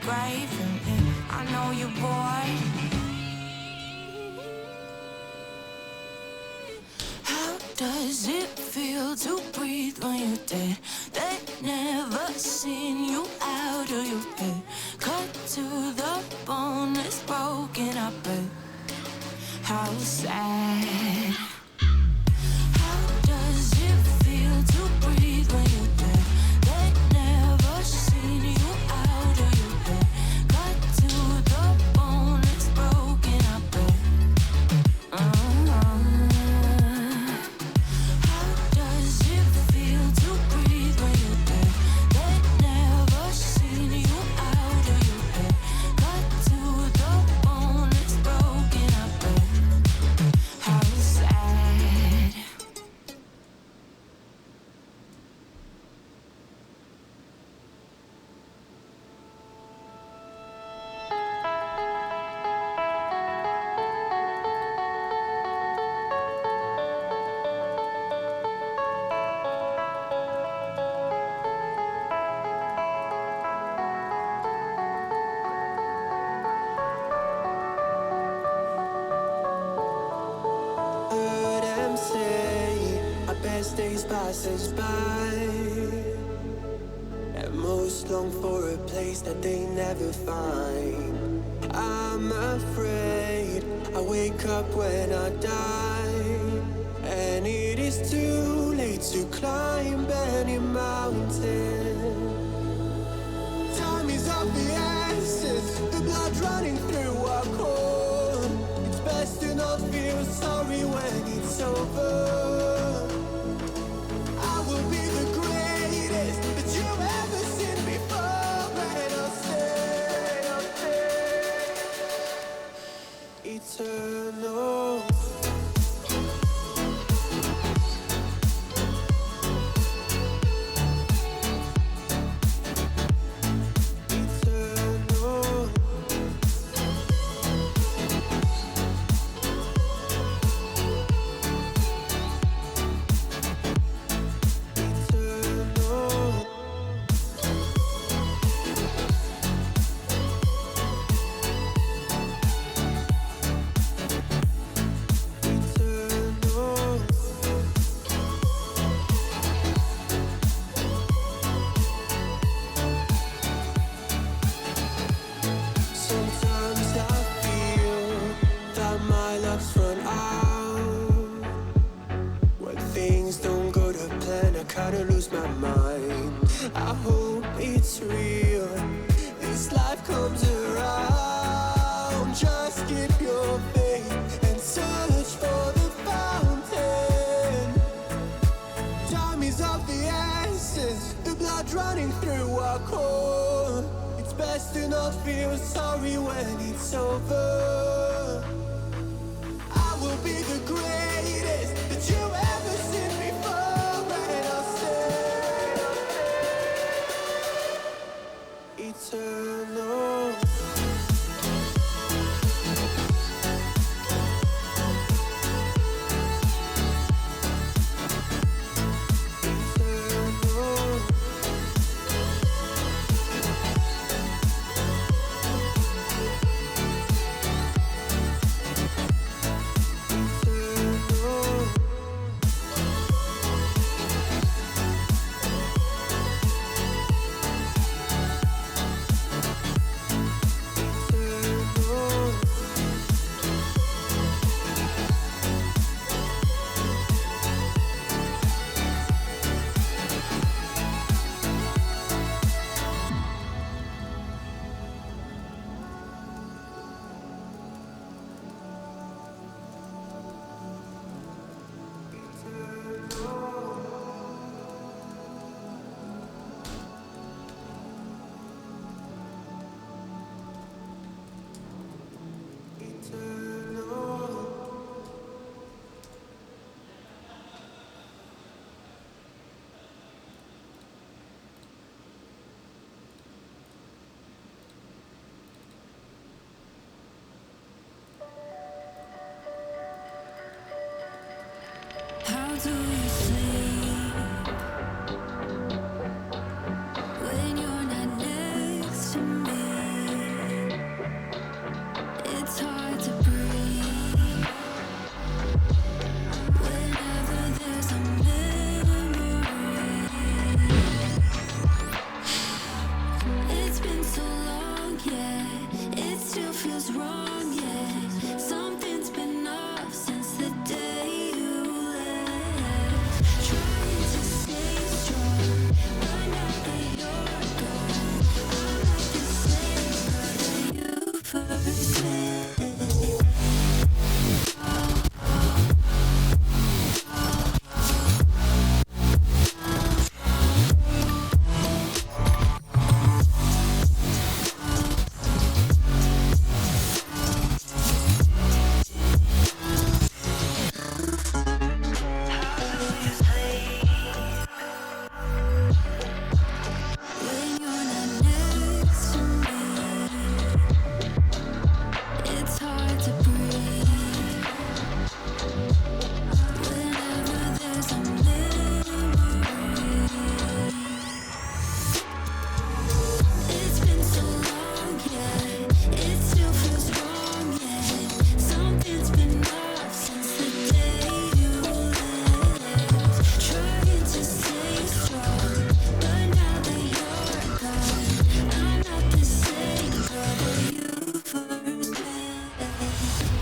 grave. And I know you're bored. How does it feel to breathe when you're dead? They never seen you out of your head. Cut to the bone, it's broken up, but how sad. How does it feel to breathe when you're dead? They never seen you out of your head. Cut to the bone, it's broken up, but how does it feel to breathe when you're dead? They never seen you out of your head. Cut to the bone, it's broken up, but how sad. Heard them say our best days pass us by, and most long for a place that they never find. I'm afraid I wake up when I die, and it is too late to climb any mountain. Time is of the essence, the blood running through our core. It's best to not feel sorry when it's over. I will be the greatest that you've ever seen before, and I'll stay eternal. Sometimes I feel that my luck's run out. When things don't go to plan, I kinda lose my mind. I hope it's real, this life comes around. Just keep your faith and search for the fountain. Time is of the essence, the blood running through our core. It's best to not feel sorry when it's over. I will be the greatest that you ever seen before, and I'll stay eternal. do you sleep when you're not next to me? feels wrong, yeah. Something's been off since the day you left. Trying to stay strong, but now that you're gone, I'm like the same girl that you first met. When you're not next to me, it's hard to breathe. Whenever there's a memory, it's been so long, yeah. It still feels wrong, yeah. Something's been off since the day you left. Trying to stay strong, but now that you're gone, I'm not the same girl that you first met.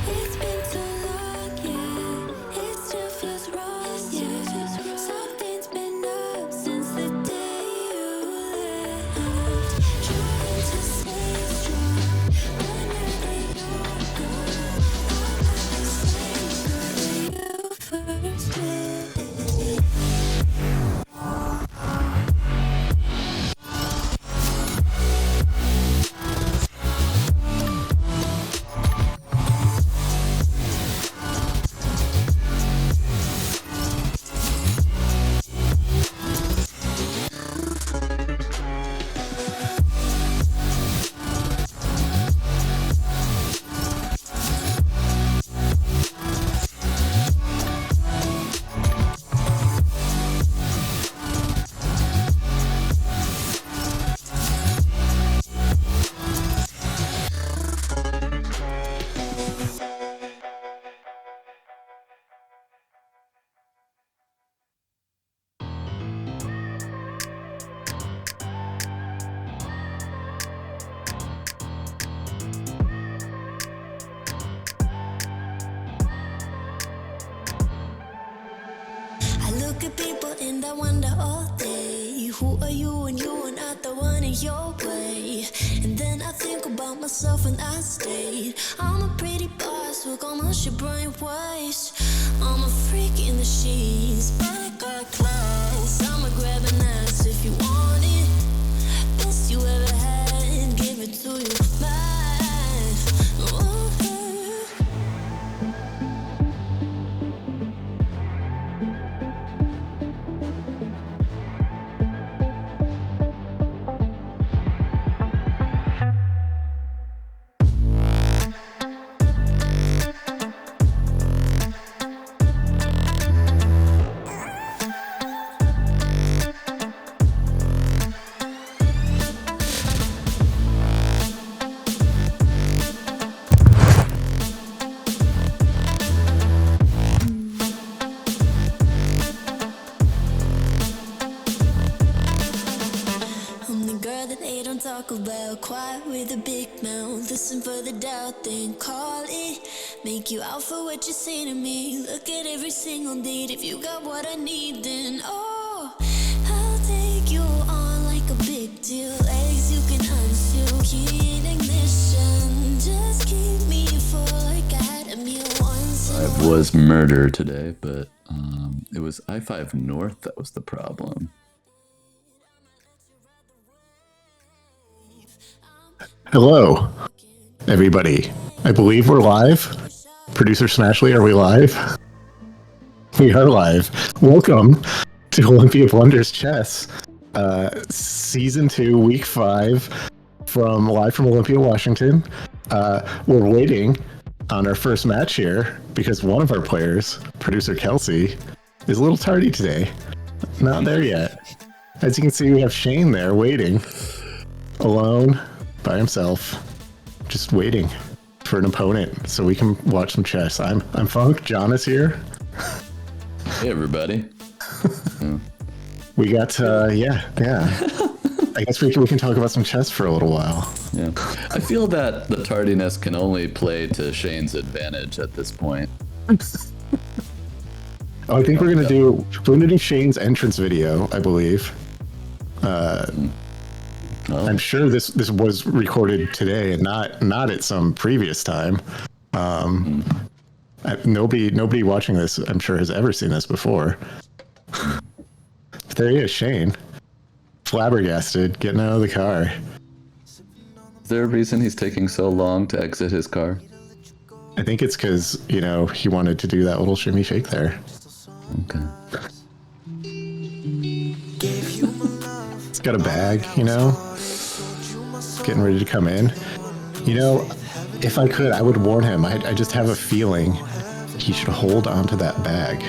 It's been so long, yeah. It still feels wrong, yeah. Something's been up since the day you left. Trying to stay strong, but now that you're gone, I'm not the same girl that you first met. I look at people and I wonder all day, who are you and you are not the one in your way. And then I think about myself and I stayed. I'm a pretty boss with almost your brain waste. I'm a freak in the sheets, but I got class. I'ma grab an ass if you want it. Best you ever had, give it to you bad. Oh, I'm the girl that they don't talk about. Quiet with a big mouth. Listen for the doubt, then call it. Make you out for what you say to me. Look at every single date. If you got what I need, then oh, I'll take you on like a big deal. Eggs you can unseal. Key in ignition. Just keep me full like I had a meal once. It was murder today, but it was I-5 North that was the problem. Hello, everybody. I believe we're live. Producer Smashley, are we live? We are live. Welcome to Olympia Blunders Chess, Season 2, Week 5, live from Olympia, Washington. We're waiting on our first match here because one of our players, Producer Kelsey, is a little tardy today. Not there yet. As you can see, we have Shane there waiting, alone, by himself, just waiting for an opponent so we can watch some chess. I'm Funk. John is here. Hey, everybody. We got I I guess we can talk about some chess for a little while. Yeah. I feel that the tardiness can only play to Shane's advantage at this point. Oh, I think we're gonna do Shane's entrance video, I believe. I'm sure this was recorded today and not at some previous time. Nobody watching this, I'm sure, has ever seen this before. But there he is, Shane, flabbergasted, getting out of the car. Is there a reason he's taking so long to exit his car? I think it's because, he wanted to do that little shimmy shake there. Okay. It's got a bag, getting ready to come in. If I could, I would warn him. I just have a feeling he should hold onto that bag.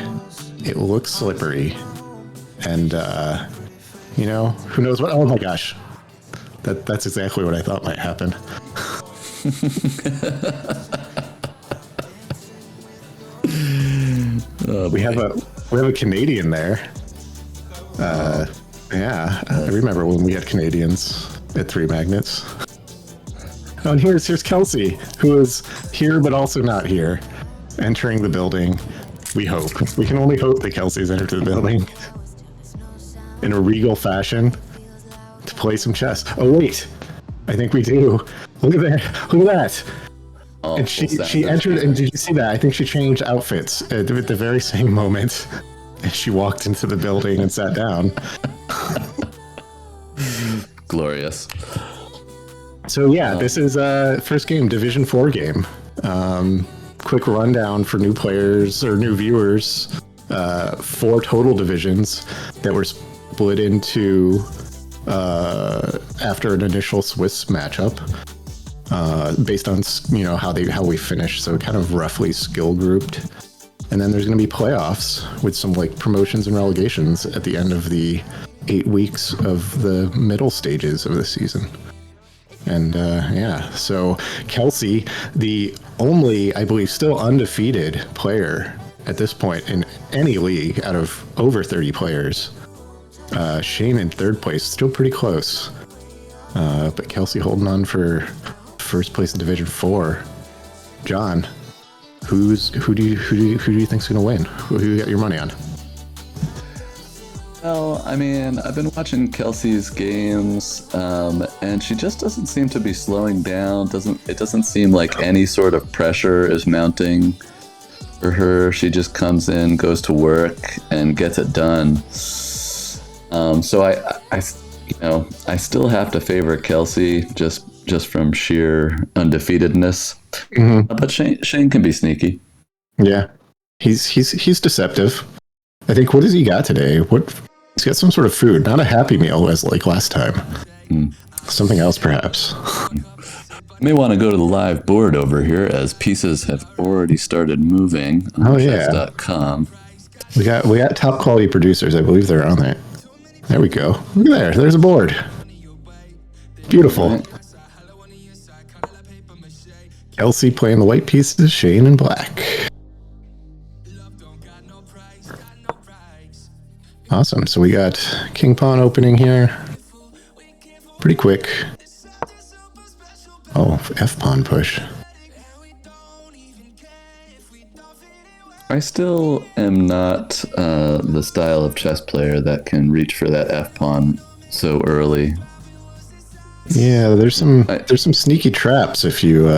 It looks slippery. And, who knows what? Oh my gosh. That's exactly what I thought might happen. We have a Canadian there. Yeah, I remember when we had Canadians at Three Magnets. Oh, and here's Kelsey, who is here but also not here, entering the building. We hope. We can only hope that Kelsey's entered the building in a regal fashion to play some chess. Oh wait, I think we do. Look at that! Look at that! Oh, and she entered, and did you see that? I think she changed outfits at the very same moment as she walked into the building and sat down. Glorious. So yeah, this is first game, Division 4 game. Quick rundown for new players or new viewers. 4 total divisions that were split into after an initial Swiss matchup. Based on how we finished, so kind of roughly skill grouped, and then there's going to be playoffs with some promotions and relegations at the end of the 8 weeks of the middle stages of the season. And so Kelsey, the only, I believe, still undefeated player at this point in any league out of over 30 players. Shane in third place, still pretty close, but Kelsey holding on for first place in Division 4. John, who do you think's gonna win? Who you got your money on? Well, I mean, I've been watching Kelsey's games, and she just doesn't seem to be slowing down. It doesn't seem like any sort of pressure is mounting for her. She just comes in, goes to work, and gets it done. So I still have to favor Kelsey just from sheer undefeatedness. Mm-hmm. But Shane can be sneaky. Yeah, he's deceptive. I think. What has he got today? He's got some sort of food, not a Happy Meal as like last time. Something else, perhaps. You may want to go to the live board over here, as pieces have already started moving on chess.com. We got top quality producers. I believe they're on there. There we go. Look at there. There's a board. Beautiful. Right. Kelsey playing the white pieces, Shane in black. Awesome. So we got King Pawn opening here. Pretty quick. Oh, F Pawn push. I still am not the style of chess player that can reach for that F Pawn so early. Yeah, there's some sneaky traps if you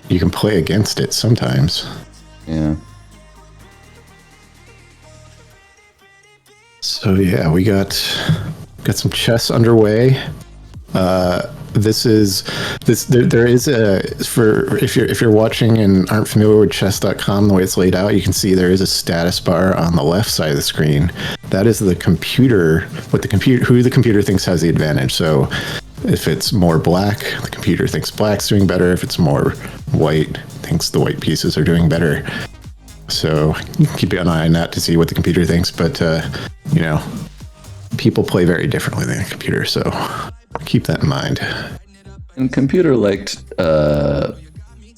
can play against it sometimes. Yeah. So yeah, we got some chess underway. There is if you're watching and aren't familiar with chess.com, the way it's laid out, you can see there is a status bar on the left side of the screen. That is the computer, who the computer thinks has the advantage. So if it's more black, the computer thinks black's doing better. If it's more white, thinks the white pieces are doing better. So you can keep an eye on that to see what the computer thinks, but people play very differently than a computer, so keep that in mind. And computer liked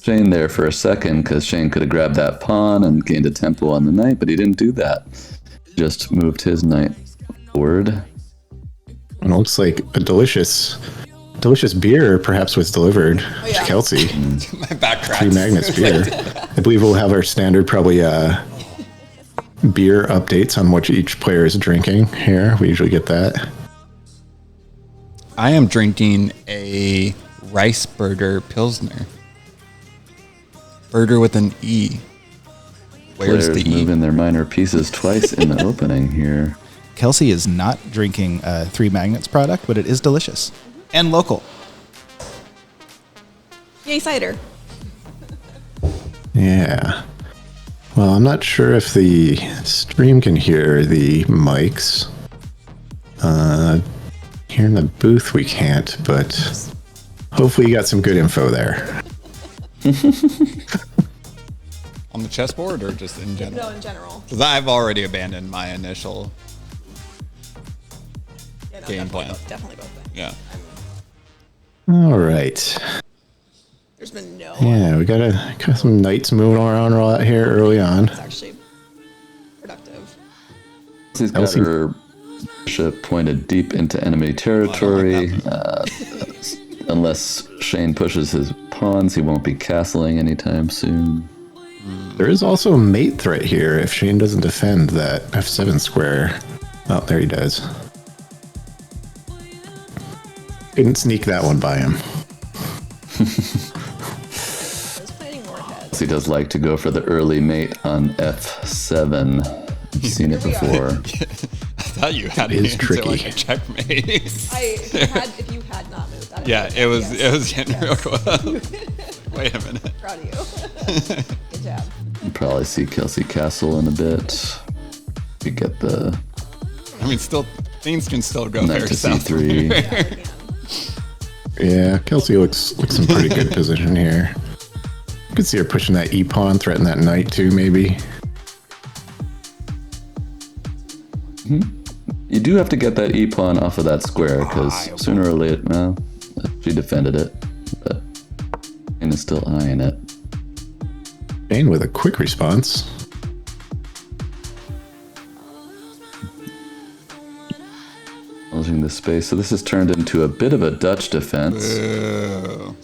Shane there for a second, because Shane could have grabbed that pawn and gained a tempo on the knight, but he didn't do that. He just moved his knight forward. And it looks like a delicious beer perhaps was delivered to Kelsey. My back cracks. 3 Magnets beer. I believe we'll have our standard probably beer updates on what each player is drinking here. We usually get that. I am drinking a Rice Burger Pilsner. Burger with an E. Where's Players the E? moving their minor pieces twice in the opening here. Kelsey is not drinking a 3 Magnets product, but it is delicious and local. Yay, cider. Yeah. Well, I'm not sure if the stream can hear the mics. Here in the booth we can't, but hopefully you got some good info there. On the chessboard or just in general? No, in general. Because I've already abandoned my initial Yeah, no, game definitely plan. definitely both things. Yeah. All right. There's been no. Yeah, we got some knights moving around a lot here early on. It's actually productive. She's got Elsie. her bishop pointed deep into enemy territory. Unless Shane pushes his pawns, he won't be castling anytime soon. There is also a mate threat here if Shane doesn't defend that F7 square. Oh, there he does. Couldn't sneak that one by him. I was planning more ahead. He does like to go for the early mate on F7. I've seen it before. I thought you had is it tricky. like a checkmate. If you had not moved that. Yeah, it was getting real yes. close. Wait a minute. Proud of you. Good job. You'll probably see Kelsey Castle in a bit. You get the I mean, still things can still go knight very to south. from C3. here. Yeah, we can. Yeah, Kelsey looks in pretty good position here. You could see her pushing that e-pawn, threaten that knight too, maybe. You do have to get that e-pawn off of that square, because sooner or later, well, she defended it, but Shane is still eyeing it. Shane with a quick response. Closing the space, so this has turned into a bit of a Dutch defense. Boo.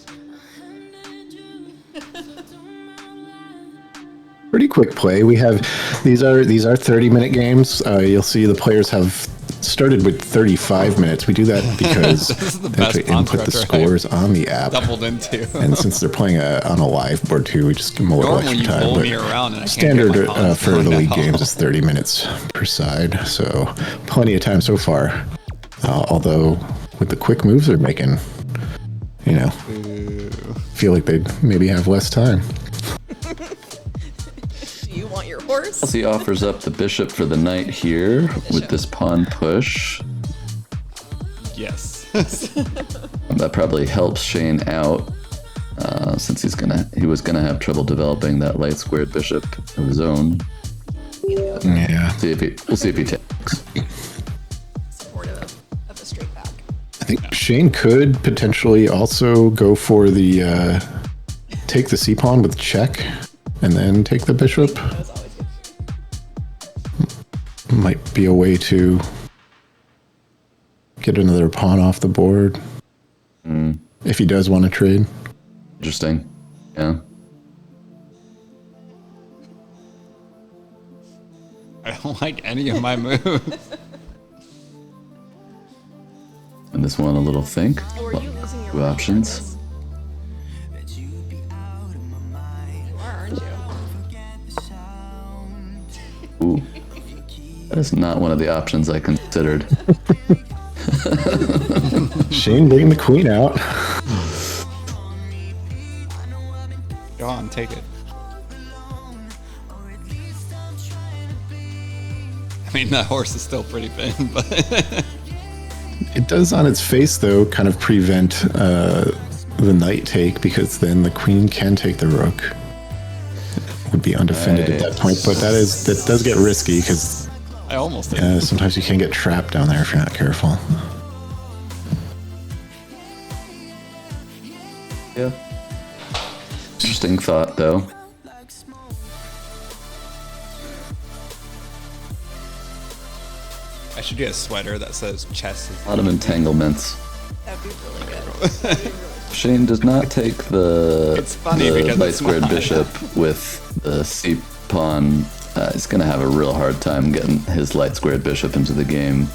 Pretty quick play. We have these are 30-minute games. You'll see the players have started with 35 minutes. We do that because This is the they have best to input the pawn scores on the app. Doubled into. And since they're playing on a live board too, we just give them a little Normally extra you time. pull But me around and I can't standard get my pawns for the thrown league out. games is 30 minutes per side, so plenty of time so far. Although with the quick moves they're making, you know, feel like they'd maybe have less time. Do you want your horse? Kelsey offers up the bishop for the knight here with this pawn push. Yes. That probably helps Shane out, since he was gonna have trouble developing that light squared bishop of his own. Yeah, We'll see if he takes. Supportive of a straight back. I think Shane could potentially also go for the take the c pawn with check, and then take the bishop. That was always good. Might be a way to get another pawn off the board if he does want to trade. Interesting. Yeah. I don't like any of my moves. And this one a little think. Oh, are you losing your Two mind options. over this? You are, aren't you? Ooh. That is not one of the options I considered. Shane bringing the queen out. Go on, take it. I mean, that horse is still pretty thin, but It does on its face, though, kind of prevent the knight take, because then the queen can take the rook. Would be undefended at that point, but that does get risky, because I almost did. sometimes you can get trapped down there if you're not careful. Yeah. Interesting thought, though. I should get a sweater that says chess is A lot of entanglements. That'd be really good. Shane does not take the, It's funny the because light it's squared not. bishop with the c pawn. He's gonna have a real hard time getting his light squared bishop into the game.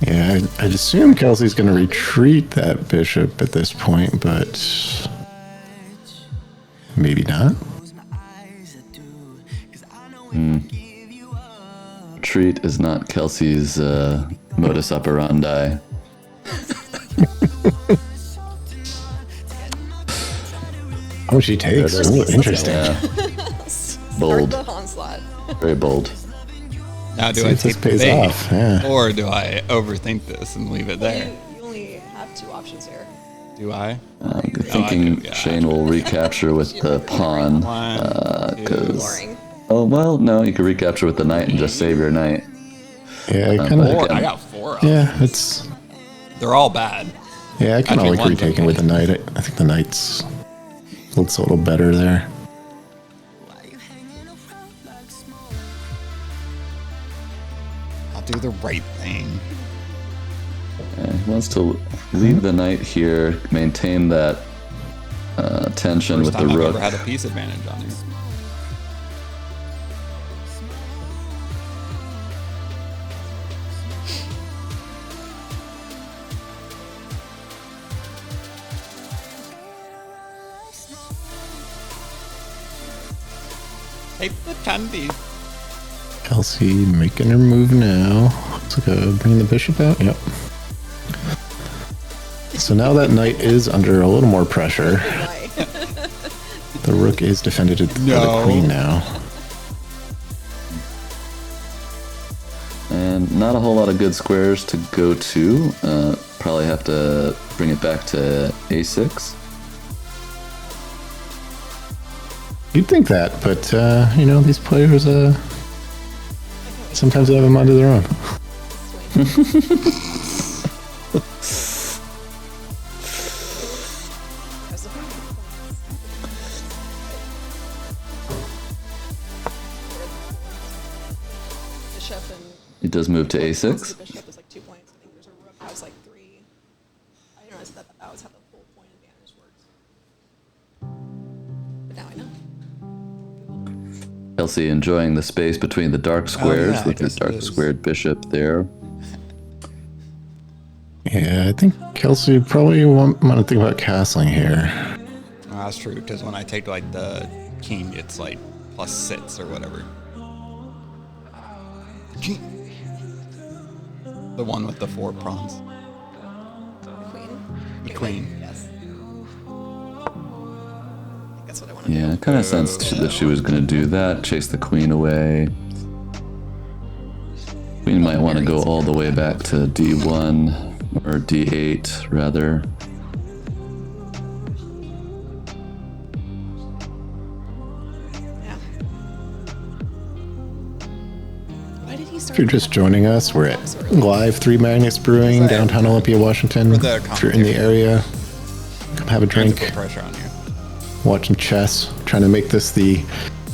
Yeah, I'd assume Kelsey's going to retreat that bishop at this point, but maybe not. Retreat is not Kelsey's modus operandi. Oh, she takes. Ooh, interesting. Yeah, Start bold, the onslaught. very bold. Now, do See I if this take the pays bait, off, yeah. or do I overthink this and leave it there? You only have 2 options here. Do I? I'm thinking do, yeah. Shane will recapture with the pawn. One, two. 'Cause Boring. oh well, no, you could recapture with the knight and just save your knight. Yeah, I kind of. Four. I got 4 of them. Yeah, it's. They're all bad. Yeah, I kind of Actually, like one's retaking okay. with the knight. I think the knight's looks a little better there. I'll do the right thing. He wants to leave the knight here, maintain that tension First with the time I've rook. ever had a piece advantage on you. Take the candy. Kelsey making her move now. Looks like bringing the bishop out. Yep. So now that knight is under a little more pressure. Why? The rook is defended by the No. queen now. And not a whole lot of good squares to go to. Probably have to bring it back to a6. You'd think that, but you know, these players sometimes they have them onto their own. Bishop and He does move to the a6. bishop is like 2 points. I think there's a rook has like 3. I didn't realize that was how the full point advantage works. But now I know. Kelsey enjoying the space between the dark squares yeah, I with the guess it dark is. squared bishop there. Yeah, I think Kelsey probably want to think about castling here. Oh, that's true, because when I take like the king, it's like +6 or whatever. The one with the 4 pawns. The queen. The queen. Yes. That's what I want to Yeah, do. I kind of sensed that she was going to do that, chase the queen away. Queen might want to go all the way back to d1 or d8 rather. Yeah. Why did he start? If you're just joining us, we're at Live 3 Magnus Brewing, downtown Olympia, Washington. For the If you're in the area, come have a Trying to drink, put pressure on you. watching chess, trying to make this the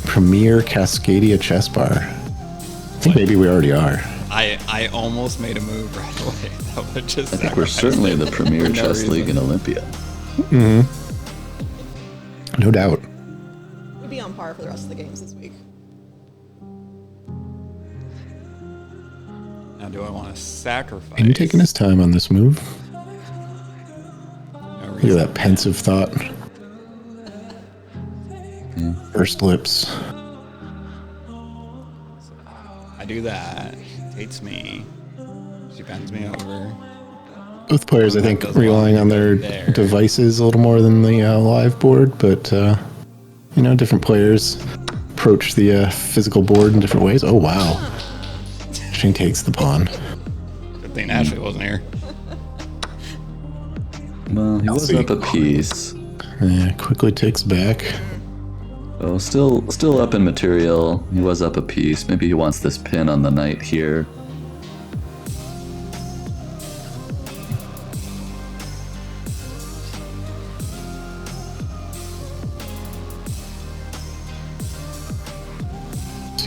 premier Cascadia chess bar. I think maybe we already are. I almost made a move right away. That would just I think we're certainly the premier For no chess reason. league in Olympia. No doubt. We'd be on par for the rest of the games this week. Now, do I want to sacrifice? And you taking his time on this move. No Look at reason. that pensive thought. First lips. I do that. She takes me. She bends me over. Both players, I think, Does a lot relying on their there. devices a little more than the live board, but you know, different players approach the physical board in different ways. Oh wow! Shane takes the pawn. Good thing Ashley wasn't here. Well, he was see. up a piece. Yeah, quickly takes back. Oh, still up in material. He was up a piece. Maybe he wants this pin on the knight here.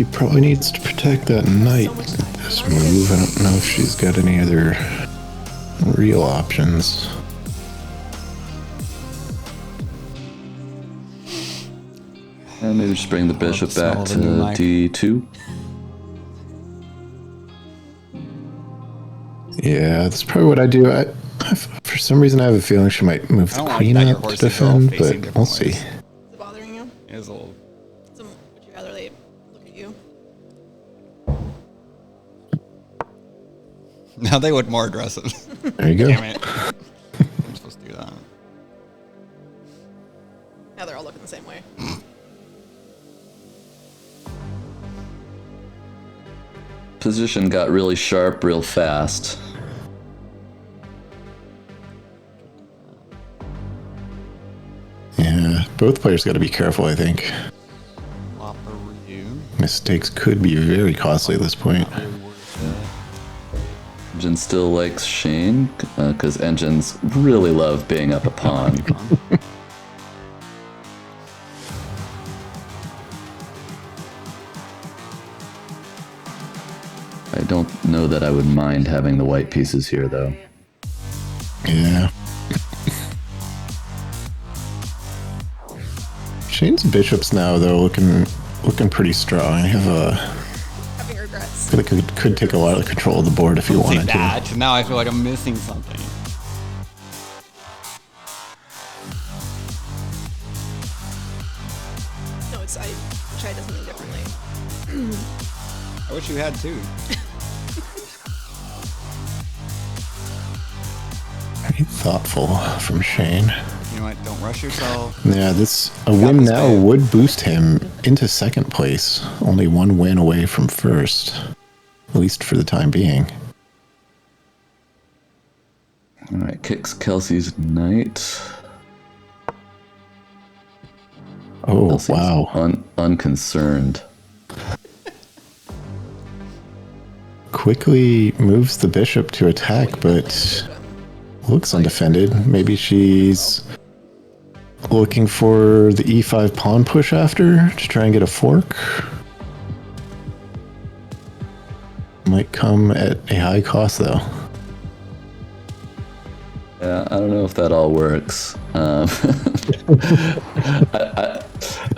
Kelsey probably needs to protect that knight with this move. I don't know if she's got any other real options. And maybe just bring the bishop smell back of to a new mic. d2. Yeah, that's probably what I do. For some reason, I have a feeling she might move I the don't like queen that your up to horses are all defend, facing but we'll different see. ways. Is it bothering you? It is a little. So, would you rather they look at you? Now they look more aggressive. There you go. Damn it. I'm supposed to do that. Now they're all looking the same way. Position got really sharp real fast. Yeah, both players got to be careful, I think. Lopperoo. Mistakes could be very costly at this point. Engine still likes Shane, because engines really love being up a pawn. I don't know that I would mind having the white pieces here, though. Yeah. Shane's bishops now, though, looking pretty strong. I have Having regrets. feel like it could take a lot of control of the board if he Don't say wanted to. that. Now I feel like I'm missing something. No, it's I tried something differently. I wish you had too. Very thoughtful from Shane. You know what? Don't rush yourself. Yeah, a win this now man. would boost him into second place. Only one win away from first, at least for the time being. All right, kicks Kelsey's knight. Oh, Kelsey's wow. unconcerned. Quickly moves the bishop to attack, but looks undefended. Maybe she's looking for the e5 pawn push after to try and get a fork. Might come at a high cost, though. Yeah, I don't know if that all works. I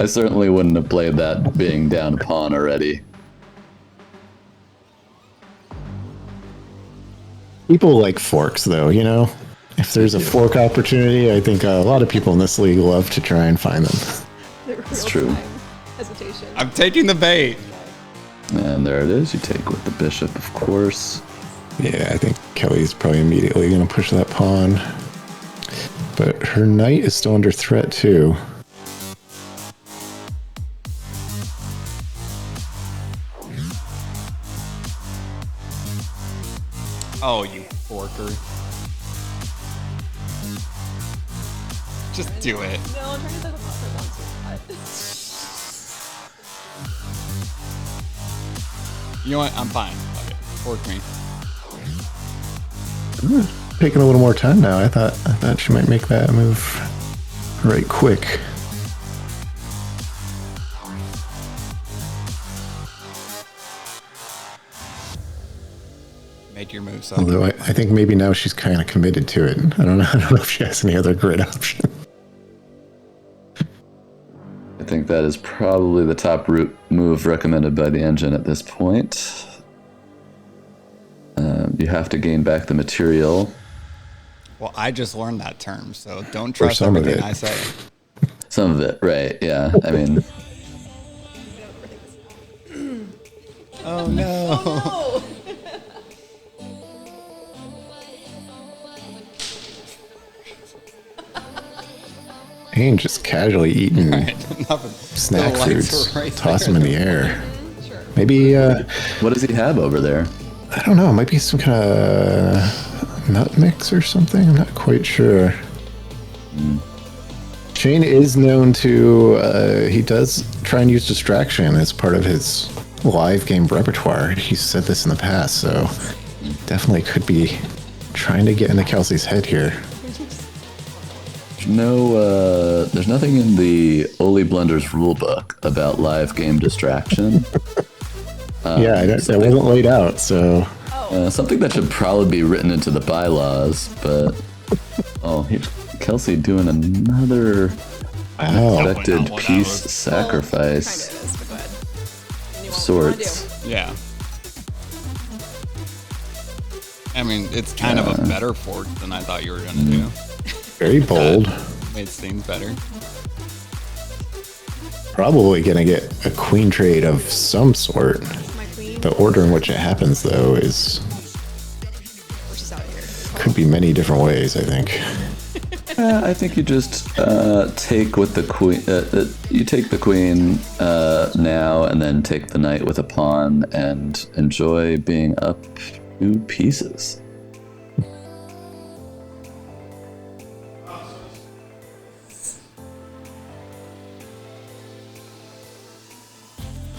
certainly wouldn't have played that being down a pawn already. People like forks, though, you know? If there's a fork opportunity, I think a lot of people in this league love to try and find them. It's true. Hesitation. I'm taking the bait. And there it is. You take with the bishop, of course. Yeah, I think Kelly's probably immediately going to push that pawn. But her knight is still under threat, too. Oh, you forker. Just do it. No, I'm trying to think about for once. You know what? I'm fine. Fuck it. Fork me. Taking a little more time now. I thought she might make that move right quick. Make your move, so Although I think maybe now she's kind of committed to it. I don't know. I don't know if she has any other grid option. I think that is probably the top route move recommended by the engine at this point. You have to gain back the material. Well, I just learned that term, so don't trust some of everything it. I say. Some of it, right? Yeah. I mean, Oh no. Oh! Ain't just casually eating Nothing. snack The lights foods. are right Toss there. them in the air. Sure. Maybe, what does he have over there? I don't know. It might be some kind of nut mix or something. I'm not quite sure. Shane is known to, he does try and use distraction as part of his live game repertoire. He's said this in the past, so definitely could be trying to get into Kelsey's head here. There's nothing in the Oli Blenders rulebook about live game distraction. Yeah, that wasn't laid out, so Something that should probably be written into the bylaws, but here's Kelsey doing another unexpected Well, piece that sacrifice Kind of is, but go ahead. And you of want- what do you wanna sorts. Yeah. I mean, it's kind of a better fork than I thought you were gonna do. very bold. Made things better. Probably gonna get a queen trade of some sort. do? My queen The order in which it happens, though, is versus out here. could be many different ways. I think. I think you just take with the queen. You take the queen now, and then take the knight with a pawn, and enjoy being up 2 pieces.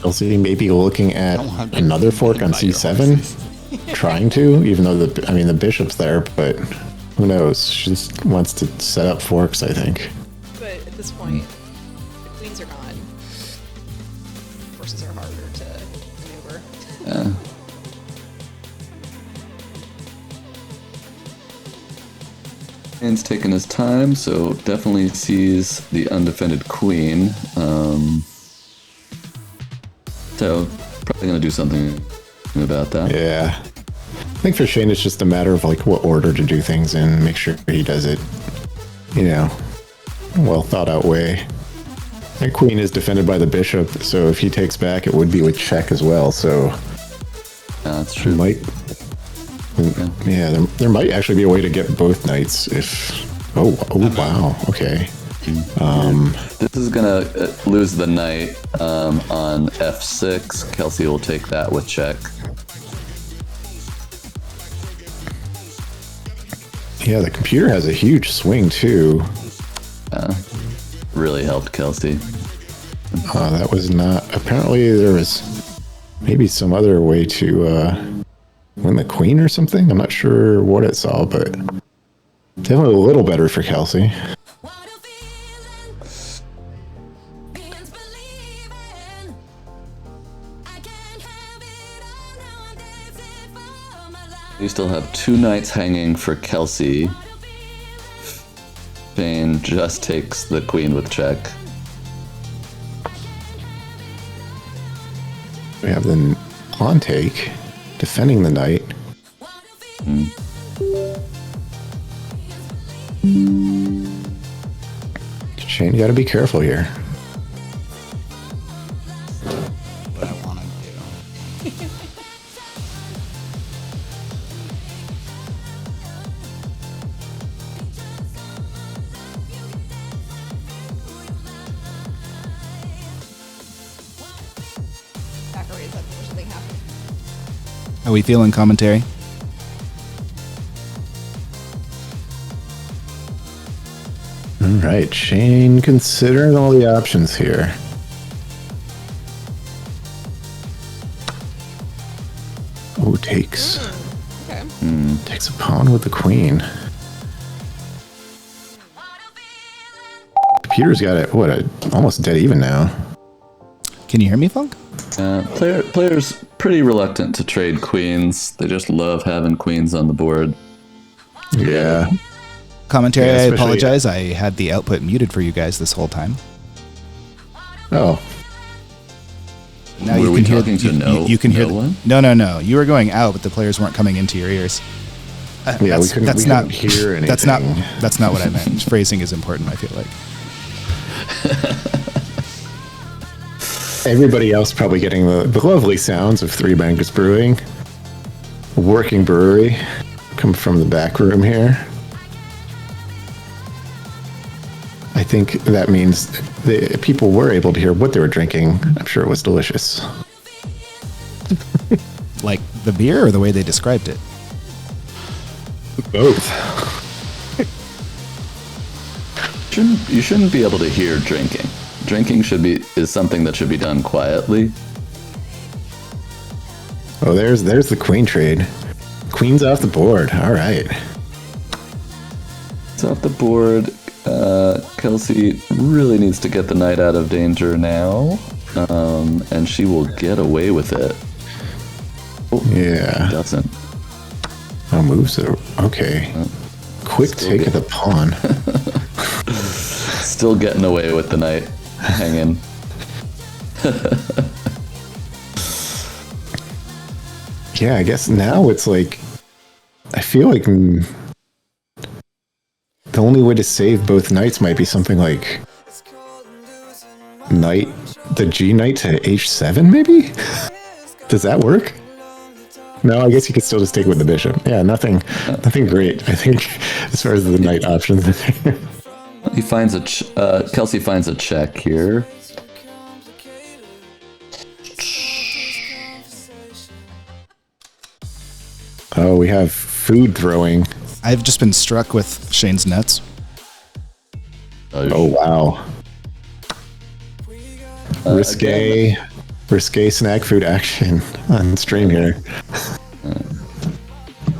Chelsea maybe looking at don't have to another fork on buy your c7, trying to, even though the bishop's there, but who knows? She just wants to set up forks, I think. But at this point, the queens are gone. Horses are harder to maneuver. Ian's taking his time, so definitely sees the undefended queen. So probably gonna do something about that. Yeah. I think for Shane, it's just a matter of like what order to do things in. Make sure he does it, well thought out way. That queen is defended by the bishop, so if he takes back, it would be with check as well. So That's true. might, yeah, there might actually be a way to get both knights if. Oh wow, okay. This is gonna lose the knight on f6. Kelsey will take that with check. Yeah, the computer has a huge swing too. Really helped Kelsey. That was not. Apparently, there was maybe some other way to win the queen or something. I'm not sure what it saw, but definitely a little better for Kelsey. What a feeling. Begins believing. I can't have it all now. I'm dancing for my life. You still have 2 knights hanging for Kelsey. Shane just takes the queen with check. We have the pawn take, defending the knight. Shane, you got to be careful here. What I want to do. Zachary said there's something happening. How we feeling, commentary? All right, Shane, considering all the options here. Oh, takes Okay. takes a pawn with the queen. Computer's got it. Almost dead even now. Can you hear me, Funk? Players pretty reluctant to trade queens. They just love having queens on the board. Yeah. Commentary, Yeah, I especially- apologize. I had the output muted for you guys this whole time. Oh, Now Were you we can hear. talking to you can hear. no one? No. You were going out, but the players weren't coming into your ears. yeah. We couldn't hear anything. That's not what I meant. Phrasing is important, I feel like. Everybody else probably getting the lovely sounds of Three Bankers Brewing, a working brewery, come from the back room here. I think that means the people were able to hear what they were drinking. I'm sure it was delicious. Like the beer or the way they described it. Both. You shouldn't be able to hear drinking. Drinking is something that should be done quietly. Oh, there's the queen trade. Queen's off the board. All right. It's off the board. Kelsey really needs to get the knight out of danger now, and she will get away with it. Yeah. Doesn't. Oh, moves it. Okay. Quick Still take good. of the pawn. Still getting away with the knight hanging. Yeah, I guess now it's like, I feel like the only way to save both knights might be something like the G knight to h7, maybe? Does that work? No, I guess you could still just take it with the bishop. Yeah, nothing great, I think, as far as the knight options. He finds Kelsey finds a check here. Oh, we have food throwing. I've just been struck with Shane's nuts. Oh, wow. Risque snack food action on stream here.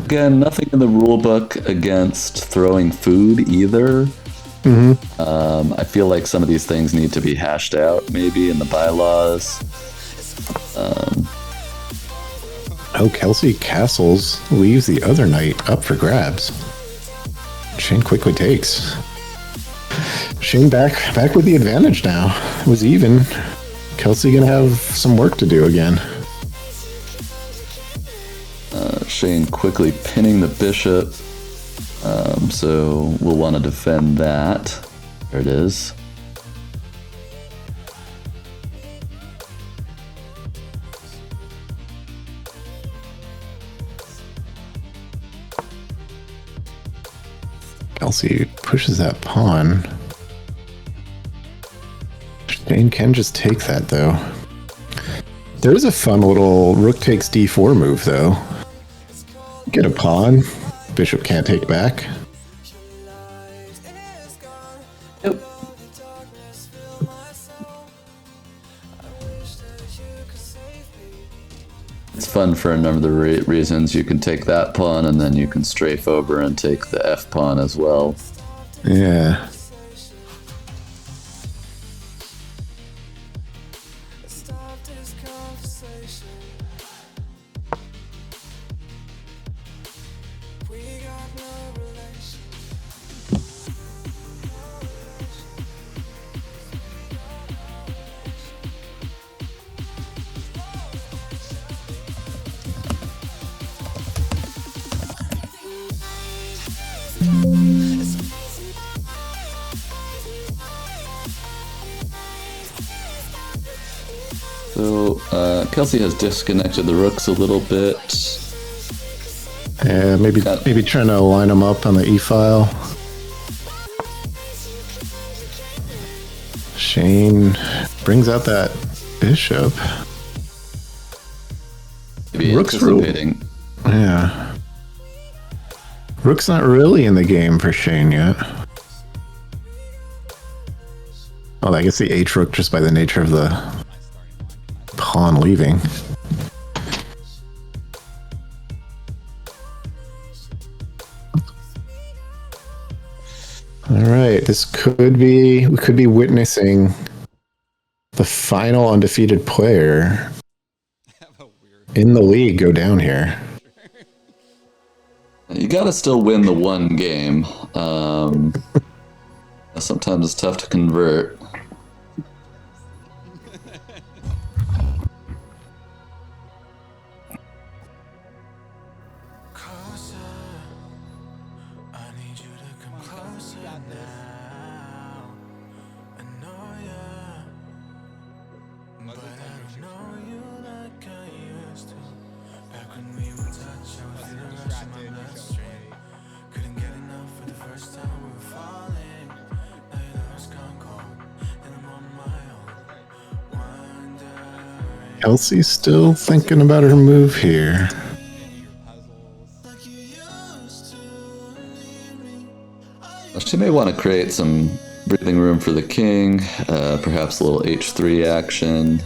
Again, nothing in the rule book against throwing food either. I feel like some of these things need to be hashed out, maybe in the bylaws. Oh, Kelsey castles leaves the other knight up for grabs. Shane quickly takes. Shane back with the advantage now. It was even. Kelsey gonna have some work to do again. Shane quickly pinning the bishop. So we'll want to defend that. There it is. Kelsey pushes that pawn. Shane can just take that though. There is a fun little rook takes d4 move though. Get a pawn. Bishop can't take back. Yep. It's fun for a number of reasons. You can take that pawn and then you can strafe over and take the F pawn as well. Yeah. So Kelsey has disconnected the rooks a little bit. Yeah, maybe trying to line them up on the e-file. Shane brings out that bishop. Maybe Rook's anticipating. Yeah. Rook's not really in the game for Shane yet. Oh, I guess the H rook just by the nature of the pawn leaving. All right, we could be witnessing the final undefeated player in the league go down here. You gotta still win the one game. Sometimes it's tough to convert. Kelsey's still thinking about her move here. She may want to create some breathing room for the king, perhaps a little h3 action.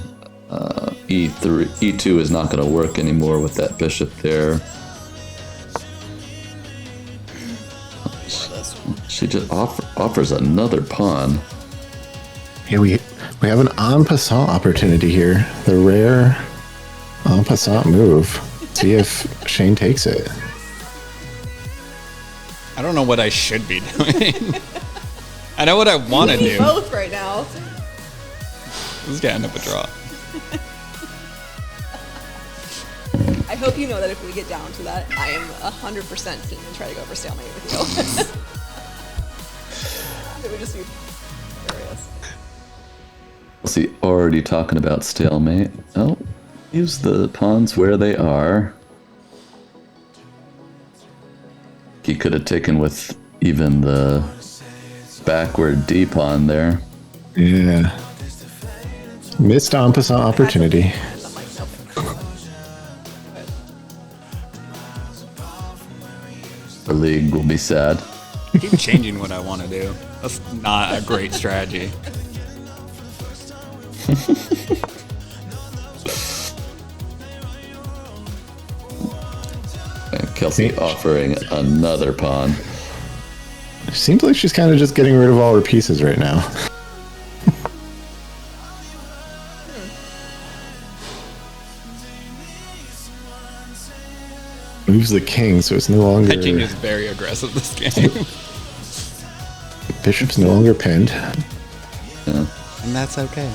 E2 is not going to work anymore with that bishop there. She just offers another pawn. Yeah, we have an en passant opportunity here. The rare en passant move. See if Shane takes it. I don't know what I should be doing. I know what I want to We need do. both right now. This is gonna end up a draw. I hope you know that if we get down to that, I am 100% keen to try to go for stalemate with you. It would just be hilarious. See, already talking about stalemate. Oh, use the pawns where they are. He could have taken with even the backward D pawn there. Yeah. Missed en passant opportunity. I'm like, nope. The league will be sad. I keep changing what I want to do. That's not a great strategy. And Kelsey offering another pawn. Seems like she's kind of just getting rid of all her pieces right now. Moves the king, so it's no longer. Hedging is very aggressive this game. Bishop's no longer pinned. Yeah. And that's okay.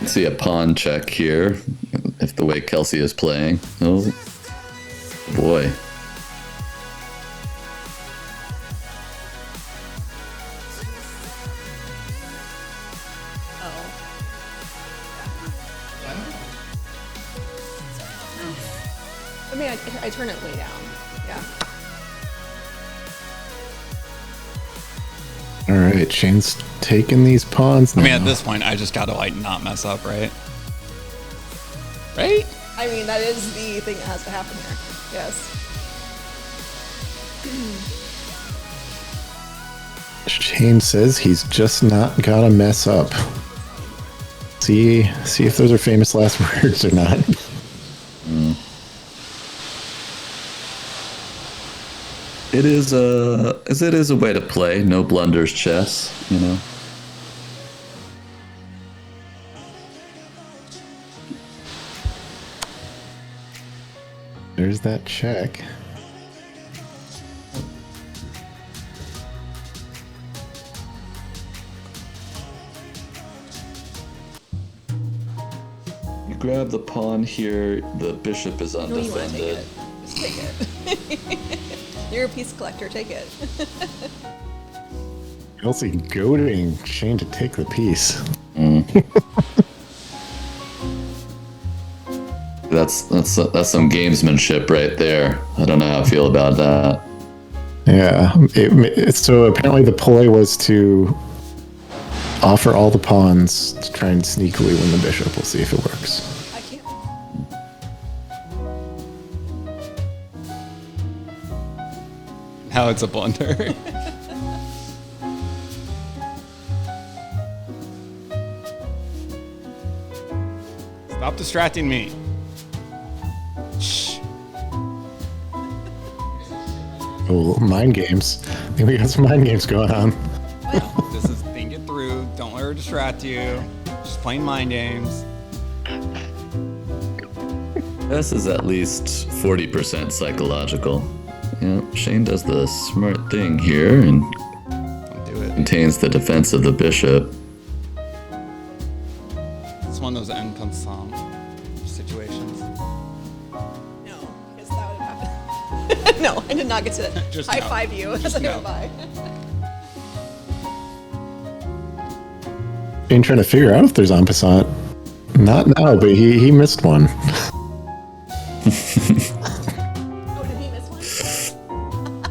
See a pawn check here, if the way Kelsey is playing. Oh, boy. I mean, I turn it way down. Yeah. All right, Shane's taking these pawns now. I mean, at this point, I just gotta like not mess up, right? Right? I mean, that is the thing that has to happen here. Yes. Shane says he's just not gotta mess up. See if those are famous last words or not. It is a way to play. No blunders chess, you know. There's that check. You grab the pawn here. The bishop is No, you want to take undefended. it. Just take it. You're a piece collector. Take it. Kelsey goading Shane to take the piece. That's some gamesmanship right there. I don't know how I feel about that. Yeah. So apparently the ploy was to offer all the pawns to try and sneakily win the bishop. We'll see if it works. I can't. Now it's a blunder. Stop distracting me. Shh. Oh, mind games. I think we got some mind games going on. This is think it through. Don't let her distract you. Just playing mind games. This is at least 40% psychological. Yeah, Shane does the smart thing here and Don't do it. maintains the defense of the bishop. It's one of those en passant situations. No, because that would have happened. No, I did not get to Just high no. five you as Just I no. went by. Shane trying to figure out if there's en passant. Not now, but he missed one. Oh, did he miss one?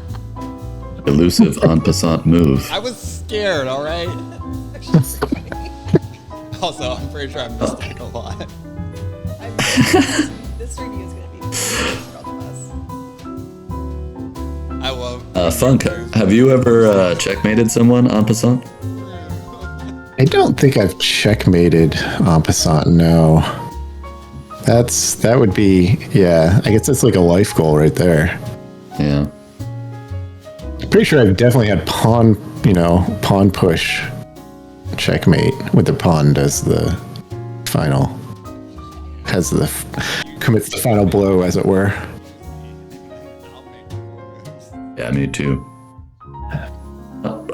Elusive en passant move. I was scared, alright? Also, I'm pretty sure I missed it a lot. This review is going to be for all of us. I love Funk, have you ever checkmated someone en passant? I don't think I've checkmated en passant, no. That would be, yeah, I guess that's like a life goal right there. Yeah. Pretty sure I've definitely had pawn push checkmate with the pawn does the final. commits the final blow, as it were. Yeah, me too.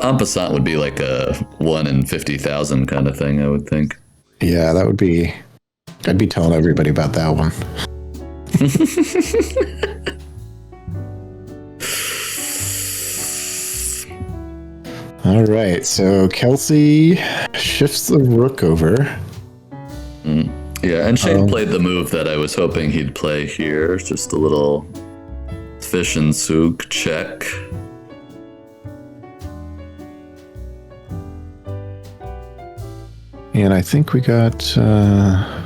En passant would be like a 1 in 50,000 kind of thing, I would think. Yeah, that would be. I'd be telling everybody about that one. All right, so Kelsey shifts the rook over. Yeah, and Shane played the move that I was hoping he'd play here. Just a little fish and souk check. And I think we got. I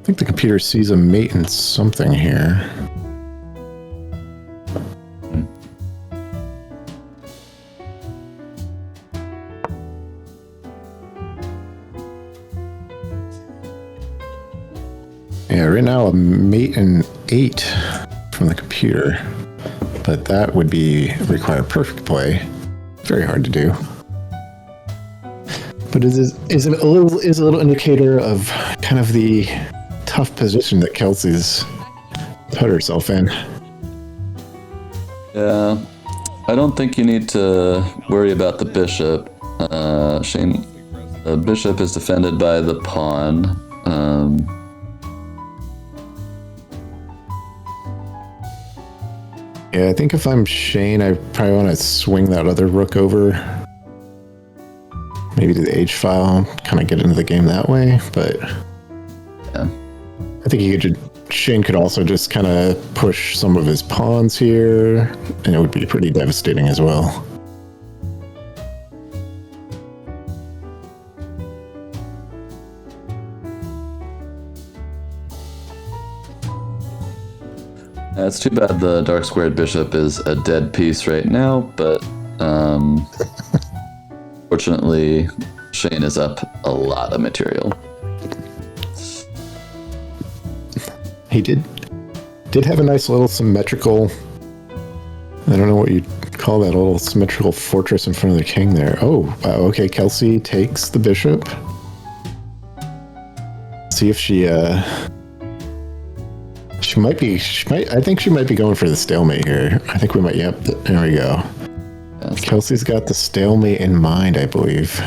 think the computer sees a mate in something here. Yeah, right now a mate in 8 from the computer, but that would require perfect play. Very hard to do. But is a little indicator of kind of the tough position that Kelsey's put herself in. Yeah, I don't think you need to worry about the bishop. Shane, the bishop is defended by the pawn. Yeah, I think if I'm Shane, I probably want to swing that other rook over. Maybe to the H file, kind of get into the game that way. But Yeah. I think Shane could also just kind of push some of his pawns here, and it would be pretty devastating as well. It's too bad the dark squared bishop is a dead piece right now, but fortunately, Shane is up a lot of material. He did have a nice little symmetrical, I don't know what you'd call that, little symmetrical fortress in front of the king there. Oh, wow, okay, Kelsey takes the bishop. See if I think she might be going for the stalemate here. I think we might, yep, there we go. Yes. Kelsey's got the stalemate in mind, I believe.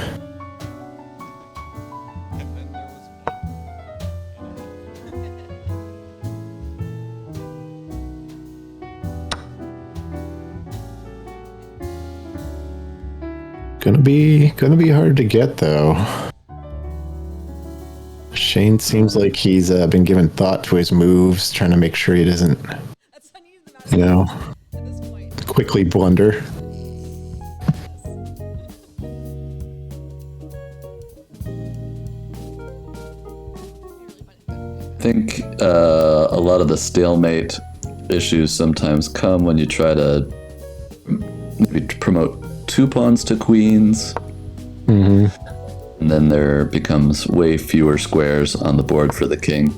Gonna be hard to get though. Shane seems like he's been giving thought to his moves, trying to make sure he doesn't, quickly blunder. I think a lot of the stalemate issues sometimes come when you try to maybe promote 2 pawns to queens. Mm-hmm. And then there becomes way fewer squares on the board for the king.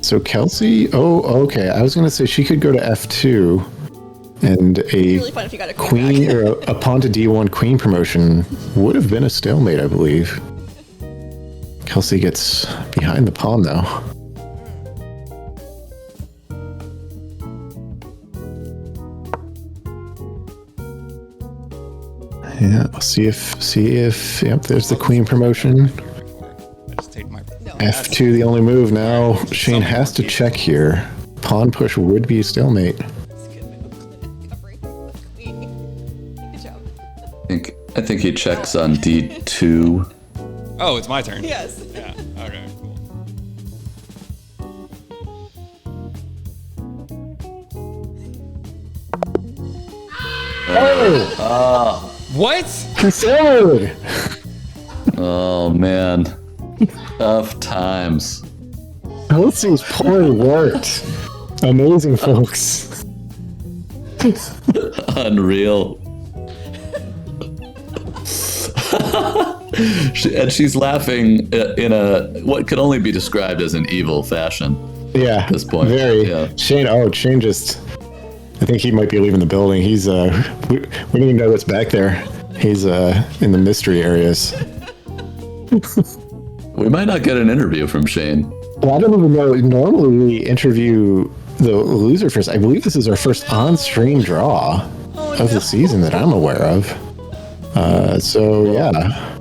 So Kelsey, okay. I was gonna say she could go to F2, and a Really fun if you got a queen or a pawn to D1 queen promotion would have been a stalemate, I believe. Kelsey gets behind the pawn though. Yeah, see if yep, there's the queen promotion. I just take my. F2 the only move now. Shane has to check here. Pawn push would be a stalemate. Covering the queen. Good job. I think he checks on D2. Oh, it's my turn. Yes. Yeah. Okay. Cool. What? Third. Oh man, tough times. Kelsey's play worked. Amazing, folks. Unreal. And she's laughing in a what could only be described as an evil fashion. Yeah. At this point. Very. Yeah. Shane just I think he might be leaving the building. He's we don't even know what's back there. He's in the mystery areas. We might not get an interview from Shane. Well, I don't even know. Normally we interview the loser first. I believe this is our first on-stream draw of the season that I'm aware of. So yeah.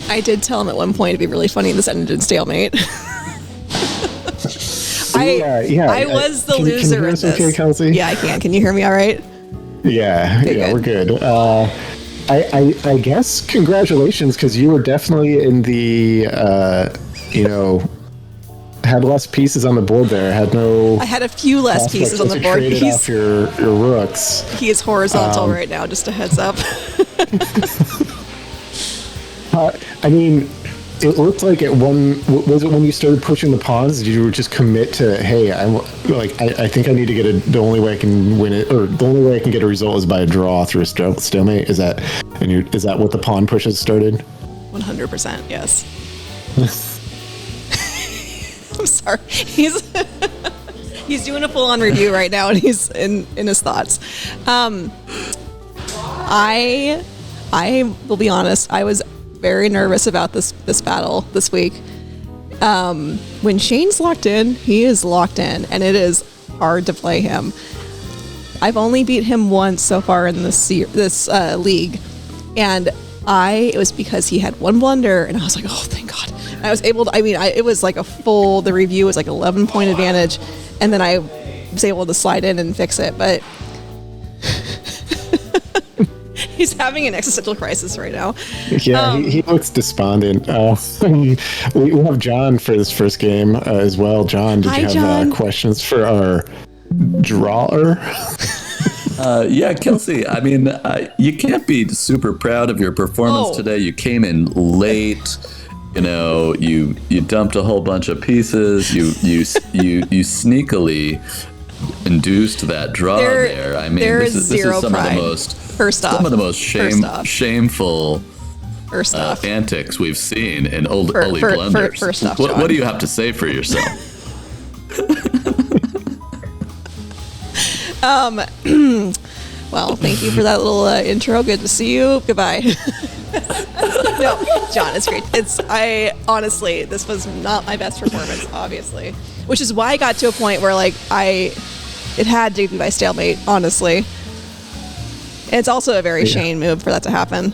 I did tell him at one point it'd be really funny if this ended in stalemate. I was the loser can you hear in us this. okay, Kelsey? Yeah, I can. Can you hear me all right? Yeah, Okay, yeah, good. we're good. I guess congratulations, because you were definitely in the had less pieces on the board there. I had a few less pieces on the board. Traded off your rooks. He is horizontal right now, just a heads up. I mean, it looked like was it when you started pushing the pawns? Did you just commit to, hey, I think I need to get the only way I can win it, or the only way I can get a result is by a draw through a stalemate? Is that what the pawn pushes started? 100%, yes. I'm sorry. He's doing a full-on review right now, and he's in his thoughts. I will be honest. I was very nervous about this battle this week. When Shane's locked in, he is locked in, and it is hard to play him. I've only beat him once so far in this league, and it was because he had one blunder, and I was like, oh, thank God. And I was able to, it was like the review was like 11-point advantage, and then I was able to slide in and fix it, but he's having an existential crisis right now. Yeah, he looks despondent. We have John for this first game as well. John, did you have questions for our drawer? Yeah, Kelsey, I mean, you can't be super proud of your performance today. You came in late. You dumped a whole bunch of pieces. You sneakily induced that draw there. I mean, this is some of the most shameful antics we've seen in Oli Blunders. First off, what do you have to say for yourself? Well, thank you for that little intro. Good to see you. Goodbye. No, John, it's great. Honestly, this was not my best performance, obviously, which is why I got to a point where it had to be by stalemate, honestly. And it's also a very Shane move for that to happen.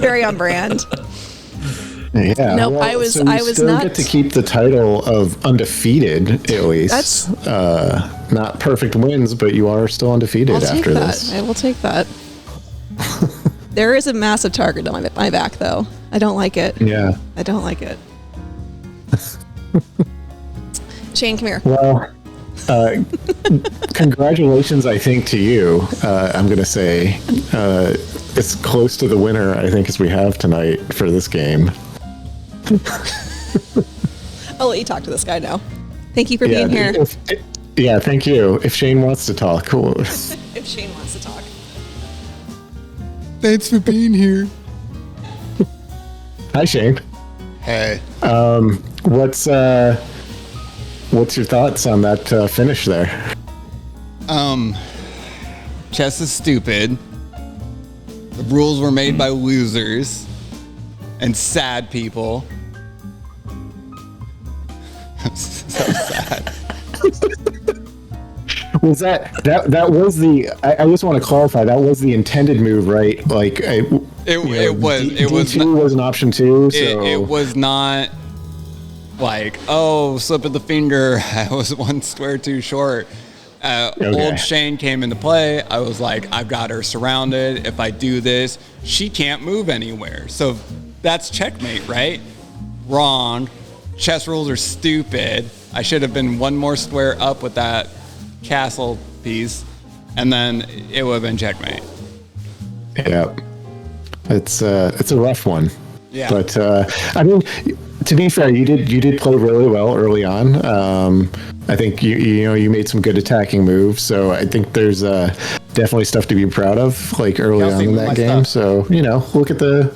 Very on brand. Yeah. Nope, well, I was still not. Get to keep the title of undefeated at least. That's not perfect wins, but you are still undefeated after this. I will take that. There is a massive target on my back, though. I don't like it. Yeah. I don't like it. Shane, come here. Well, congratulations, I think, to you. I'm going to say it's close to the winner, I think, as we have tonight for this game. I'll let you talk to this guy now. Thank you for being here. Thank you. If Shane wants to talk, cool. If Shane wants to talk. Thanks for being here. Hi, Shane. Hey. What's your thoughts on that finish there? Chess is stupid. The rules were made by losers and sad people. So sad. Was that was the? I just want to clarify. That was the intended move, right? Like it was. D2 was an option too. So it was not like, oh, slip of the finger. I was one square too short. Old Shane came into play. I was like, I've got her surrounded. If I do this, she can't move anywhere. So that's checkmate, right? Wrong. Chess rules are stupid. I should have been one more square up with that castle piece, and then it would have been checkmate. Yeah, it's a rough one. Yeah, but I mean, to be fair, you did play really well early on. I think you made some good attacking moves, so I think there's definitely stuff to be proud of, like early on in that game. So look at the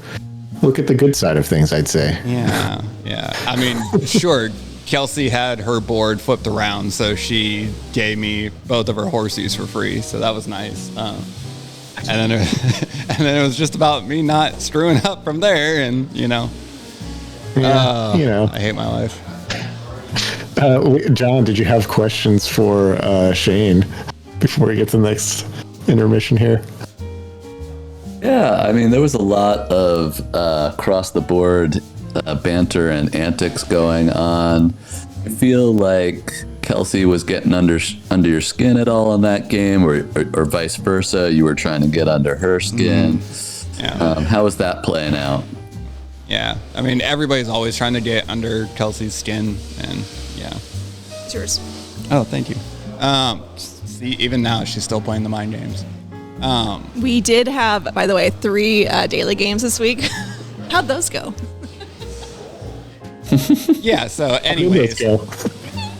good side of things, I'd say. Yeah. I mean, sure. Kelsey had her board flipped around, so she gave me both of her horsies for free. So that was nice. And then it was just about me not screwing up from there, and Yeah, I hate my life. John, did you have questions for Shane before we get to the next intermission here? Yeah, I mean, there was a lot of across the board banter and antics going on. I feel like Kelsey was getting under your skin at all in that game, or vice versa. You were trying to get under her skin. Yeah. How was that playing out? Yeah, I mean, everybody's always trying to get under Kelsey's skin, and yeah. It's yours. Oh, thank you. See, even now she's still playing the mind games. We did have, by the way, 3 daily games this week. How'd those go? Yeah. So, anyways,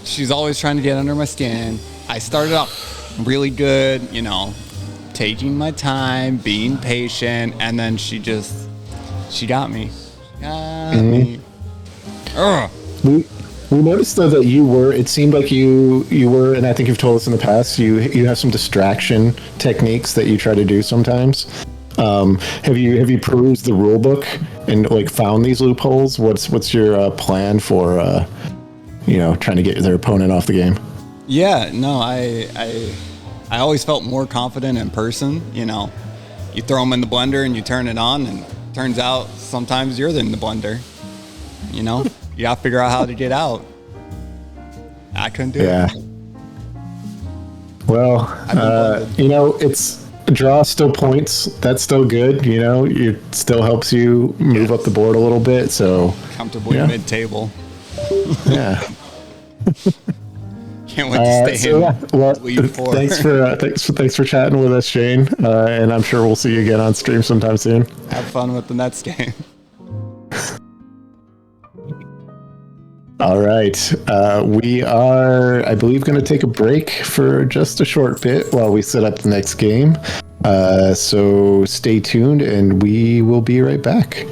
she's always trying to get under my skin. I started off really good, taking my time, being patient, and then she got me. Got me. Ugh. We noticed though that it seemed like you were, and I think you've told us in the past, you have some distraction techniques that you try to do sometimes. Have you perused the rule book and like found these loopholes? What's your plan for trying to get their opponent off the game? Yeah, no, I always felt more confident in person. You throw them in the blender and you turn it on, and turns out sometimes you're in the blender. You gotta figure out how to get out. I couldn't do it. Well, it's draw still points. That's still good. It still helps you move up the board a little bit. So Comfortably mid-table. Yeah. Can't wait to stay in lead 4. Thanks for chatting with us, Shane. And I'm sure we'll see you again on stream sometime soon. Have fun with the Nets game. All right. We are, I believe, going to take a break for just a short bit while we set up the next game. So stay tuned and we will be right back.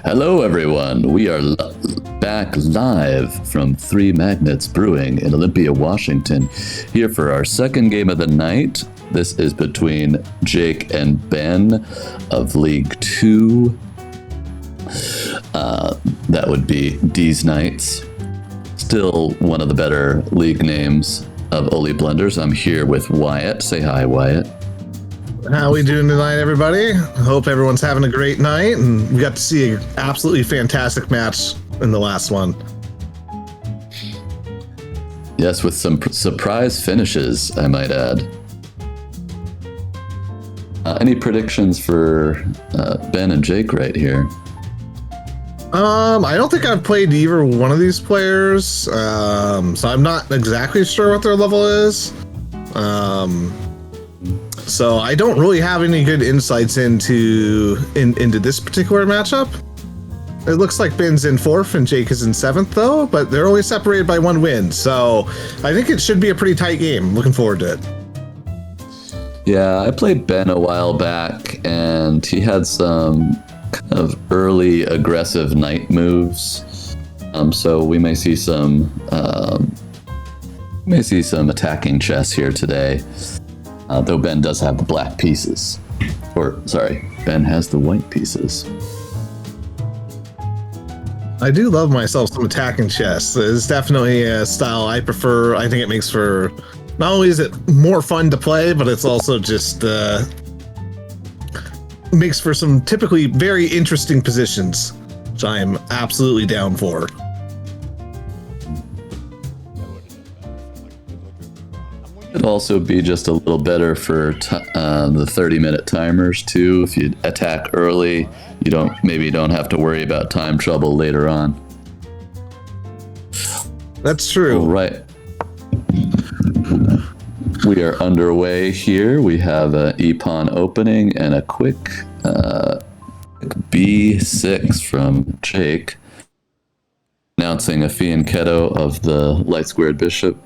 Hello, everyone. We are back live from Three Magnets Brewing in Olympia, Washington, here for our second game of the night. This is between Jake and Ben of League 2. That would be D's Knights. Still one of the better league names of Oli Blunders. I'm here with Wyatt. Say hi, Wyatt. How we doing tonight, everybody? I hope everyone's having a great night, and we got to see an absolutely fantastic match in the last one. Yes, with some surprise finishes, I might add. Any predictions for Ben and Jake right here? I don't think I've played either one of these players, so I'm not exactly sure what their level is. So I don't really have any good insights into this particular matchup. It looks like Ben's in 4th and Jake is in 7th, though, but they're only separated by 1 win. So I think it should be a pretty tight game. Looking forward to it. Yeah, I played Ben a while back, and he had some kind of early aggressive knight moves. So we may see some attacking chess here today. Though Ben does have the black pieces. Ben has the white pieces. I do love myself some attacking chess. It's definitely a style I prefer. I think it makes for, not only is it more fun to play, but it's also just makes for some typically very interesting positions, which I am absolutely down for. It'd also be just a little better for the 30-minute timers too. If you attack early, you don't have to worry about time trouble later on. That's true. All right. We are underway here. We have an E-pawn opening and a quick B6 from Jake, announcing a fianchetto of the light squared bishop.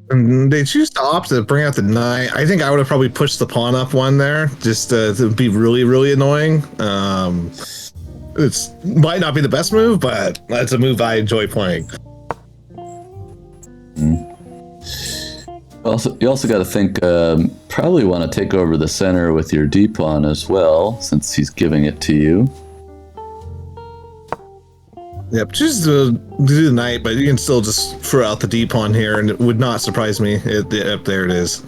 And they choose to opt to bring out the knight. I think I would have probably pushed the pawn up one there, just to be really, really annoying. It's might not be the best move, but that's a move I enjoy playing. You also got to think, probably want to take over the center with your d-pawn as well, since he's giving it to you. Yep, choose to do the knight, but you can still just throw out the d-pawn here, and it would not surprise me. There it is.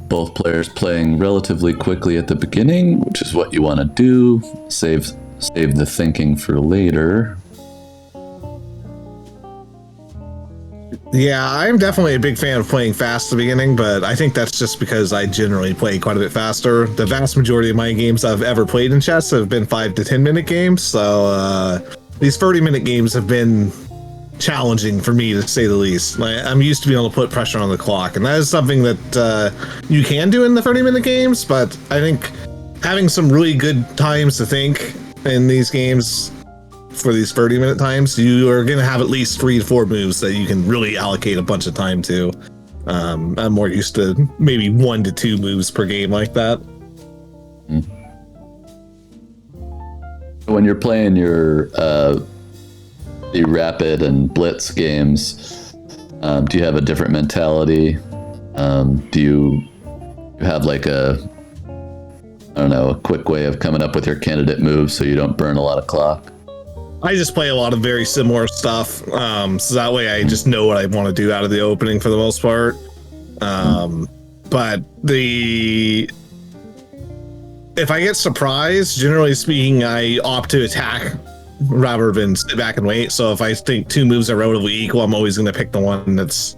Both players playing relatively quickly at the beginning, which is what you want to do. Save the thinking for later. Yeah, I'm definitely a big fan of playing fast at the beginning, but I think that's just because I generally play quite a bit faster. The vast majority of my games I've ever played in chess have been 5 to 10 minute games, so these 30-minute games have been challenging for me, to say the least. I'm used to being able to put pressure on the clock, and that is something that you can do in the 30-minute games, but I think having some really good times to think in these games for these 30-minute times, you are going to have at least 3 to 4 moves that you can really allocate a bunch of time to. I'm more used to maybe 1 to 2 moves per game like that. When you're playing your the rapid and blitz games, do you have a different mentality? Do you have like a quick way of coming up with your candidate moves so you don't burn a lot of clock? I just play a lot of very similar stuff, so that way I just know what I want to do out of the opening for the most part. But if I get surprised, generally speaking, I opt to attack rather than sit back and wait. So if I think 2 moves are relatively equal, I'm always going to pick the one that's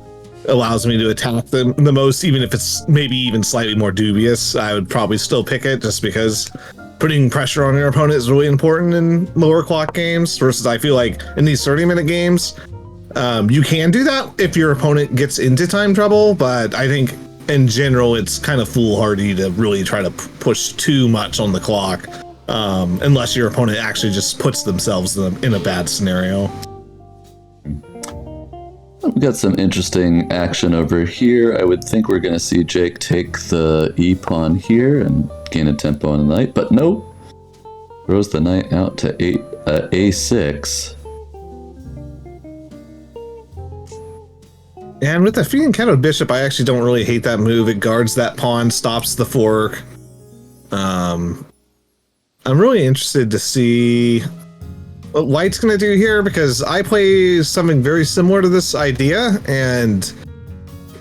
allows me to attack them the most, even if it's maybe even slightly more dubious. I would probably still pick it, just because putting pressure on your opponent is really important in lower clock games, versus I feel like in these 30-minute games, you can do that if your opponent gets into time trouble, but I think in general it's kind of foolhardy to really try to push too much on the clock, unless your opponent actually just puts themselves in a bad scenario. We got some interesting action over here. I would think we're going to see Jake take the E pawn here and gain a tempo on the knight, but nope. Throws the knight out to A6. And with the fianchettoed bishop, I actually don't really hate that move. It guards that pawn, stops the fork. I'm really interested to see what White's going to do here, because I play something very similar to this idea, and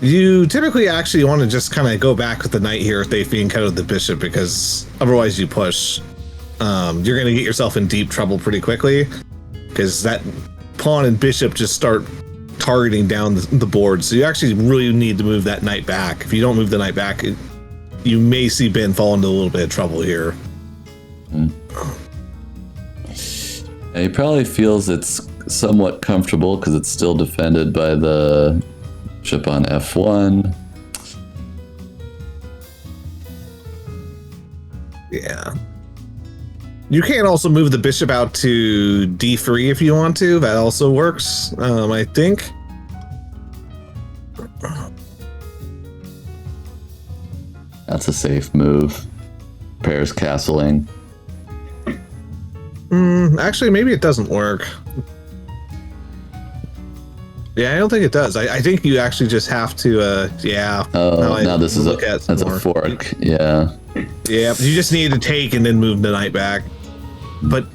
you typically actually want to just kind of go back with the knight here if they fianchettoed the bishop, because otherwise you push. You're going to get yourself in deep trouble pretty quickly, because that pawn and bishop just start targeting down the board. So you actually really need to move that knight back. If you don't move the knight back, you may see Ben fall into a little bit of trouble here. He probably feels it's somewhat comfortable because it's still defended by the bishop on F1. Yeah. You can also move the bishop out to D3 if you want to. That also works, I think. That's a safe move. Pairs castling. Actually, maybe it doesn't work. Yeah, I don't think it does. I think you actually just have to, yeah. Oh, now this is that's a fork. Yeah. Yeah, but you just need to take and then move the knight back. But,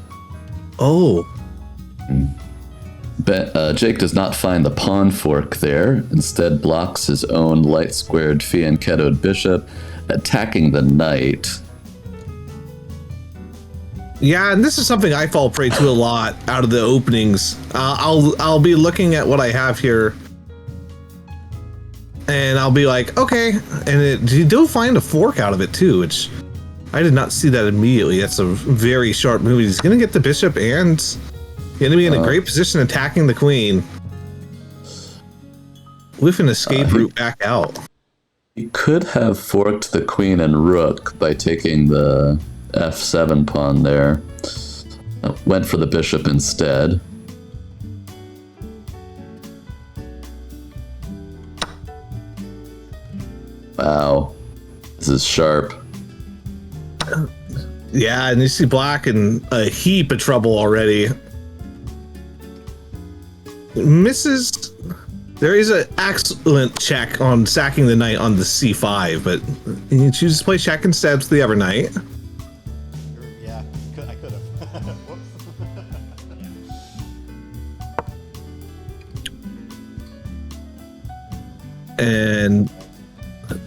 Jake does not find the pawn fork there. Instead, blocks his own light squared fianchettoed bishop, attacking the knight. Yeah, and this is something I fall prey to a lot out of the openings. I'll be looking at what I have here, and I'll be like, okay, and you do find a fork out of it too, which I did not see that immediately. That's a very sharp move. He's going to get the bishop and going to be in a great position attacking the queen with an escape route back out. He could have forked the queen and rook by taking the F7 pawn there. Went for the bishop instead. Wow. This is sharp. Yeah, and you see black in a heap of trouble already. Misses. There is an excellent check on sacking the knight on the C5, but he chooses to play check instead to the other knight. Yeah, I could have. Whoops. And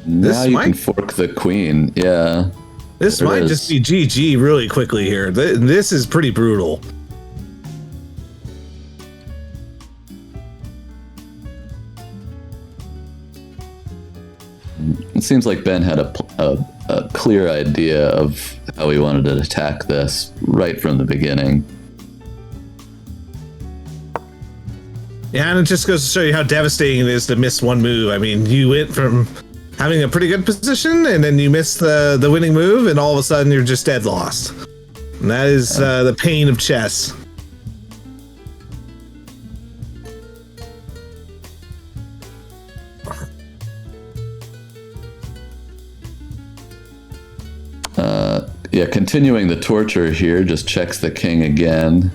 now you can fork the queen. Yeah. This might just be GG really quickly here. This is pretty brutal. It seems like Ben had a clear idea of how he wanted to attack this right from the beginning. Yeah, and it just goes to show you how devastating it is to miss one move. I mean, you went from having a pretty good position, and then you miss the winning move, and all of a sudden you're just dead lost. And that is the pain of chess. Yeah, continuing the torture here, just checks the king again.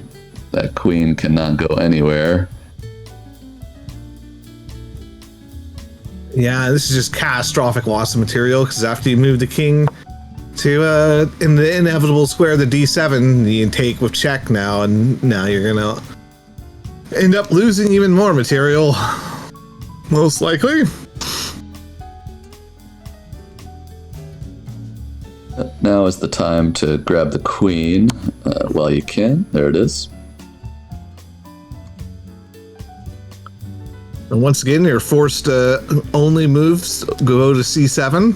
That queen cannot go anywhere. Yeah, this is just catastrophic loss of material, because after you move the king to in the inevitable square the D7, you can take with check now, and now you're gonna end up losing even more material, most likely. Now is the time to grab the queen while you can. There it is. And once again, you're forced to only move, go to C7.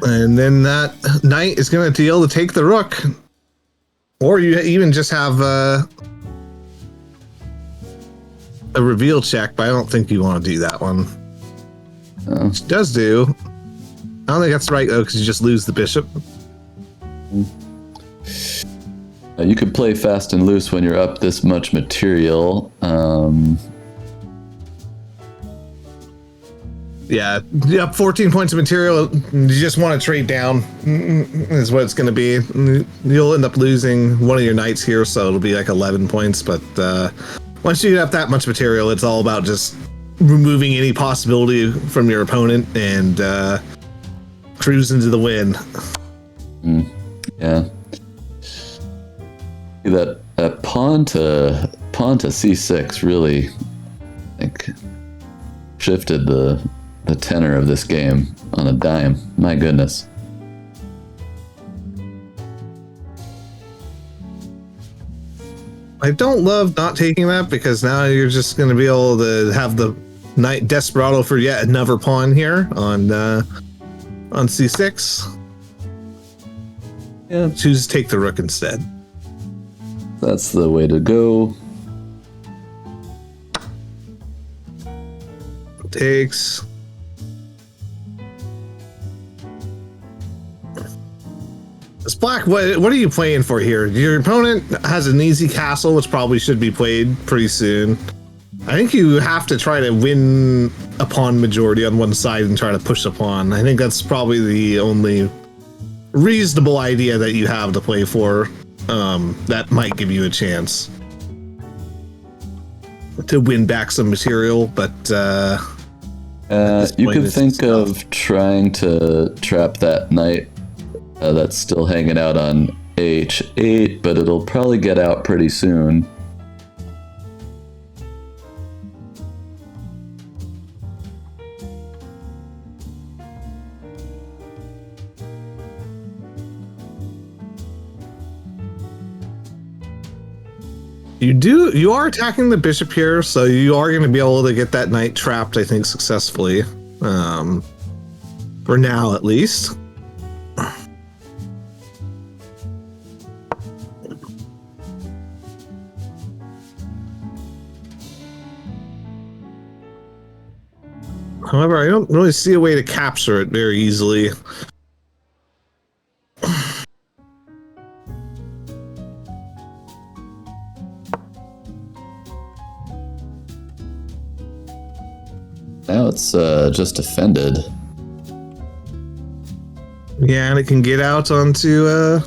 And then that knight is going to deal to take the rook. Or you even just have a reveal check, but I don't think you want to do that one. Which does do. I don't think that's right, though, because you just lose the bishop. You could play fast and loose when you're up this much material. Yeah, you up 14 points of material. You just want to trade down, is what it's going to be. You'll end up losing one of your knights here, so it'll be like 11 points. But once you get up that much material, it's all about just removing any possibility from your opponent and cruise into the win. Yeah. That pawn to c6 really, I think, shifted the tenor of this game on a dime. My goodness. I don't love not taking that because now you're just going to be able to have the knight desperado for yet another pawn here on c6. Yeah, choose to take the rook instead. That's the way to go. Takes. It's black. What are you playing for here? Your opponent has an easy castle, which probably should be played pretty soon. I think you have to try to win a pawn majority on one side and try to push a pawn. I think that's probably the only reasonable idea that you have to play for. That might give you a chance to win back some material, but you could think of trying to trap that knight that's still hanging out on h8, but it'll probably get out pretty soon. You are attacking the bishop here, so you are going to be able to get that knight trapped, I think, successfully. For now, at least. However, I don't really see a way to capture it very easily. Now it's just defended. Yeah, and it can get out onto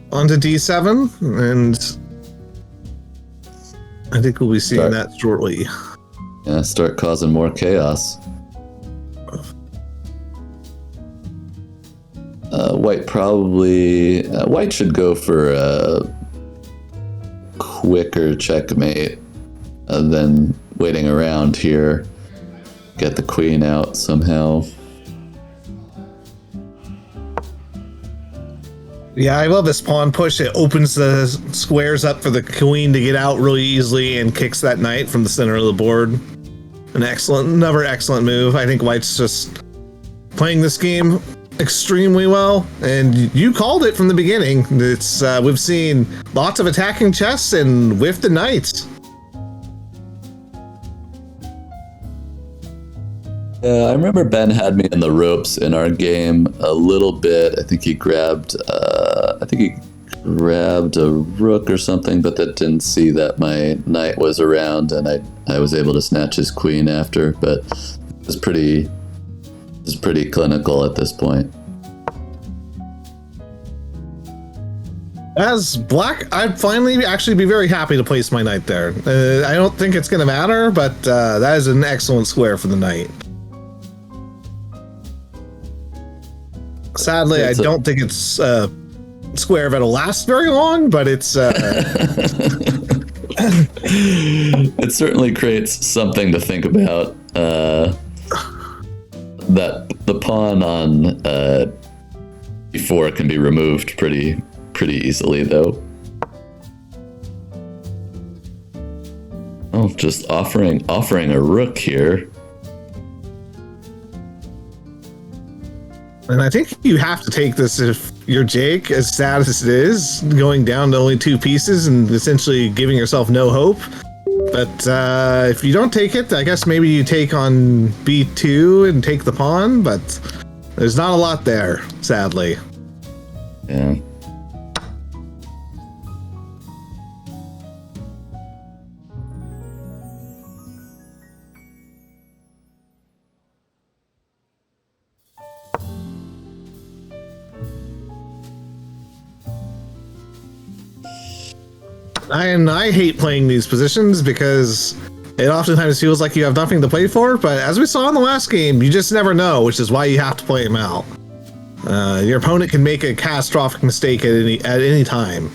d7, and I think we'll be seeing that shortly. Yeah, start causing more chaos. White should go for a quicker checkmate than waiting around here. Get the queen out somehow. Yeah, I love this pawn push. It opens the squares up for the queen to get out really easily and kicks that knight from the center of the board. Another excellent move. I think White's just playing this game extremely well, and you called it from the beginning. It's we've seen lots of attacking chess and with the knights. Yeah, I remember Ben had me in the ropes in our game a little bit. I think he grabbed a rook or something, but that didn't see that my knight was around, and I was able to snatch his queen after. But it was pretty clinical at this point. As black, I'd finally actually be very happy to place my knight there. I don't think it's going to matter, but that is an excellent square for the knight. Sadly, I don't think it's a square that'll last very long, but it's... It certainly creates something to think about. That the pawn on e4 can be removed pretty easily, though. Oh, just offering a rook here. And I think you have to take this if you're Jake, as sad as it is, going down to only 2 pieces and essentially giving yourself no hope. But if you don't take it, I guess maybe you take on b2 and take the pawn, but there's not a lot there, sadly. Yeah. I hate playing these positions because it oftentimes feels like you have nothing to play for. But as we saw in the last game, you just never know, which is why you have to play them out. Your opponent can make a catastrophic mistake at any time.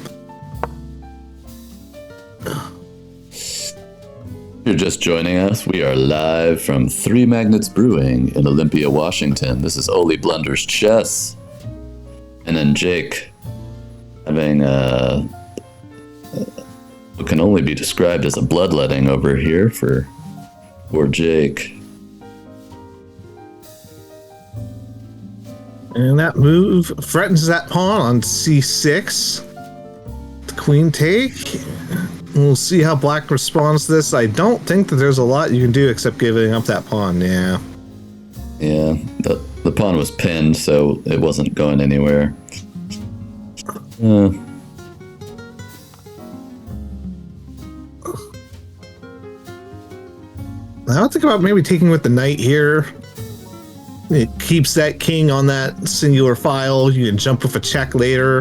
You're just joining us. We are live from Three Magnets Brewing in Olympia, Washington. This is Oli Blunder's Chess. And then Jake having what can only be described as a bloodletting over here for Jake. And that move threatens that pawn on c6. The queen take. We'll see how black responds to this. I don't think that there's a lot you can do except giving up that pawn. Yeah. Yeah, the pawn was pinned, so it wasn't going anywhere. I would think about maybe taking with the knight here. It keeps that king on that singular file. You can jump with a check later.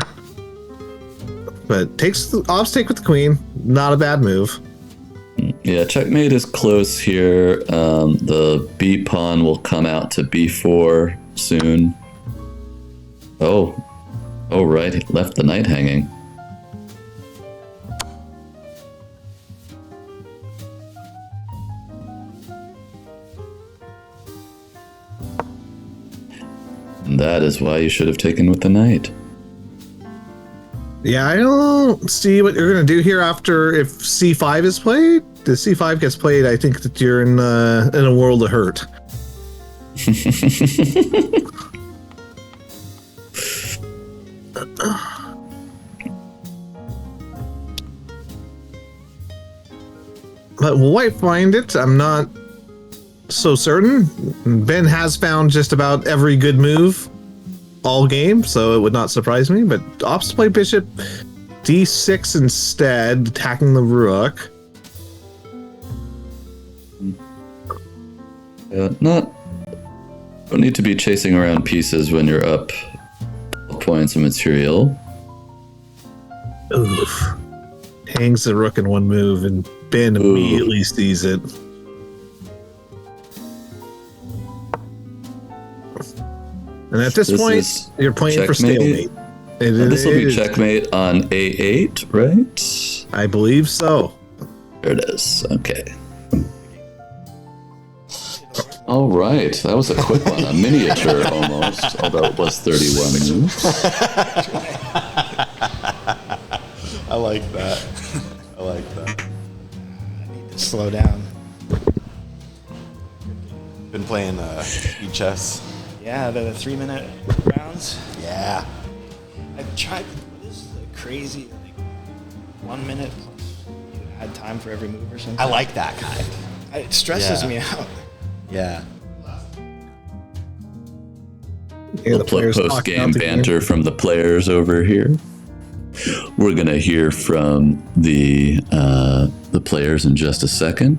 But takes the ops take with the queen. Not a bad move. Yeah, checkmate is close here. The b pawn will come out to b4 soon. Oh, right, he left the knight hanging. And that is why you should have taken with the knight. Yeah, I don't see what you're going to do here after if c5 is played. If c5 gets played, I think that you're in a world of hurt. But will white find it? I'm not so certain. Ben has found just about every good move all game, so it would not surprise me. But opts to play bishop d6 instead, attacking the rook. Don't need to be chasing around pieces when you're up points of material. Oof. Hangs the rook in one move, and Ben immediately sees it. And at this point, you're playing for stalemate. This will be checkmate on a8, right? I believe so. There it is. Okay. All right, that was a quick one, a miniature almost, although it was 31 moves. I like that. I like that. I need to slow down. Been playing e-chess. Yeah, the 3-minute rounds. Yeah. I've tried. This is a crazy, like, 1 minute plus you add time for every move or something. I like that kind. It stresses me out. Yeah. The post-game banter from the players over here. We're gonna hear from the players in just a second.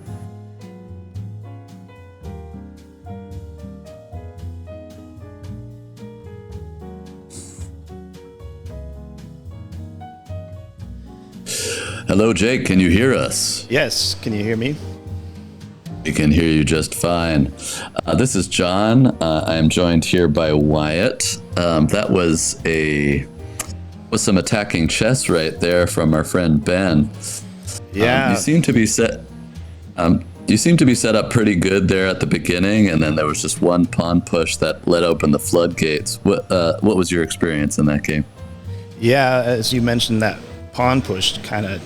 Hello, Jake. Can you hear us? Yes. Can you hear me? We can hear you just fine. This is John. I am joined here by Wyatt. That was some attacking chess right there from our friend Ben. Yeah. You seem to be set. You seem to be set up pretty good there at the beginning, and then there was just one pawn push that let open the floodgates. What was your experience in that game? Yeah, as you mentioned, that pawn push kind of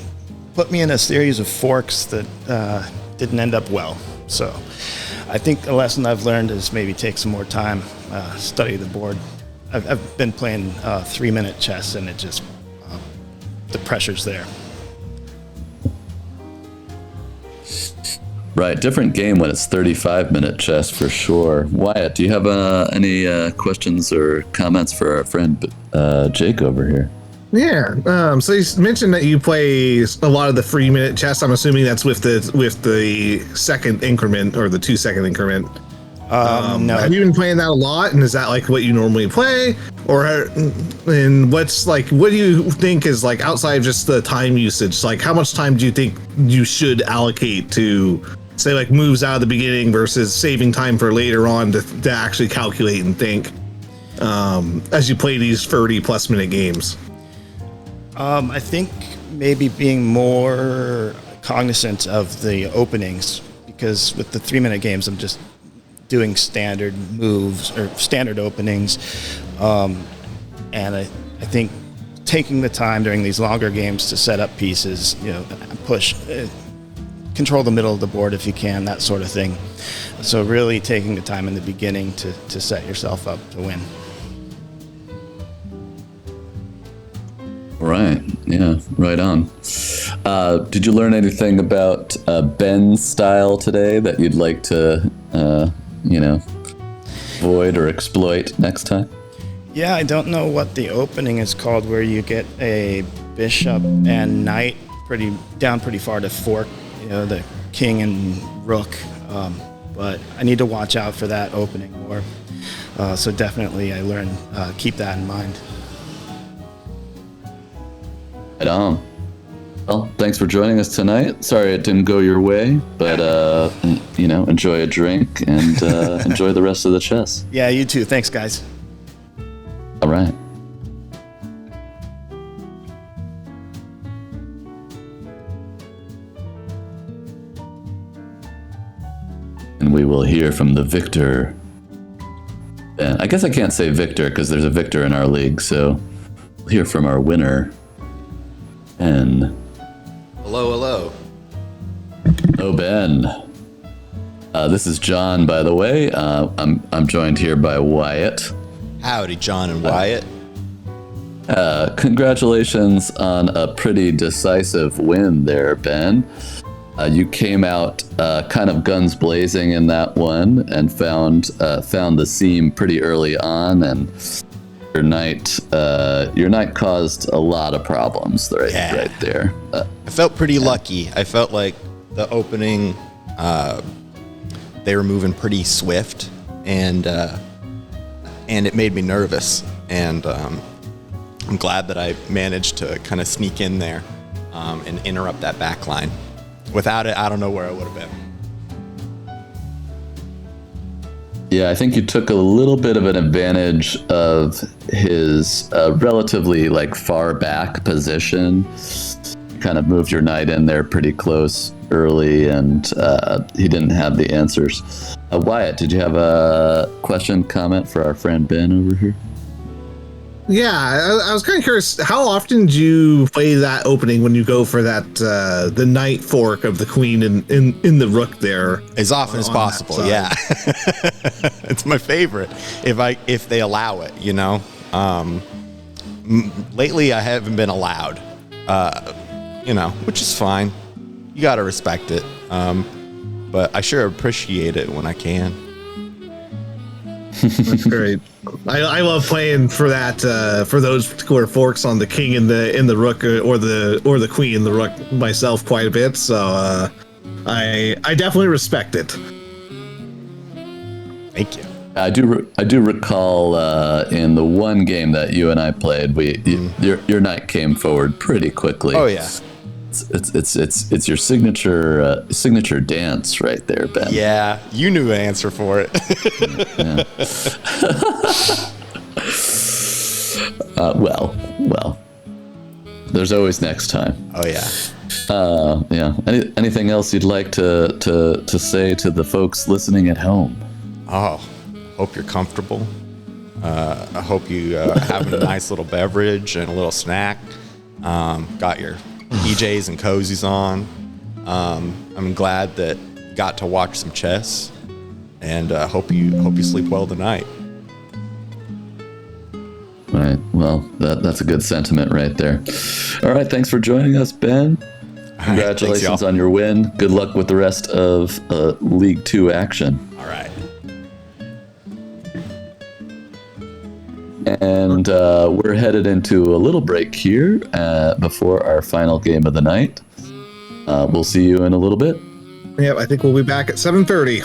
put me in a series of forks that didn't end up well. So I think a lesson I've learned is maybe take some more time, study the board. I've been playing 3-minute chess, and it just, the pressure's there. Right, different game when it's 35-minute chess for sure. Wyatt, do you have any questions or comments for our friend Jake over here? Yeah. So you mentioned that you play a lot of the 3-minute chess. I'm assuming that's with the second increment or the 2-second increment. No. Have you been playing that a lot? And is that like what you normally play? Or and what's like, what do you think is like outside of just the time usage? Like, how much time do you think you should allocate to say like moves out of the beginning versus saving time for later on to actually calculate and think as you play these 30+ minute games? I think maybe being more cognizant of the openings, because with the 3-minute games, I'm just doing standard moves or standard openings. And I think taking the time during these longer games to set up pieces, push, control the middle of the board if you can, that sort of thing. So really taking the time in the beginning to set yourself up to win. Right. Yeah. Right on. Did you learn anything about Ben's style today that you'd like to, avoid or exploit next time? Yeah, I don't know what the opening is called, where you get a bishop and knight pretty far to fork, the king and rook. But I need to watch out for that opening more. So definitely, I learned keep that in mind. Right on. Well, thanks for joining us tonight. Sorry it didn't go your way, but enjoy a drink and enjoy the rest of the chess. Yeah, you too. Thanks, guys. All right. And we will hear from the victor. And I guess I can't say victor because there's a victor in our league, so we'll hear from our winner. Ben. Hello. Hello, Ben. This is John, by the way. I'm joined here by Wyatt. Howdy, John and Wyatt. Congratulations on a pretty decisive win there, Ben. You came out kind of guns blazing in that one and found the seam pretty early on, and your knight caused a lot of problems right there. I felt pretty lucky. I felt like the opening, they were moving pretty swift, and it made me nervous. And I'm glad that I managed to kind of sneak in there and interrupt that back line. Without it, I don't know where I would have been. Yeah, I think you took a little bit of an advantage of his relatively far back position. You kind of moved your knight in there pretty close early, and he didn't have the answers. Wyatt, did you have a question, comment for our friend Ben over here? Yeah, I was kind of curious. How often do you play that opening when you go for that the knight fork of the queen in the rook there? As often as possible. Yeah, it's my favorite. If they allow it, lately I haven't been allowed. Which is fine. You got to respect it. But I sure appreciate it when I can. That's great. I love playing for that for those particular forks on the king in the rook or the queen in the rook myself quite a bit. So I definitely respect it. Thank you. I do recall in the one game that you and I played, your knight came forward pretty quickly. Oh yeah. It's your signature dance right there, Ben. Yeah, you knew the answer for it. Well, there's always next time. Oh yeah. Yeah. Anything else you'd like to say to the folks listening at home? Oh, hope you're comfortable. I hope you having a nice little beverage and a little snack. Got your PJs and cozies on. I'm glad that you got to watch some chess, and hope you sleep well tonight. Right. Well, that's a good sentiment right there. All right. Thanks for joining us, Ben. Congratulations Thanks, on your win. Good luck with the rest of League 2 action. All right. And we're headed into a little break here before our final game of the night. We'll see you in a little bit. Yeah, I think we'll be back at 7:30.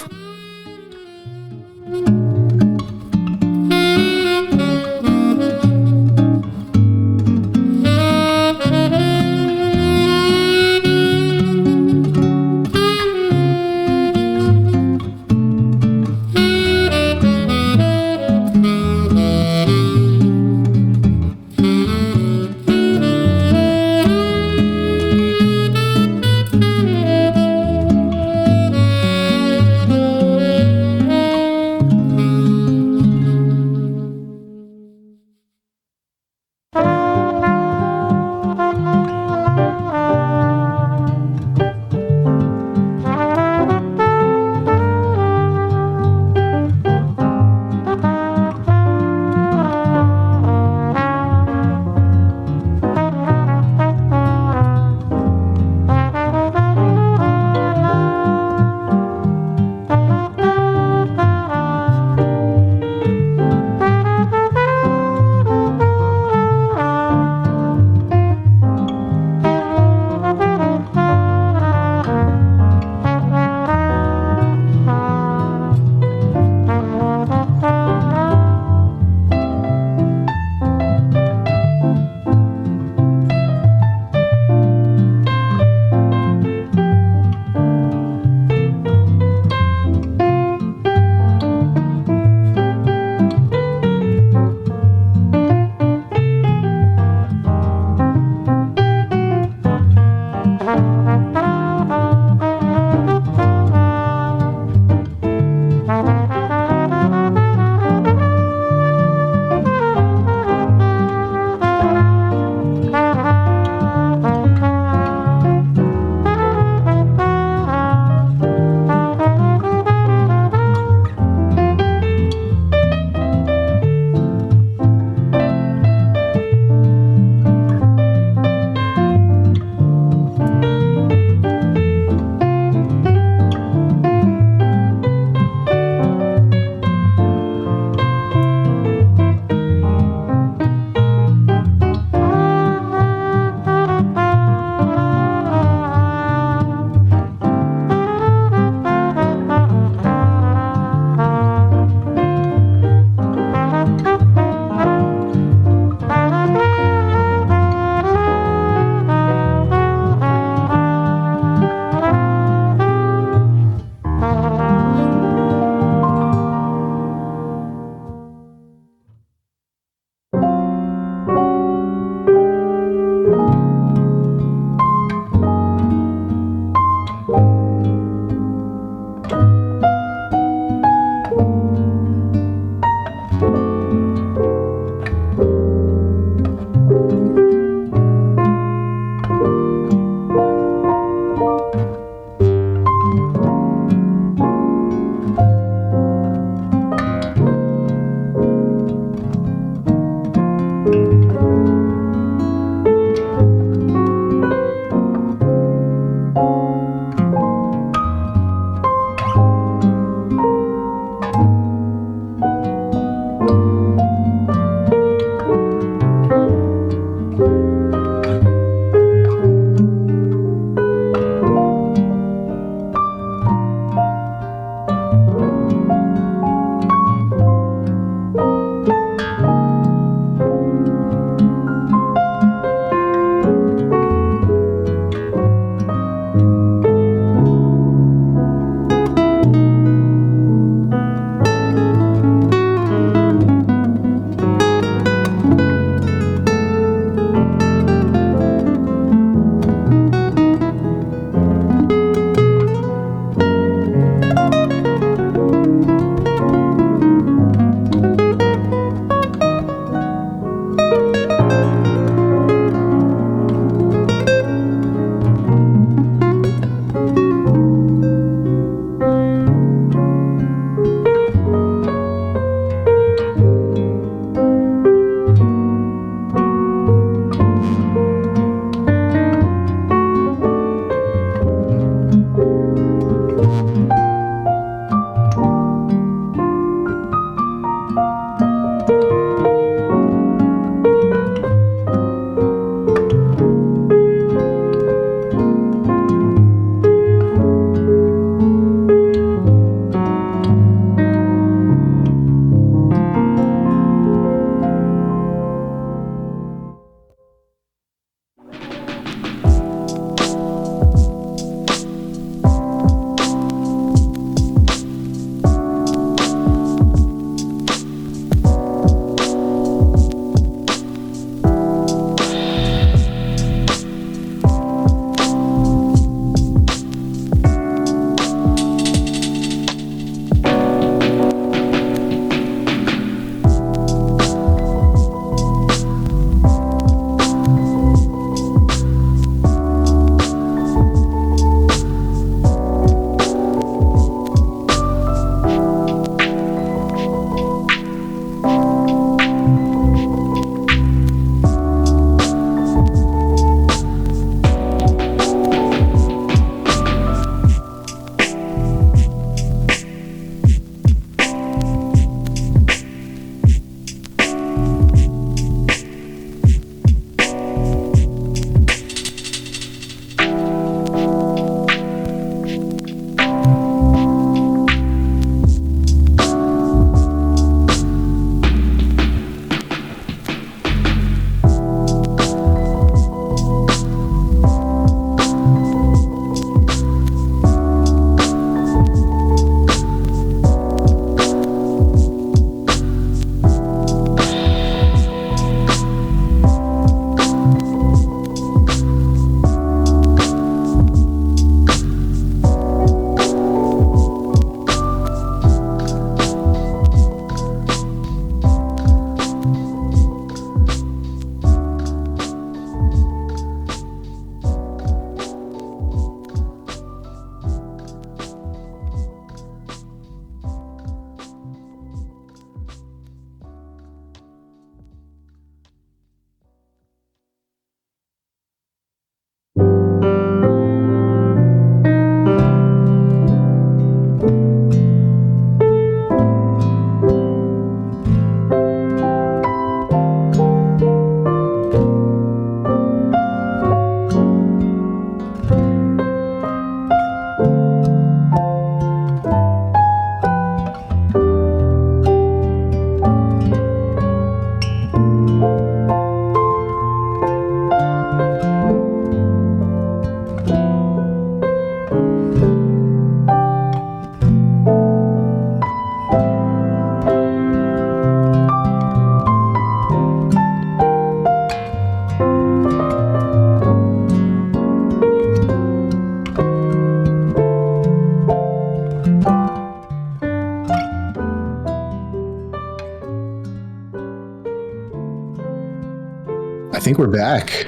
I think we're back.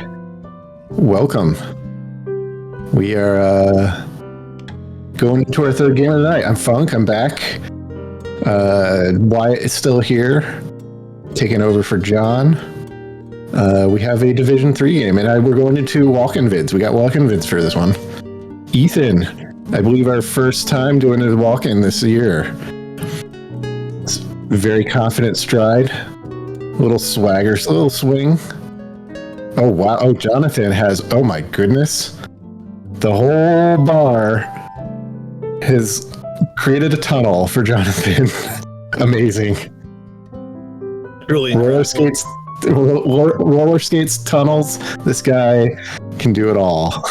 Welcome. We are going into our third game of the night. I'm Funk. I'm back. Wyatt is still here, taking over for John. We have a Division 3 game, and we're going into walk-in vids. We got walk-in vids for this one. Ethan, I believe our first time doing a walk-in this year. Very confident stride. Little swagger, little swing. Oh, wow. Oh, Jonathan has, oh my goodness. The whole bar has created a tunnel for Jonathan. Amazing. Really roller skates, tunnels. This guy can do it all.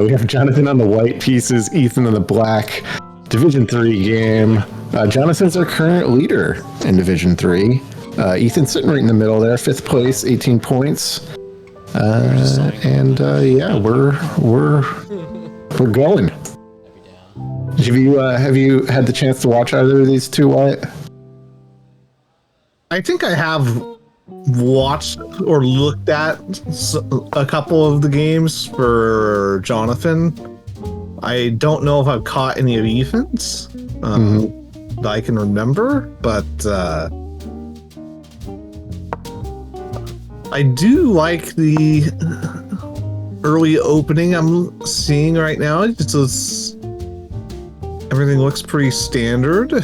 We have Jonathan on the white pieces, Ethan on the black. Division 3 game. Jonathan's our current leader in Division 3. Ethan's sitting right in the middle there, 5th place, 18 points. Yeah, we're going. Have you had the chance to watch either of these two, Wyatt? I think I have watched or looked at a couple of the games for Jonathan. I don't know if I've caught any of Ethan's that I can remember, but I do like the early opening I'm seeing right now. Everything looks pretty standard.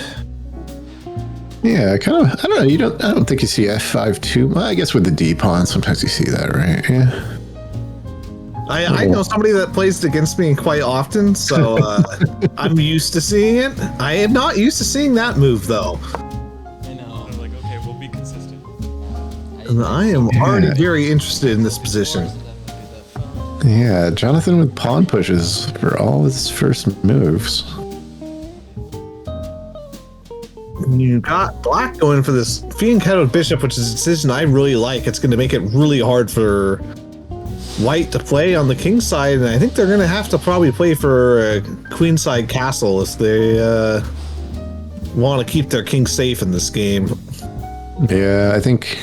Yeah, kind of. I don't know. I don't think you see F5 too. Well, I guess with the D pawn, sometimes you see that, right? Yeah. I know somebody that plays against me quite often, so I'm used to seeing it. I am not used to seeing that move, though. I know. I'm like, okay, we'll be consistent. And I am already very interested in this position. Yeah, Jonathan with pawn pushes for all his first moves. You got black going for this Fiend Kettled Bishop, which is a decision I really like. It's going to make it really hard for white to play on the king side, and I think they're going to have to probably play for a queenside castle if they want to keep their king safe in this game. Yeah, I think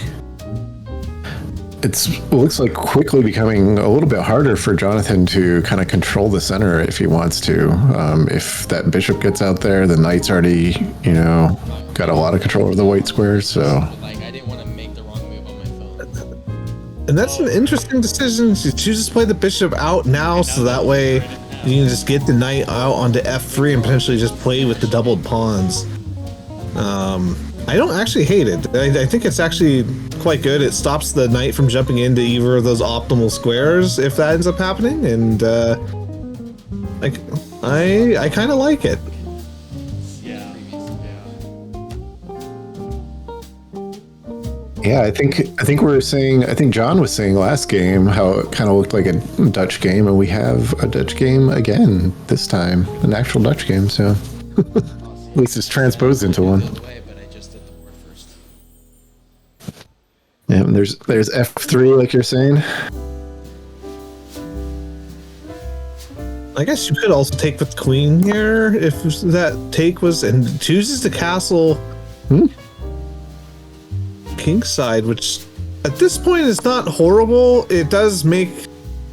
it looks like quickly becoming a little bit harder for Jonathan to kind of control the center if he wants to. If that bishop gets out there, the knight's already, got a lot of control over the white squares. So, I didn't want to make the wrong move on my phone. And that's an interesting decision. She chooses to play the bishop out now, so that way you can just get the knight out onto f3 and potentially just play with the doubled pawns. I don't actually hate it. I think it's actually quite good. It stops the knight from jumping into either of those optimal squares if that ends up happening, and I kind of like it. Yeah, I think John was saying last game how it kind of looked like a Dutch game, and we have a Dutch game again this time, an actual Dutch game. So at least it's transposed into one. Yeah, and there's F3 like you're saying. I guess you could also take with queen here if that take was, and chooses the castle king side, which at this point is not horrible. It does make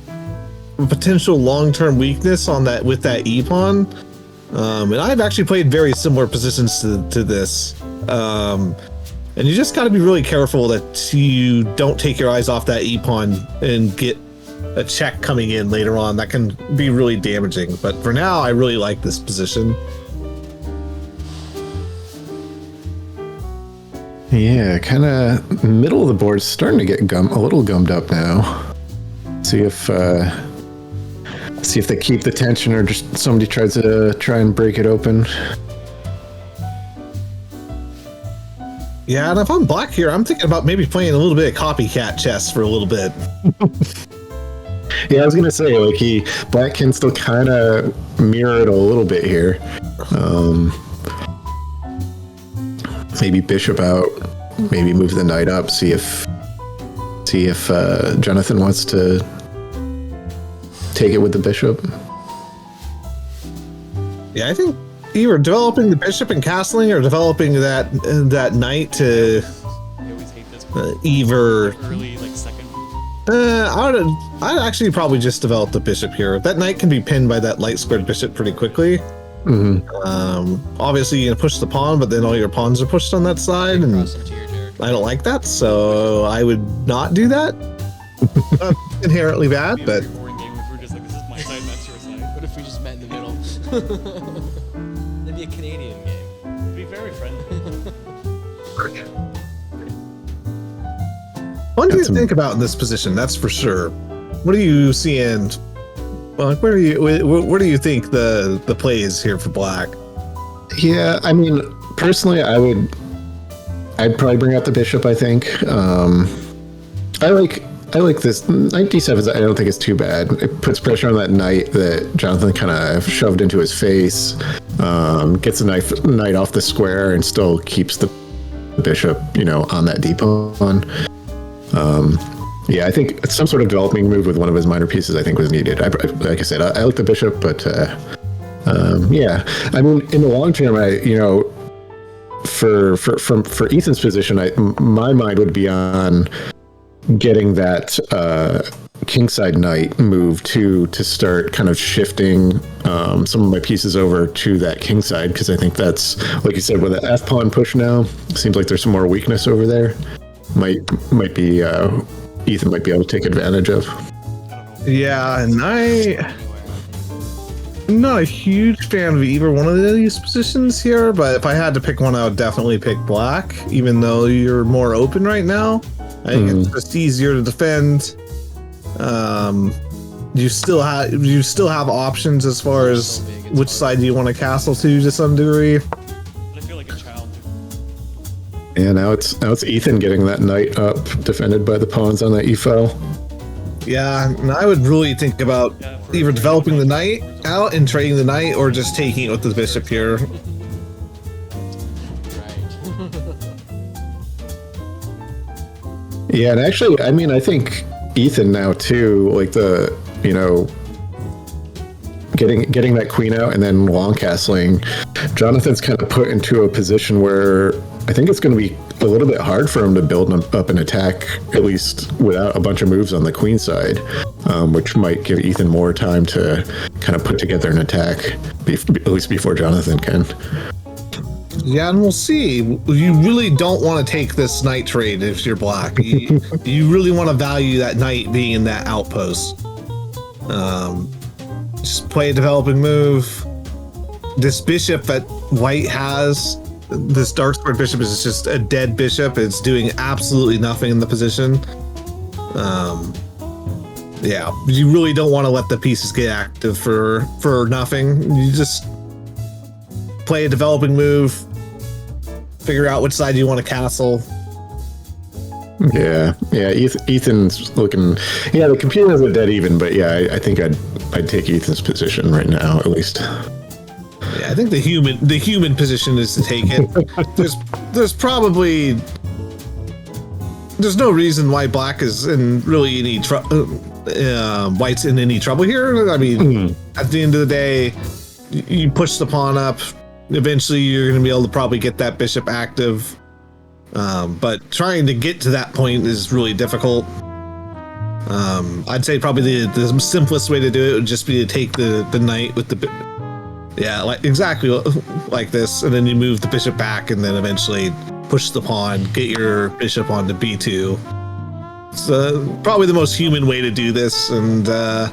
a potential long-term weakness on that with that e pawn. And I've actually played very similar positions to this. And you just got to be really careful that you don't take your eyes off that e-pawn and get a check coming in later on. That can be really damaging. But for now, I really like this position. Yeah, kind of middle of the board starting to get a little gummed up now. See if they keep the tension or just somebody tries to try and break it open. Yeah, and if I'm black here, I'm thinking about maybe playing a little bit of copycat chess for a little bit. Yeah, I was gonna say, black can still kind of mirror it a little bit here. Maybe bishop out, maybe move the knight up, see if Jonathan wants to take it with the bishop. Yeah, I think either developing the bishop and castling or developing that knight to either I'd actually probably just develop the bishop here. That knight can be pinned by that light squared bishop pretty quickly. Obviously you're gonna push the pawn, but then all your pawns are pushed on that side, and I don't like that, so I would not do that. Inherently bad, but boring game if we're just like, this is my side, that's your side. What if we just met in the middle? That'd be a Canadian game. It'd be very friendly. One thing to think about in this position, that's for sure. What are you seeing? Well, where do you think the play is here for black? Yeah, I mean, personally, I'd probably bring out the bishop. I think I like this. Knight d7. I don't think it's too bad. It puts pressure on that knight that Jonathan kind of shoved into his face. Gets the knight off the square and still keeps the bishop, on that d pawn. Yeah, I think some sort of developing move with one of his minor pieces I think was needed. Like I said, I like the bishop, but yeah, I mean, in the long term, for Ethan's position, my mind would be on getting that kingside knight move to start kind of shifting some of my pieces over to that kingside, because I think that's, like you said, with the F pawn push now, seems like there's some more weakness over there. Might be Ethan might be able to take advantage of. Yeah, and I'm not a huge fan of either one of these positions here, but if I had to pick one, I would definitely pick black, even though you're more open right now. I think it's just easier to defend. You still have options as far as which side you want to castle to some degree. I feel like a child. Yeah, now it's Ethan getting that knight up, defended by the pawns on that e file. Yeah, and I would really think about either developing the knight out and trading the knight, or just taking it with the bishop here. Yeah, and actually, I mean, I think Ethan now too, like getting that queen out and then long castling, Jonathan's kind of put into a position where I think it's going to be a little bit hard for him to build up an attack, at least without a bunch of moves on the queen side, which might give Ethan more time to kind of put together an attack, at least before Jonathan can. Yeah, and we'll see. You really don't want to take this knight trade if you're black. You really want to value that knight being in that outpost. Just play a developing move. This bishop that white has, this dark squared bishop, is just a dead bishop. It's doing absolutely nothing in the position. Yeah, you really don't want to let the pieces get active for nothing. You just play a developing move, figure out which side you want to castle. Yeah, Ethan's looking. Yeah, the computer is a dead even, but yeah, I think I'd take Ethan's position right now, at least. Yeah, I think the human position is to take it. There's no reason why black is in really any white's in any trouble here. I mean, at the end of the day, you push the pawn up. Eventually, you're going to be able to probably get that bishop active. But trying to get to that point is really difficult. I'd say probably the simplest way to do it would just be to take the knight with the... Yeah, like exactly like this, and then you move the bishop back, and then eventually push the pawn, get your bishop onto b2. It's probably the most human way to do this, and the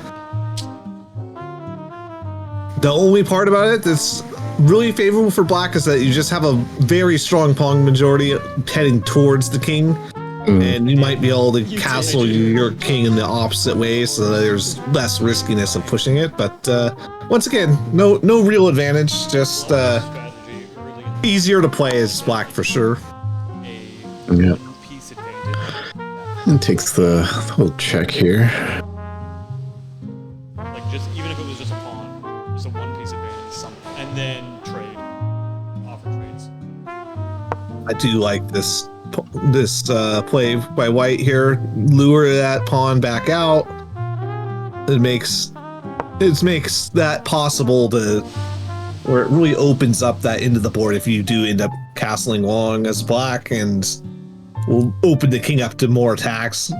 only part about it that's really favorable for black is that you just have a very strong pawn majority heading towards the king, and you might be able to castle your king in the opposite way, so that there's less riskiness of pushing it. But once again, no real advantage, just easier to play as black for sure. Yeah. And takes the little check here. Like, just even if it was just a pawn, just a one-piece advantage, something, and then trade, offer trades. I do like this play by white here. Lure that pawn back out. It makes that possible to, where it really opens up that end of the board if you do end up castling long as black, and will open the king up to more attacks.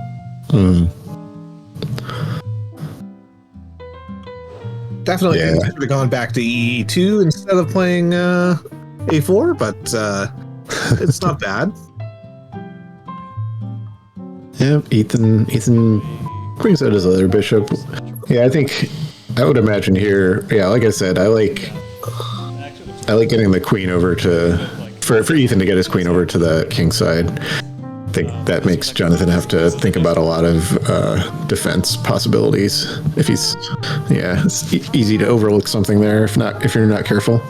Definitely Yeah. should have gone back to E2 instead of playing A4, but it's not bad. Yeah, Ethan brings out his other bishop. Yeah, I think I would imagine here. Yeah, like I said, I like getting the queen over to for Ethan to get his queen over to the king side. I think that makes Jonathan have to think about a lot of defense possibilities. If he's, it's easy to overlook something there if you're not careful.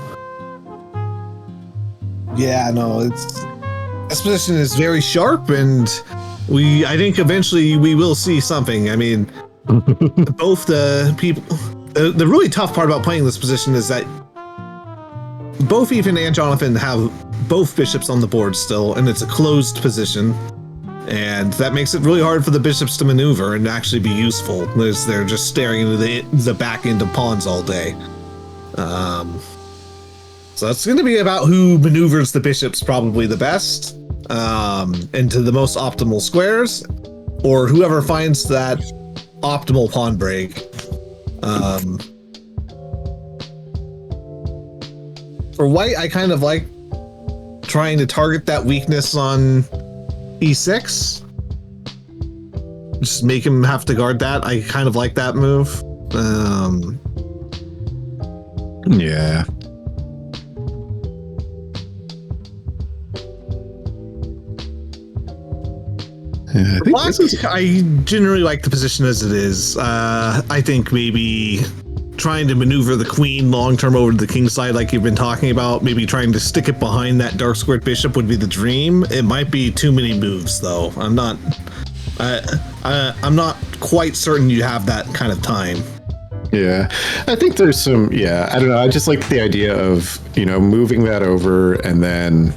Yeah, no, this position is very sharp, and I think eventually we will see something. I mean, both the people. The really tough part about playing this position is that both Ethan and Jonathan have both bishops on the board still, and it's a closed position, and that makes it really hard for the bishops to maneuver and actually be useful, as they're just staring into the back end of pawns all day. So it's going to be about who maneuvers the bishops probably the best into the most optimal squares, or whoever finds that optimal pawn break. For white, I kind of like trying to target that weakness on E6. Just make him have to guard that. I kind of like that move. Yeah. I generally like the position as it is. I think maybe trying to maneuver the queen long term over to the king side, like you've been talking about, maybe trying to stick it behind that dark squared bishop would be the dream. It might be too many moves, though. I'm not quite certain you have that kind of time. Yeah, I think there's some. Yeah, I don't know. I just like the idea of moving that over, and then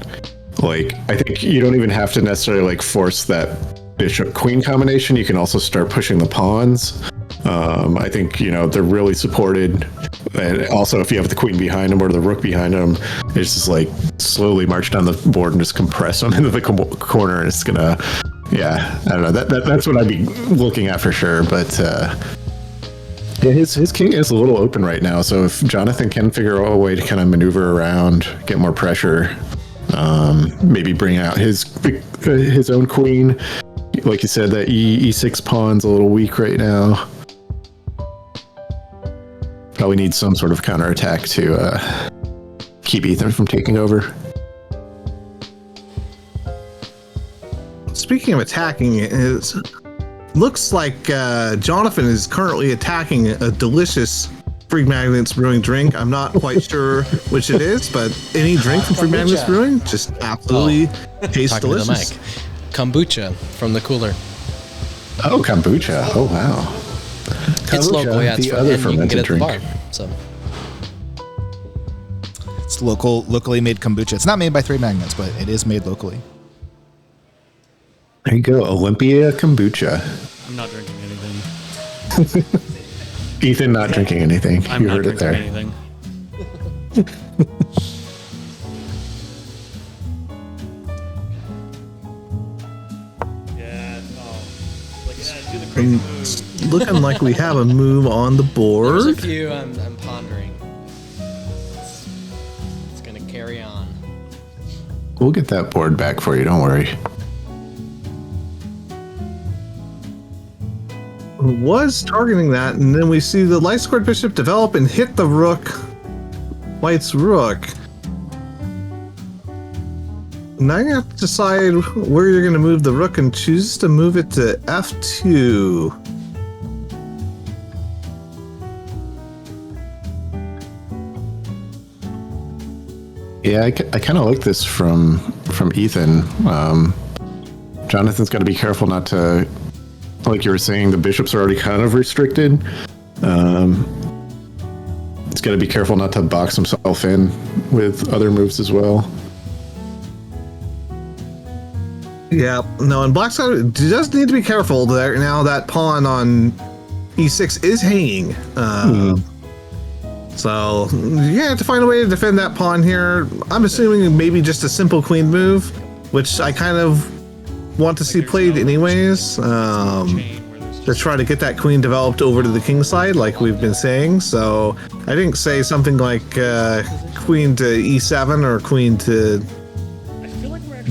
I think you don't even have to necessarily force that bishop queen combination. You can also start pushing the pawns. I think they're really supported, and also if you have the queen behind them or the rook behind them, it's just slowly march down the board and just compress them into the corner, and it's gonna, I don't know, that's what I'd be looking at for sure. But yeah, his king is a little open right now, so if Jonathan can figure out a way to kind of maneuver around, get more pressure, maybe bring out his own queen. Like you said, that E6 pawn's a little weak right now. Probably need some sort of counterattack to keep Ethan from taking over. Speaking of attacking, it looks like Jonathan is currently attacking a delicious Free Magnets Brewing drink. I'm not quite sure which it is, but any drink from Free Magnets Brewing just absolutely tastes delicious. Kombucha from the cooler. Oh, kombucha. Oh, wow. It's local, yeah. It's the other and you can get fermented it at the drink. bar. So it's locally made kombucha. It's not made by Three Magnets, but it is made locally. There you go, Olympia kombucha. I'm not drinking anything. Ethan not drinking anything. I'm You not heard it there. drinking anything. It's looking like we have a move on the board. there's a few I'm pondering. It's gonna carry on. We'll get that board back for you, don't worry. Was targeting that, and then we see the light squared bishop develop and hit the rook. White's rook. Now you have to decide where you're going to move the rook, and choose to move it to f2. Yeah, I kind of like this from Ethan. Jonathan's got to be careful not to, like you were saying, the bishops are already kind of restricted. He's got to be careful not to box himself in with other moves as well. Yeah, no, and black's does need to be careful there. Now that pawn on e6 is hanging. So you have to find a way to defend that pawn here. I'm assuming maybe just a simple queen move, which I kind of want to see played anyways. to try to get that queen developed over to the king side, like we've been saying. So I think say something like queen to e7 or queen to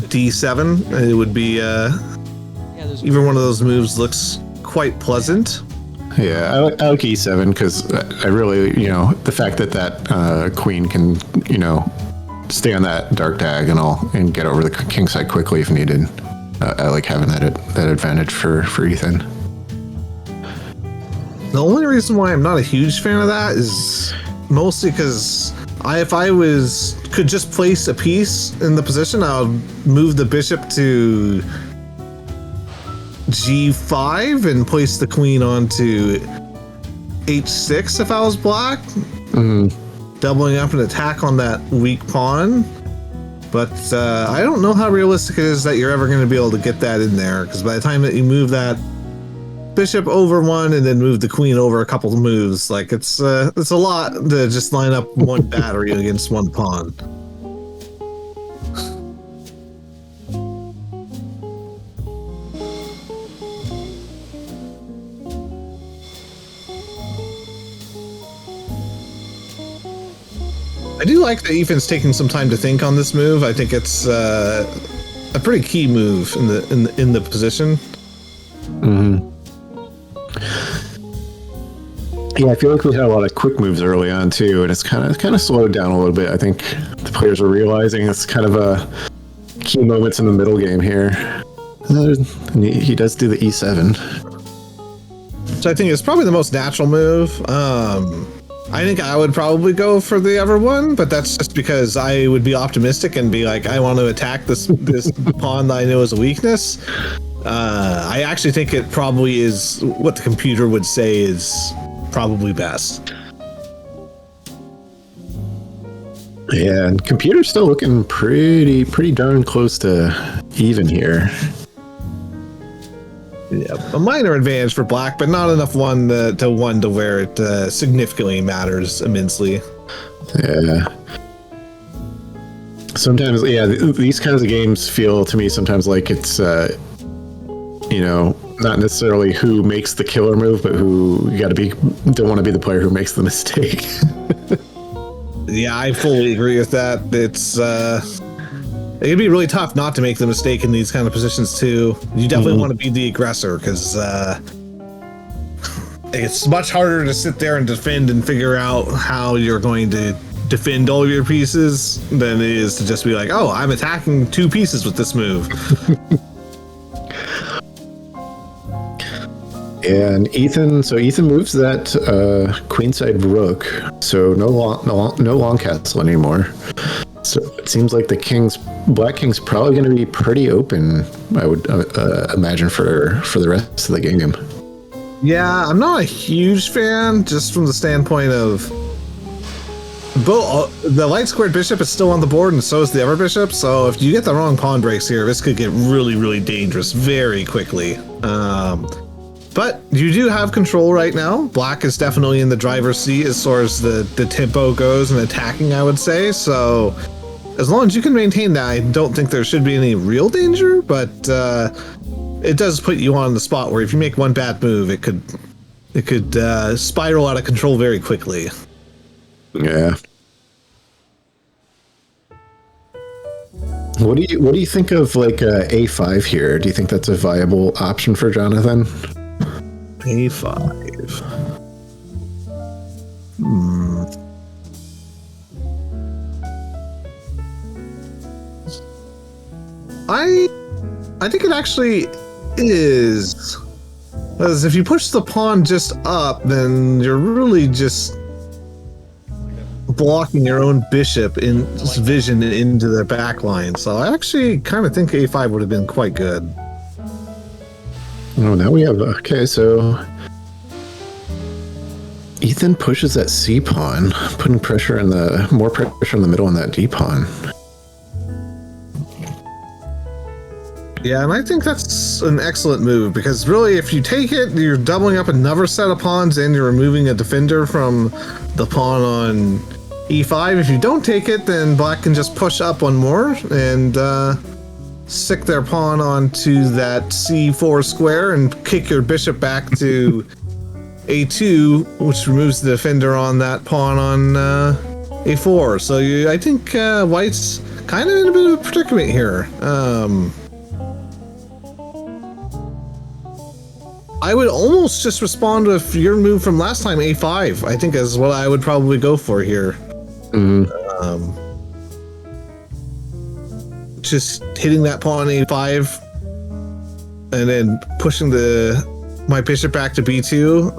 d7. It would be either one of those moves looks quite pleasant. Yeah, I like e7 because I really, the fact that queen can, stay on that dark diagonal and get over the king side quickly if needed. I like having that advantage for Ethan. The only reason why I'm not a huge fan of that is mostly because if I could just place a piece in the position, I would move the bishop to g5 and place the queen onto h6 if I was black. Doubling up an attack on that weak pawn. But I don't know how realistic it is that you're ever going to be able to get that in there, because by the time that you move that bishop over one and then move the queen over a couple of moves, like it's a lot to just line up one battery against one pawn. I do like that Ethan's taking some time to think on this move. I think it's a pretty key move in the position. Yeah, I feel like we had a lot of quick moves early on too, and it's kind of slowed down a little bit. I think the players are realizing it's kind of a key moments in the middle game here. And he does do the e7. So I think it's probably the most natural move. I think I would probably go for the other one, but that's just because I would be optimistic and be like, I want to attack this pawn that I know is a weakness. I actually think it probably is what the computer would say is probably best. Yeah, and computer's still looking pretty darn close to even here. Yeah, a minor advantage for black, but not enough one to where it significantly matters immensely. Yeah. Sometimes, these kinds of games feel to me sometimes like it's, not necessarily who makes the killer move, but who don't want to be the player who makes the mistake. Yeah, I fully agree with that. It'd be really tough not to make the mistake in these kind of positions too. You definitely want to be the aggressor, because it's much harder to sit there and defend and figure out how you're going to defend all of your pieces than it is to just be like, oh, I'm attacking two pieces with this move. And Ethan moves that queenside rook, so no long castle anymore. So it seems like Black King's probably going to be pretty open, I would imagine, for the rest of the game. Yeah, I'm not a huge fan, just from the standpoint of the light squared bishop is still on the board, and so is the other bishop. So if you get the wrong pawn breaks here, this could get really, really dangerous very quickly. But you do have control right now. Black is definitely in the driver's seat as far as the tempo goes and attacking, I would say. So as long as you can maintain that, I don't think there should be any real danger, but it does put you on the spot where if you make one bad move, it could spiral out of control very quickly. Yeah. What do you think of like A5 here? Do you think that's a viable option for Jonathan? A5. I think it actually is. Because if you push the pawn just up, then you're really just blocking your own bishop in vision into their back line. So I actually kind of think A5 would have been quite good. Oh, now we have... Okay, so... Ethan pushes that C pawn, putting more pressure in the middle on that D pawn. Yeah, and I think that's an excellent move, because really, if you take it, you're doubling up another set of pawns and you're removing a defender from the pawn on E5. If you don't take it, then black can just push up one more and stick their pawn onto that C4 square and kick your bishop back to A2, which removes the defender on that pawn on A4. So I think White's kind of in a bit of a predicament here. I would almost just respond with your move from last time, A5. I think is what I would probably go for here. Just hitting that pawn on A5 and then pushing my bishop back to B2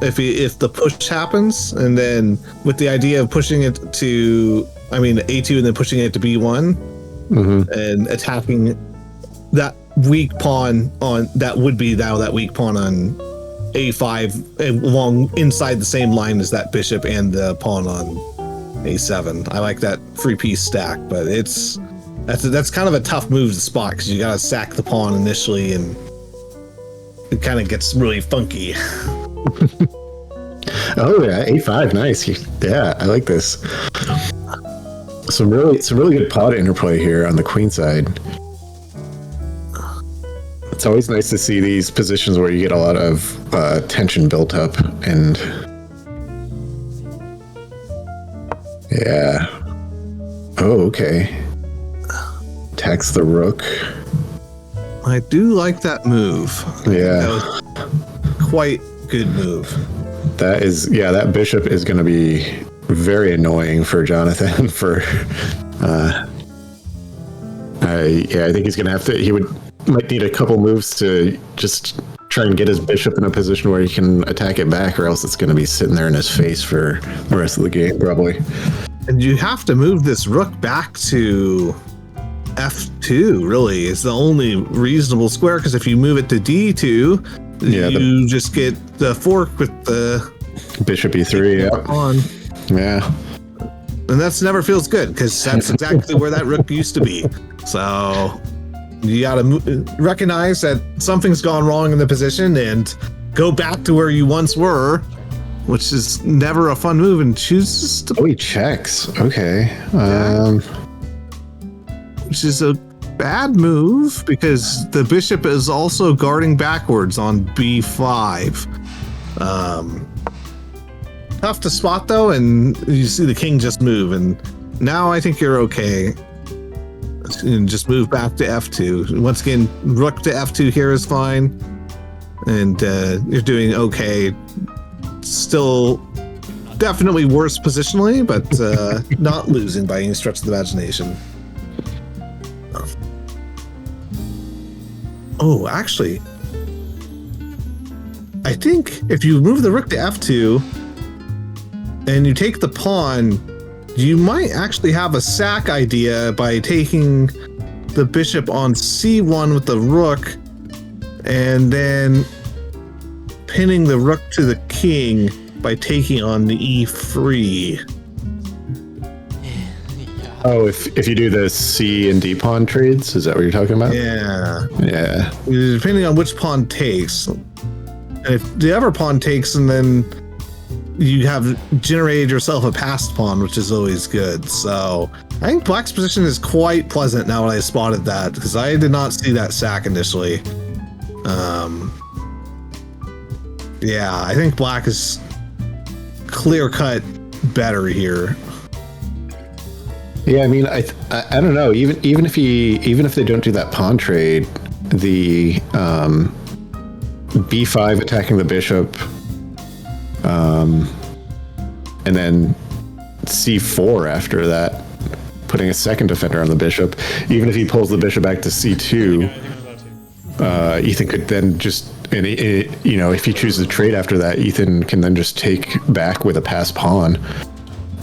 if the push happens, and then with the idea of pushing it to A2 and then pushing it to B1 and attacking that weak pawn on that weak pawn on A5 along inside the same line as that bishop and the pawn on A7. I like that 3-piece stack, but that's kind of a tough move to spot because you gotta sack the pawn initially, and it kind of gets really funky. Oh yeah, A5, nice. Yeah, I like this. Some really good pawn interplay here on the queen side. It's always nice to see these positions where you get a lot of tension built up, and yeah. Oh, okay. Attacks the rook. I do like that move. Yeah. That was quite good move. That bishop is going to be very annoying for Jonathan for I think he's going to have to might need a couple moves to just try and get his bishop in a position where he can attack it back, or else it's going to be sitting there in his face for the rest of the game probably. And you have to move this rook back to F2, really. It's the only reasonable square, because if you move it to D2, you just get the fork with the bishop E3 on. Yeah. And that's never feels good, because that's exactly where that rook used to be. So you gotta recognize that something's gone wrong in the position and go back to where you once were, which is never a fun move, and chooses to... Oh, he checks. Okay. Which is a bad move, because the bishop is also guarding backwards on B5. Tough to spot, though, and you see the king just move, and now I think you're okay. And just move back to F2. Once again, rook to F2 here is fine, and you're doing okay. Still definitely worse positionally, but not losing by any stretch of the imagination. Oh, actually, I think if you move the rook to F2 and you take the pawn, you might actually have a sack idea by taking the bishop on C1 with the rook and then pinning the rook to the king by taking on the E3. Oh, if you do the C and D pawn trades, is that what you're talking about? Yeah. Yeah. Depending on which pawn takes. And if the other pawn takes, and then you have generated yourself a passed pawn, which is always good. So I think black's position is quite pleasant now when I spotted that, because I did not see that sack initially. Yeah, I think black is clear cut better here. Yeah, I mean, I don't know. Even if they don't do that pawn trade, the B5 attacking the bishop, and then C4 after that, putting a second defender on the bishop. Even if he pulls the bishop back to C2, Ethan could then just, if he chooses to trade after that, Ethan can then just take back with a passed pawn.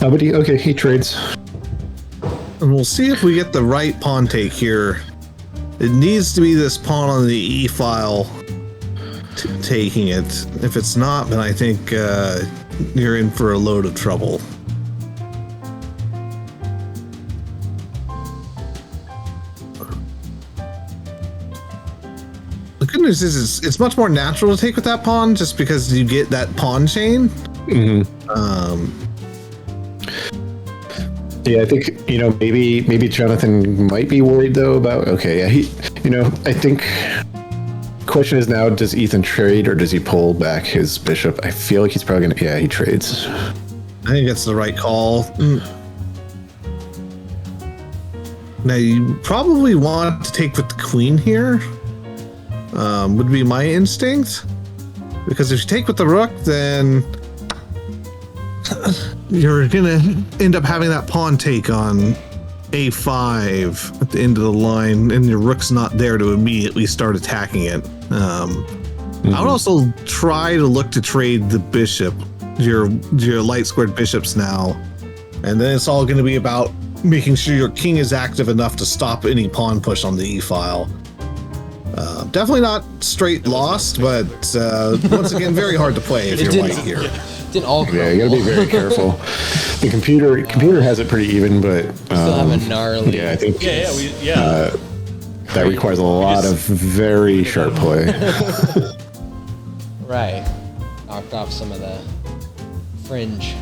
But he trades. And we'll see if we get the right pawn take here. It needs to be this pawn on the E file taking it. If it's not, then I think you're in for a load of trouble. The good news is it's much more natural to take with that pawn, just because you get that pawn chain. Mm-hmm. Yeah, I think, maybe Jonathan might be worried though about. Okay, yeah, I think. Question is now: does Ethan trade or does he pull back his bishop? I feel like he's probably gonna. Yeah, he trades. I think it's the right call. Now you probably want to take with the queen here. Would be my instinct, because if you take with the rook, then you're gonna end up having that pawn take on a5 at the end of the line, and your rook's not there to immediately start attacking it. I would also try to look to trade the bishop, your light squared bishops now, and then it's all going to be about making sure your king is active enough to stop any pawn push on the e-file. Definitely not straight lost, but once again, very hard to play if you're white here. Didn't all yeah, you gotta be very careful. The computer has it pretty even, but still have a gnarly. Yeah, I think Yeah. that requires a lot of very sharp play. Right. Knocked off some of the fringe.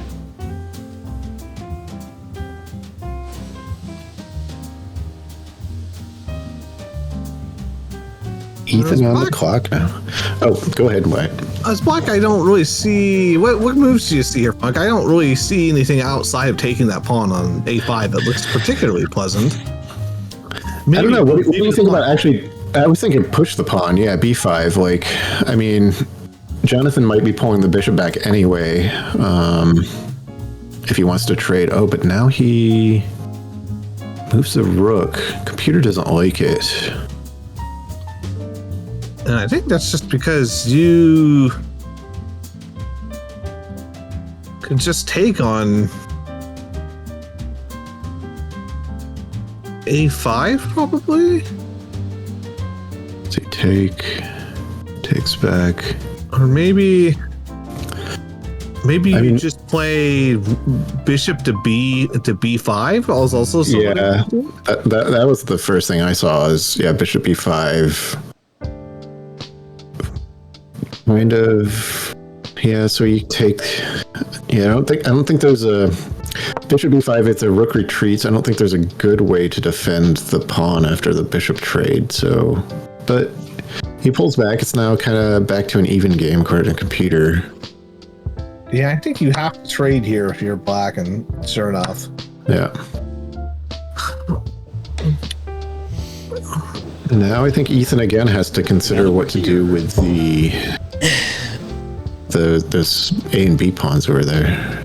Ethan on the clock now. Oh, go ahead, Wyatt. As black, I don't really see what moves do you see here, Funk? I don't really see anything outside of taking that pawn on a5 that looks particularly pleasant. Maybe, I don't know. What do you think about actually? I was thinking push the pawn. Yeah, b5. Like, I mean, Jonathan might be pulling the bishop back anyway if he wants to trade. Oh, but now he moves the rook. Computer doesn't like it. And I think that's just because you could just take on a5, probably. So takes back, or maybe you just play bishop to b5. Also, yeah, that was the first thing I saw. Is bishop b5. Kind of, yeah. So you take, I don't think there's a bishop b5. If the rook retreats, I don't think there's a good way to defend the pawn after the bishop trade. So, but he pulls back. It's now kind of back to an even game according to computer. Yeah, I think you have to trade here if you're black, and sure enough. Yeah. Now I think Ethan again has to consider what to do with this A and B pawns over there.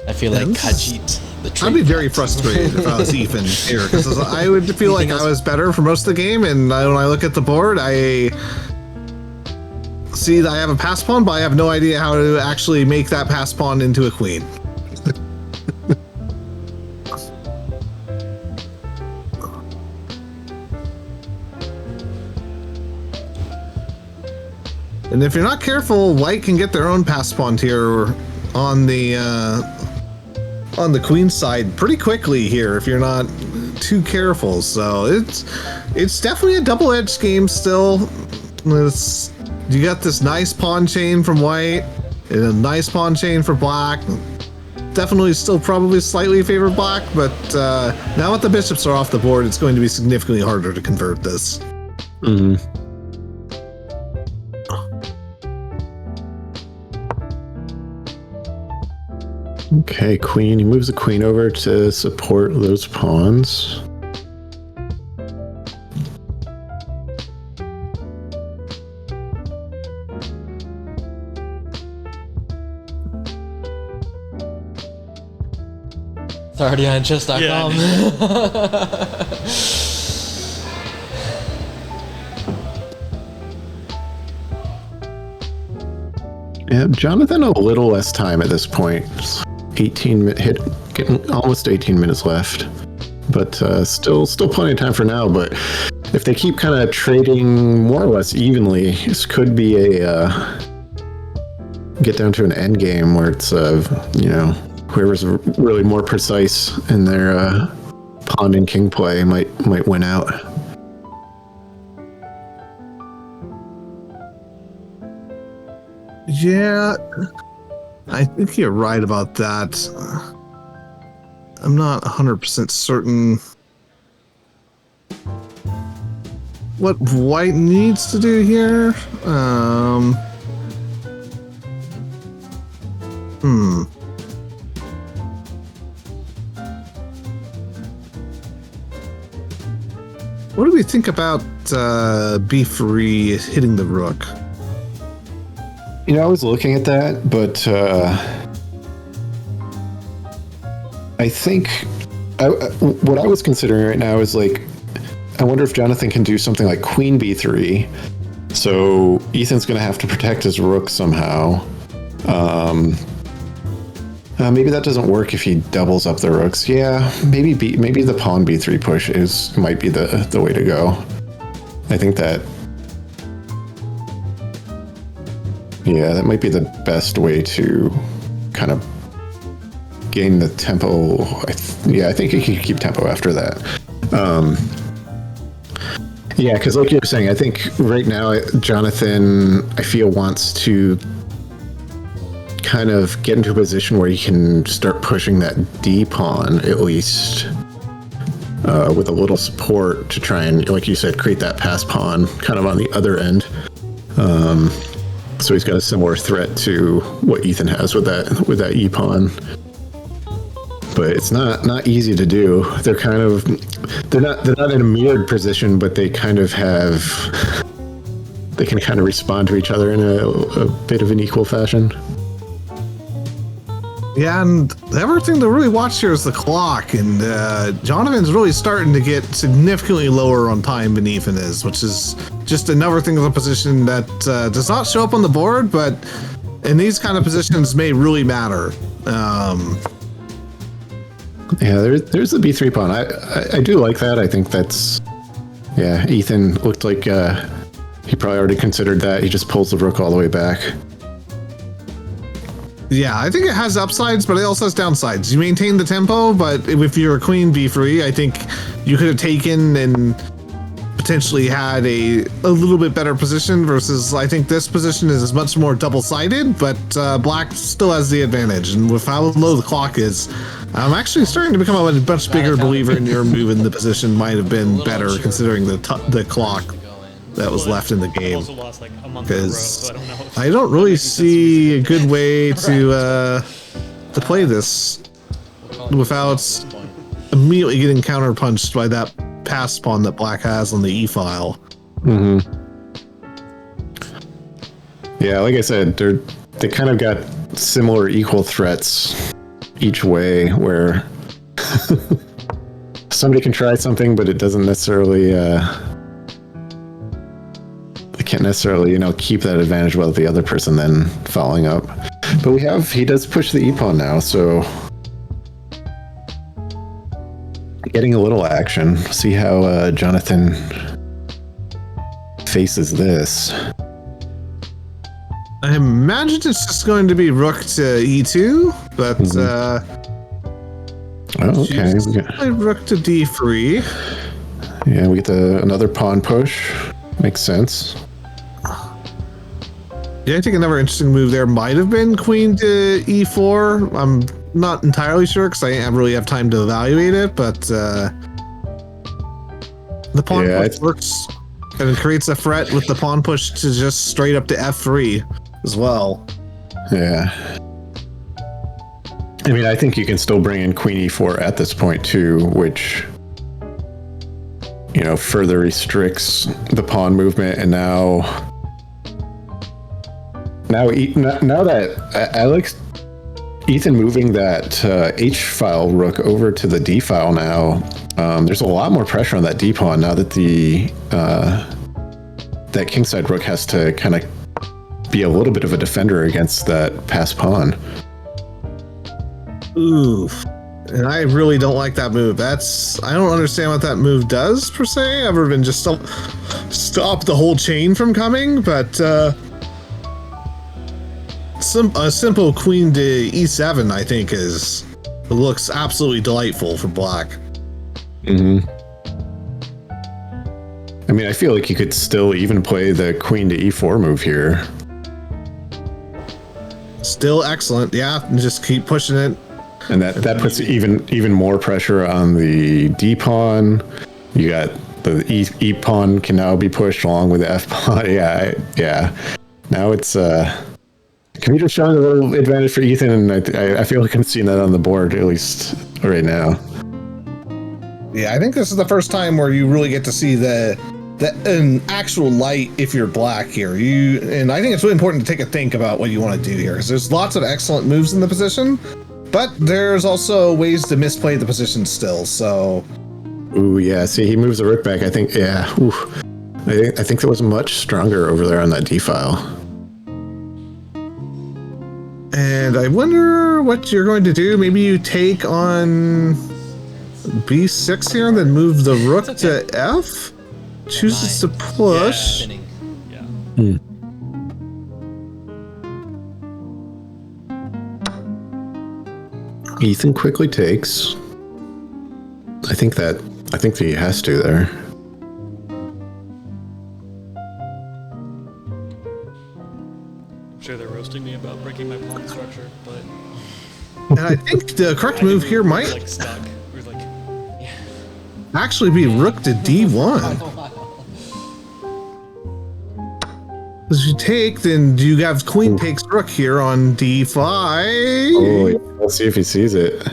I feel like Khajiit. I'd be very frustrated if I was Ethan here, because I would feel like I was better for most of the game, and when I look at the board, I see that I have a pass pawn, but I have no idea how to actually make that pass pawn into a queen. And if you're not careful, white can get their own pass pawn here on the queen side pretty quickly here if you're not too careful. So it's definitely a double-edged game still. You got this nice pawn chain from white and a nice pawn chain for black. Definitely still probably slightly favor black, but now that the bishops are off the board, it's going to be significantly harder to convert this. Mm-hmm. Okay, queen. He moves the queen over to support those pawns. It's already on chess.com. Yeah, Jonathan a little less time at this point. 18 getting almost 18 minutes left, but still plenty of time for now. But if they keep kind of trading more or less evenly, this could be a get down to an end game where it's whoever's really more precise in their pawn and king play might win out. Yeah, I think you're right about that. I'm not 100% certain what white needs to do here. What do we think about b3 hitting the rook? You know, I was looking at that, but I think what I was considering right now is like, I wonder if Jonathan can do something like queen b3. So Ethan's going to have to protect his rook somehow. Maybe that doesn't work if he doubles up the rooks. Yeah, maybe the pawn b3 push might be the way to go. I think that. Yeah, that might be the best way to kind of gain the tempo. I think he can keep tempo after that. Yeah, because like you were saying, I think right now Jonathan, I feel, wants to kind of get into a position where he can start pushing that D pawn, at least with a little support to try and, like you said, create that pass pawn kind of on the other end. So he's got a similar threat to what Ethan has with that E pawn. But it's not easy to do. They're not in a mirrored position, but they kind of they can kind of respond to each other in a bit of an equal fashion. Yeah, and everything to really watch here is the clock, and Jonathan's really starting to get significantly lower on time than Ethan is, which is just another thing of a position that does not show up on the board, but in these kind of positions may really matter. Yeah, there's the b3 pawn. I do like that. I think that's, yeah, Ethan looked like he probably already considered that. He just pulls the rook all the way back. Yeah, I think it has upsides, but it also has downsides. You maintain the tempo, but if you're a queen b3, I think you could have taken and potentially had a little bit better position versus, I think this position is much more double-sided, but black still has the advantage. And with how low the clock is, I'm actually starting to become a much bigger believer in your move, and the position might have been better considering the clock that was left in the game. Because I don't really see a good way to play this without immediately getting counterpunched by that pass pawn that black has on the E file. Mm-hmm. Yeah, like I said, they kind of got similar equal threats each way, where somebody can try something, but it doesn't necessarily they can't necessarily, keep that advantage without the other person then following up. But he does push the E pawn now, so getting a little action. See how Jonathan faces this. I imagine it's just going to be rook to e2, but okay. Rook to d3. Yeah, we get another pawn push. Makes sense. Yeah, I think another interesting move there might have been queen to e4. I'm not entirely sure because I didn't really have time to evaluate it, but the pawn push works and it creates a threat with the pawn push to just straight up to f3 as well. Yeah. I mean, I think you can still bring in queen e4 at this point too, which further restricts the pawn movement. And now that I like Ethan moving that H file rook over to the D file now, there's a lot more pressure on that D pawn now that that kingside rook has to kind of be a little bit of a defender against that pass pawn. Oof. And I really don't like that move. I don't understand what that move does per se, other than just stop the whole chain from coming, but a simple queen to e7, I think, looks absolutely delightful for black. Mm-hmm. I mean, I feel like you could still even play the queen to e4 move here. Still excellent, yeah. And just keep pushing it And that puts even more pressure on the D pawn. You got the E pawn can now be pushed along with the F pawn. Yeah. Now it's computer showing a little advantage for Ethan, and I feel like I'm seeing that on the board at least right now. Yeah, I think this is the first time where you really get to see an actual light if you're black here. And I think it's really important to take a think about what you want to do here, because there's lots of excellent moves in the position, but there's also ways to misplay the position still. So, ooh, yeah. See, he moves the rook back. I think, yeah. Ooh, I think that was much stronger over there on that D file. And I wonder what you're going to do. Maybe you take on B6 here and then move the rook to F? Chooses to push. Yeah. Ethan quickly takes. I think he has to there. I'm sure they're roasting me about breaking my pawn structure, but And I think the correct move here might like stuck. We're like, actually be rook to D1. As you take, then you have queen takes rook here on D5. Oh, yeah. Let's see if he sees it.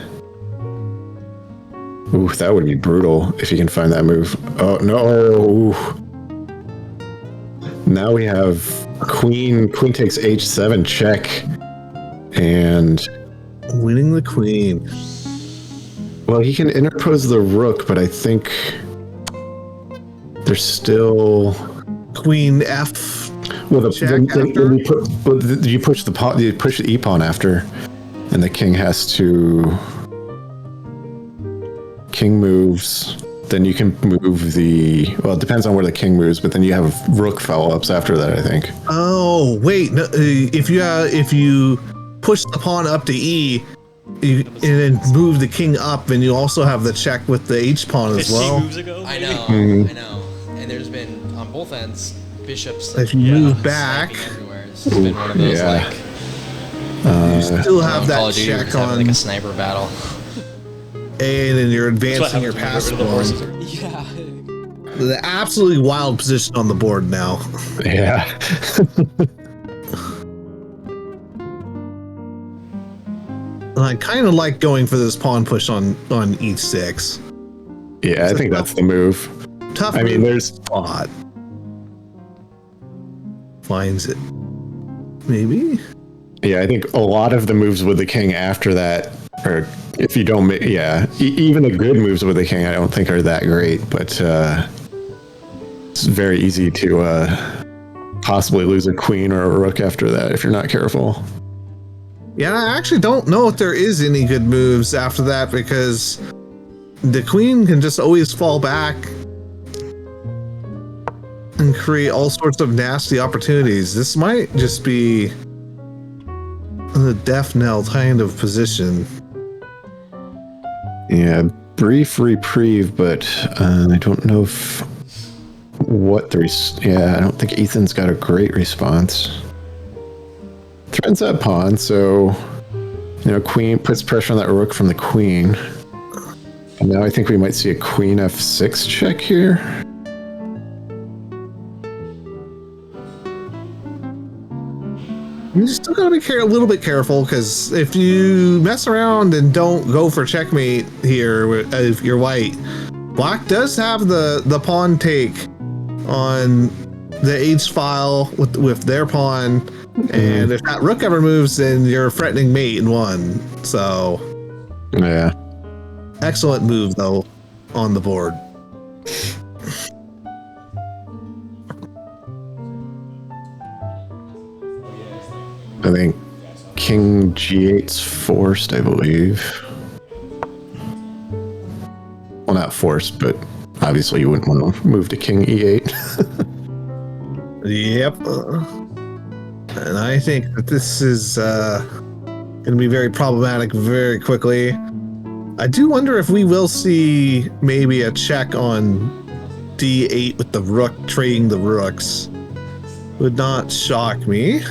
Ooh, that would be brutal if he can find that move. Oh no! Ooh. Now we have queen takes H7 check, and winning the queen. Well, he can interpose the rook, but I think there's still queen F. Well, you push the pawn, you push the E pawn after, and the king has to. King moves, then you can move the. Well, it depends on where the king moves, but then you have rook follow-ups after that, I think. Oh wait, no, if you push the pawn up to E, and then move the king up, and you also have the check with the H pawn as well. moves ago, I know, Mm-hmm. I know. And there's been on both ends bishops. If you move back, it's been one of those like. You still have that Call of Duty check having on like a sniper battle. And then you're advancing your pass one. Yeah. The absolutely wild position on the board now. Yeah. And I kind of like going for this pawn push on E6. Yeah, I think that's the move. Tough. I mean, move. there's spot. Finds it. Maybe. Yeah, I think a lot of the moves with the king after that are, if you don't, even the good moves with the king, I don't think are that great, but it's very easy to possibly lose a queen or a rook after that if you're not careful. Yeah, I actually don't know if there is any good moves after that, because the queen can just always fall back and create all sorts of nasty opportunities. This might just be the death knell kind of position. Yeah, brief reprieve, but I don't know if I don't think Ethan's got a great response. Threatens that pawn, so queen puts pressure on that rook from the queen. And now I think we might see a queen F6 check here. You still gotta be a little bit careful, because if you mess around and don't go for checkmate here, if you're white, black does have the pawn take on the H file with their pawn, and if that rook ever moves, then you're threatening mate in one. So, yeah, excellent move though on the board. I think king G8's forced, I believe. Well, not forced, but obviously you wouldn't want to move to king E8. Yep. And I think that this is going to be very problematic very quickly. I do wonder if we will see maybe a check on D8 with the rook trading the rooks. Would not shock me.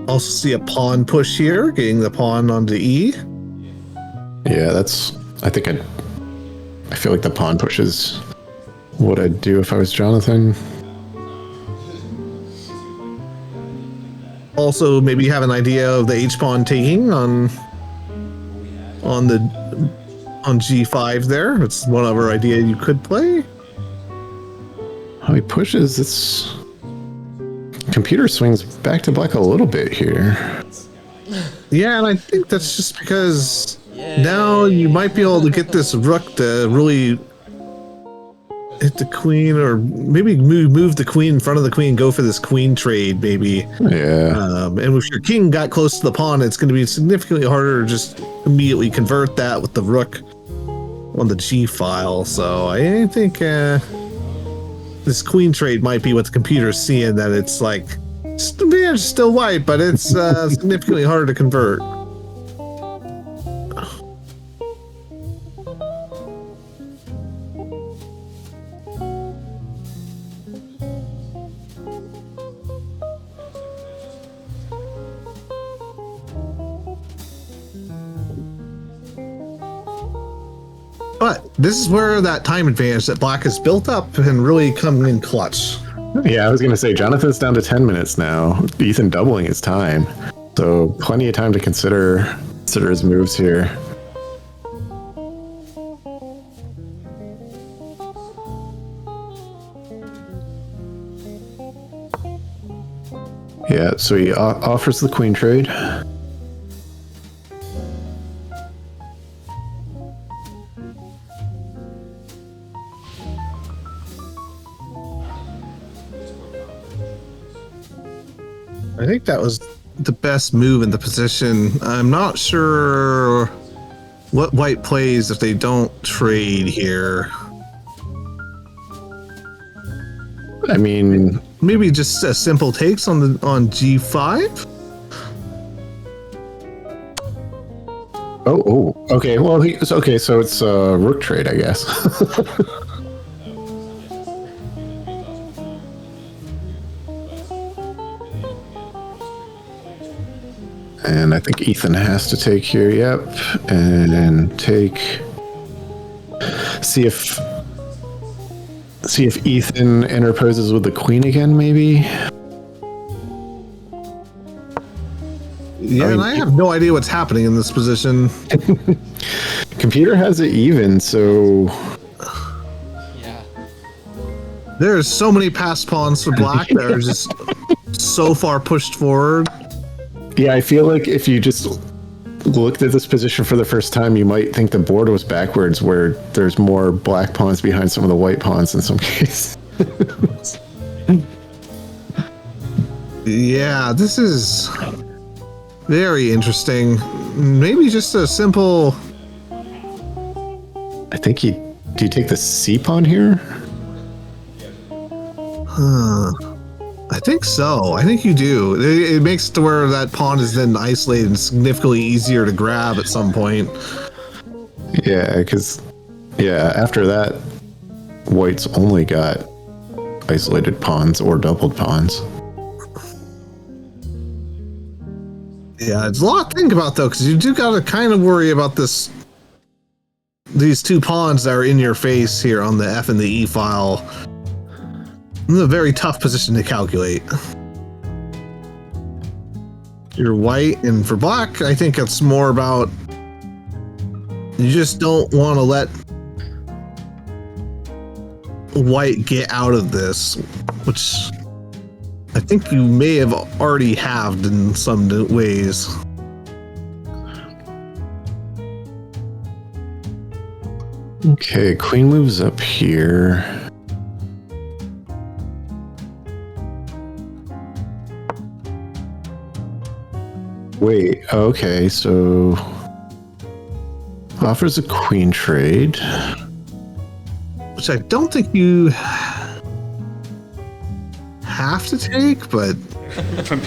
Also see a pawn push here, getting the pawn onto E. Yeah, I feel like the pawn push is what I'd do if I was Jonathan. Also, maybe have an idea of the H pawn taking on G5 there. It's one other idea you could play. How he pushes, it's computer swings back to black a little bit here. Yeah, and I think that's just because now you might be able to get this rook to really hit the queen, or maybe move the queen in front of the queen, go for this queen trade, maybe. Yeah. And if your king got close to the pawn, it's going to be significantly harder to just immediately convert that with the rook on the G file. So I think this queen trade might be what the computer's seeing, that it's like, yeah, it's still white, but it's significantly harder to convert. But this is where that time advantage that black has built up and really come in clutch. Yeah, I was going to say, Jonathan's down to 10 minutes now. Ethan doubling his time. So plenty of time to consider his moves here. Yeah, so he offers the queen trade. I think that was the best move in the position. I'm not sure what white plays if they don't trade here. I mean, maybe just a simple takes on G5. Oh, okay. Well, okay. So it's a rook trade, I guess. And I think Ethan has to take here. Yep, and take. See if Ethan interposes with the queen again, maybe. Yeah, and I have no idea what's happening in this position. Computer has it even, so. Yeah. There's so many passed pawns for black that are just so far pushed forward. Yeah, I feel like if you just looked at this position for the first time, you might think the board was backwards, where there's more black pawns behind some of the white pawns in some cases. Yeah, this is very interesting. Maybe just a simple. I think do you take the C pawn here? I think so. I think you do. It makes it to where that pawn is then isolated and significantly easier to grab at some point. Yeah, because after that, white's only got isolated pawns or doubled pawns. Yeah, it's a lot to think about though, because you do got to kind of worry about these two pawns that are in your face here on the F and the E file. It's a very tough position to calculate. You're white, and for black, I think it's more about you just don't want to let white get out of this, which I think you may have already halved in some ways. Okay, queen moves up here. Wait, okay, so offers a queen trade. Which I don't think you have to take, but I'm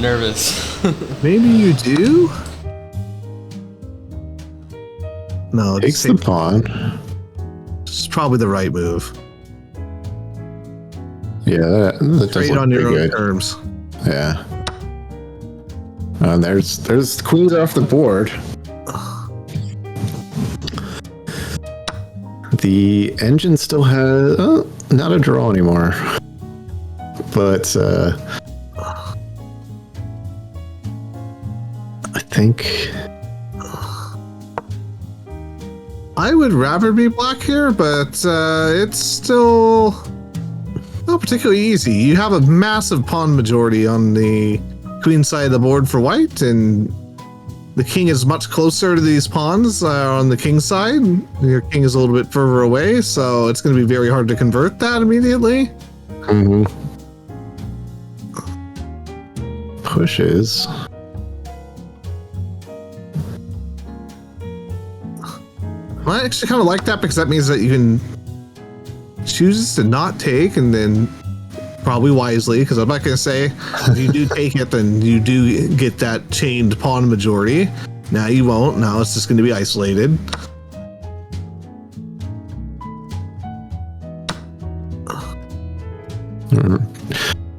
nervous. Maybe you do? No, takes the pawn. It's probably the right move. Yeah, that does Trade look on your pretty own good. terms. Yeah. There's queens off the board. The engine still has not a draw anymore, but I think I would rather be black here, but it's still not particularly easy. You have a massive pawn majority on the queen side of the board for white, and the king is much closer to these pawns on the king side. Your king is a little bit further away, so it's going to be very hard to convert that immediately. Mm-hmm. Pushes. I actually kind of like that because that means that you can choose to not take, and then probably wisely, because I'm not going to say if you do take it, then you do get that chained pawn majority. Now you won't. Now it's just going to be isolated.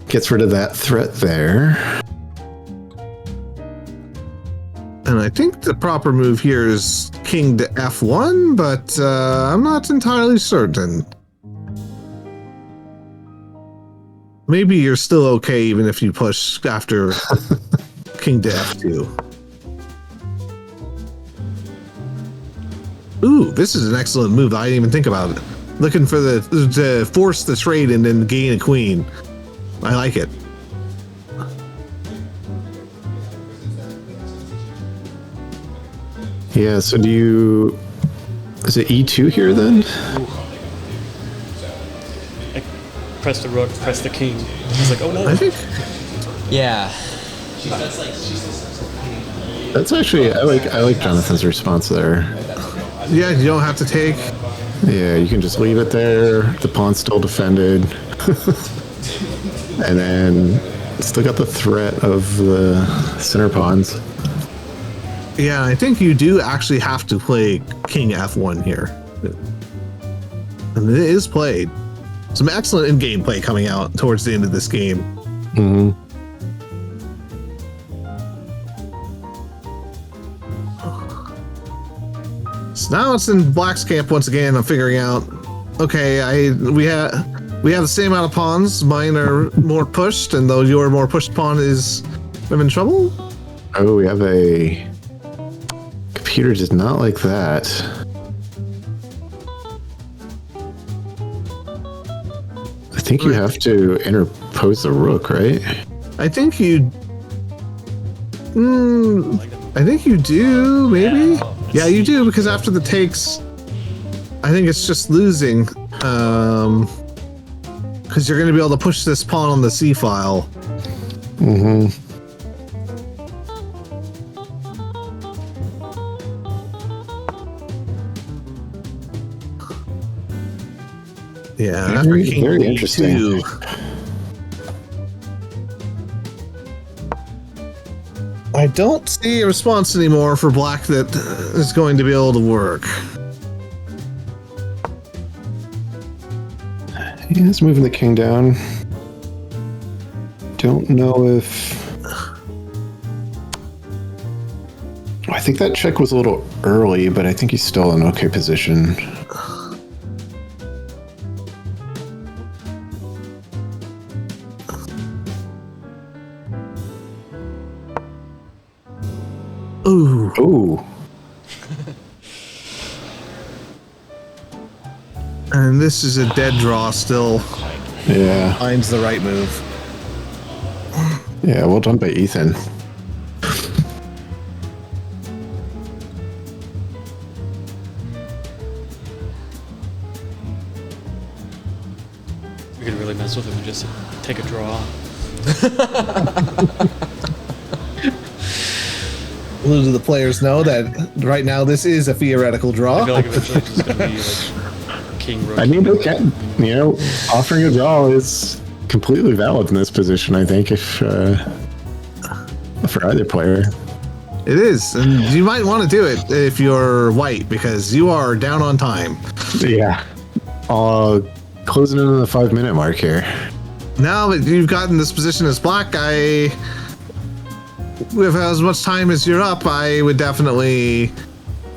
Gets rid of that threat there. And I think the proper move here is king to f1, but I'm not entirely certain. Maybe you're still okay even if you push after king to f2. Ooh, this is an excellent move. I didn't even think about it. Looking for to force the trade and then gain a queen. I like it. Yeah, so is it E2 here then? I press the rook, press the king. He's like, oh no. I think. Yeah. That's actually I like Jonathan's response there. Yeah, you don't have to take. Yeah, you can just leave it there. The pawn's still defended. And then still got the threat of the center pawns. Yeah, I think you do actually have to play king f1 here. And it is played. Some excellent in-game play coming out towards the end of this game. Mm-hmm. So now it's in black's camp once again. I'm figuring out, okay, we have the same amount of pawns. Mine are more pushed, and though your more pushed pawn is I'm in trouble. Oh, we have a computer does not like that. I think you have to interpose the rook, right? I think you. I think you do, maybe. Yeah, you do, because after the takes, I think it's just losing. Because you're going to be able to push this pawn on the c file. Mm-hmm. Yeah, very interesting. Too. I don't see a response anymore for black that is going to be able to work. Yeah, it's moving the king down. Don't know if... I think that check was a little early, but I think he's still in okay position. Ooh. Ooh. And this is a dead draw still. Yeah. Finds the right move. Yeah, well done by Ethan. We could really mess with him and just take a draw. Little do the players know that right now this is a theoretical draw. I feel like eventually it's just gonna be like king rook. I mean, okay, you know, offering a draw is completely valid in this position, I think, if for either player. It is, and you might want to do it if you're white, because you are down on time. Yeah. Closing in on the 5-minute mark here. now that you've gotten this position as black, with as much time as you're up, I would definitely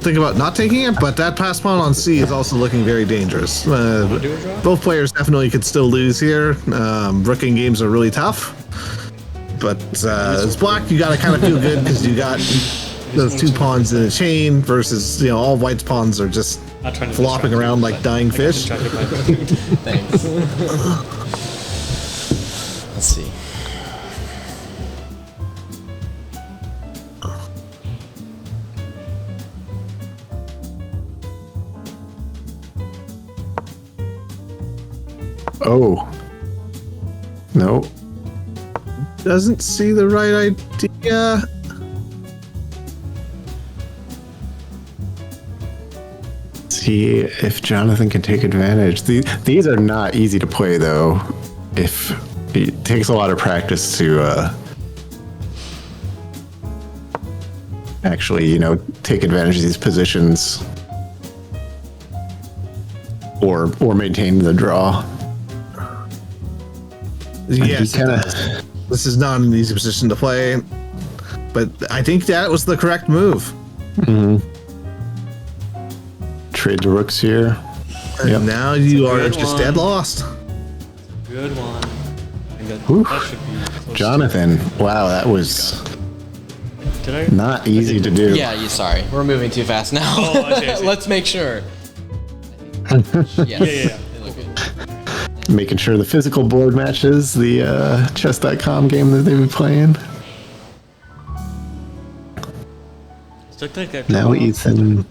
think about not taking it, but that pass pawn on C is also looking very dangerous. Both players definitely could still lose here. Rooking games are really tough. But as black, you gotta kind of feel good because you got those 2 pawns in a chain versus, all white's pawns are just flopping around like dying fish. Thanks. Let's see. Oh. No. Doesn't see the right idea. See if Jonathan can take advantage. These are not easy to play, though. It takes a lot of practice to actually, take advantage of these positions or maintain the draw. Yes, this is not an easy position to play, but I think that was the correct move. Mm-hmm. Trade the rooks here. And now you are just dead lost. Good one. That should be close. Jonathan, wow, that was Did I? not easy to do. Yeah, sorry. We're moving too fast now. Oh, I see. Let's make sure. Yes. Yeah. Making sure the physical board matches the chess.com game that they've been playing. Now Ethan.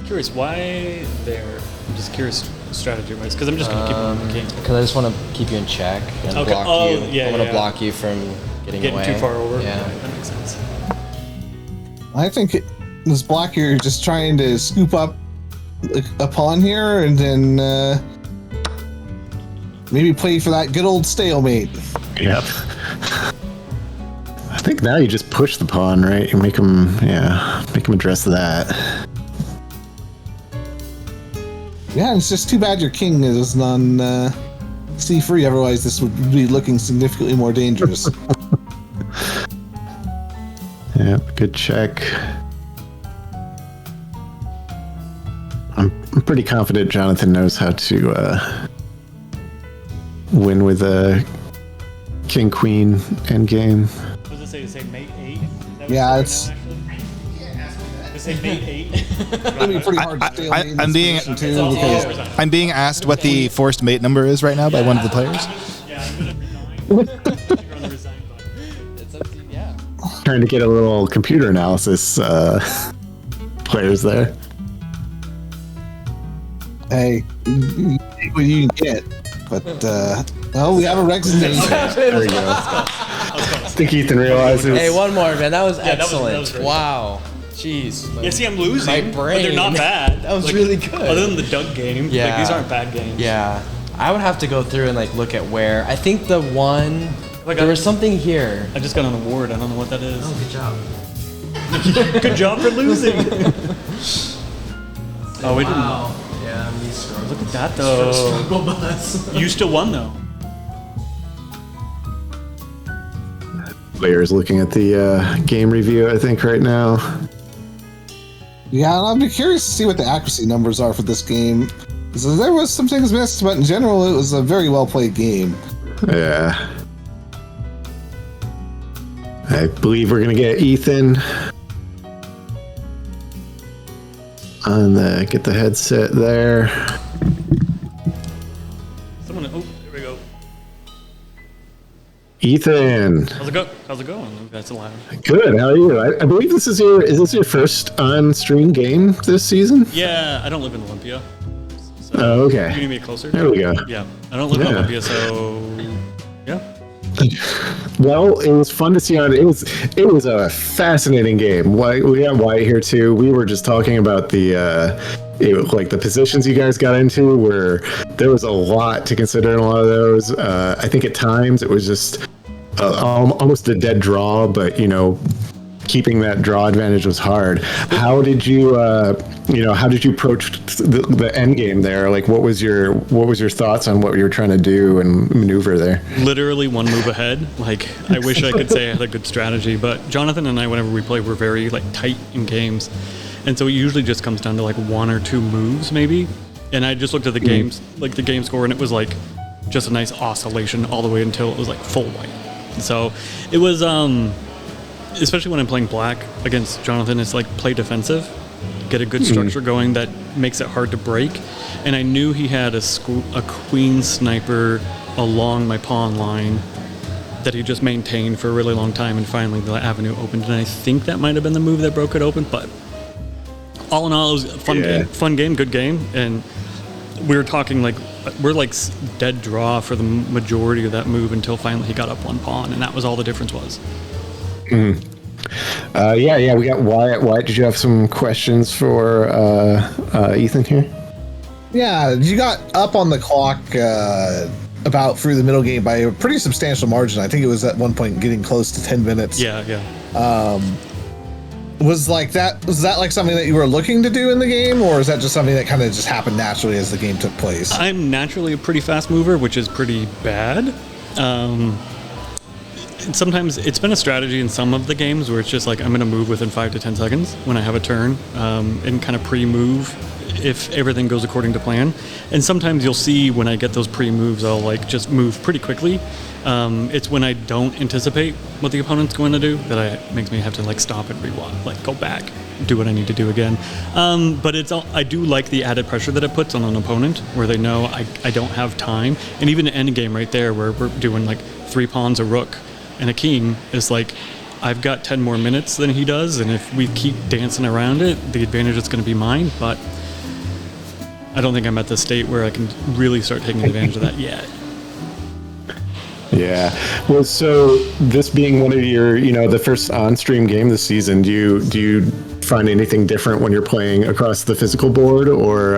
Curious, why there? I'm just curious strategy-wise, because I'm just going to keep it on the king. Because I just want to keep you in check and block you. Yeah, I want to block you from getting away. too far over. Yeah. That makes sense. I think this black here just trying to scoop up a pawn here and then maybe play for that good old stalemate. Yep. I think now you just push the pawn, right? You make him address that. Yeah, it's just too bad your king is on C3, otherwise this would be looking significantly more dangerous. Yep, good check. I'm pretty confident Jonathan knows how to win with a king-queen endgame. What does it say mate 8? Yeah, it's... Does it say mate 8? It'll be pretty hard to stalemate in I'm this being position too, because I'm being asked what the forced mate number is right now by one of the players. Yeah, I'm going to resign. You're on the resign button. It's up to you, yeah. Trying to get a little computer analysis players there. hey, you take what you can get. But, we have a resignation. There we go. I think Ethan realizes. Hey, one more, man. That was Yeah, that was excellent. great. Wow. Jeez. Yeah, see, I'm losing, My but brain. they're not bad. That was really good. Other than the Doug game, Yeah. these aren't bad games. Yeah. I would have to go through and look at where. I think the one. There was something here. I just got an award. I don't know what that is. Oh, good job. Good job for losing. Oh, we didn't. Yeah, me struggle. Look at that though. Struggle bus. You still won though. Players looking at the game review, I think, right now. Yeah, and I'd be curious to see what the accuracy numbers are for this game. So there was some things missed, but in general, it was a very well played game. Yeah. I believe we're gonna get Ethan on the get the headset there. Someone. Oh, there we go. Ethan, How's it go? How's it going? That's allowed. good. How are you? I believe this is your first on-stream game this season. Yeah, I don't live in Olympia. So Oh, okay. You need me closer? There we go. Yeah, I don't live in Yeah. Olympia, so yeah. Well, it was fun to see on. It was a fascinating game. We got Wyatt here too. We were just talking about the the positions you guys got into, where there was a lot to consider in a lot of those. I think at times it was just almost a dead draw, but keeping that draw advantage was hard. How did you, how did you approach the end game there? Like, what was your thoughts on what you were trying to do and maneuver there? Literally one move ahead. Like, I wish I could say I had a good strategy, but Jonathan and I, whenever we play, we're very like tight in games, and so it usually just comes down to like one or two moves maybe. And I just looked at the games, like the game score, and it was like just a nice oscillation all the way until it was like full white. So it was, especially when I'm playing black against Jonathan, it's like play defensive, get a good structure going that makes it hard to break. And I knew he had a queen sniper along my pawn line that he just maintained for a really long time, and finally the avenue opened. And I think that might have been the move that broke it open, but all in all, it was a fun game, good game. And we were talking like, we're like dead draw for the majority of that move until finally he got up one pawn, and that was all the difference was. We got Wyatt. Wyatt, did you have some questions for Ethan here? Yeah, you got up on the clock about through the middle game by a pretty substantial margin. I think it was at one point getting close to 10 minutes. Yeah. Was that like something that you were looking to do in the game, or is that just something that kind of just happened naturally as the game took place? I'm naturally a pretty fast mover, which is pretty bad. Sometimes it's been a strategy in some of the games where it's just like I'm going to move within 5 to 10 seconds when I have a turn, and kind of pre-move if everything goes according to plan. And sometimes you'll see when I get those pre-moves, I'll like just move pretty quickly. It's when I don't anticipate what the opponent's going to do that makes me have to like stop and rewind, like go back, do what I need to do again. But I do like the added pressure that it puts on an opponent where they know I don't have time. And even the end game right there where we're doing like 3 pawns, a rook, and a king is like, I've got 10 more minutes than he does, and if we keep dancing around it, the advantage is going to be mine. But I don't think I'm at the state where I can really start taking advantage of that yet. Yeah. Well, so this being one of your, the first on-stream game this season, do you find anything different when you're playing across the physical board, or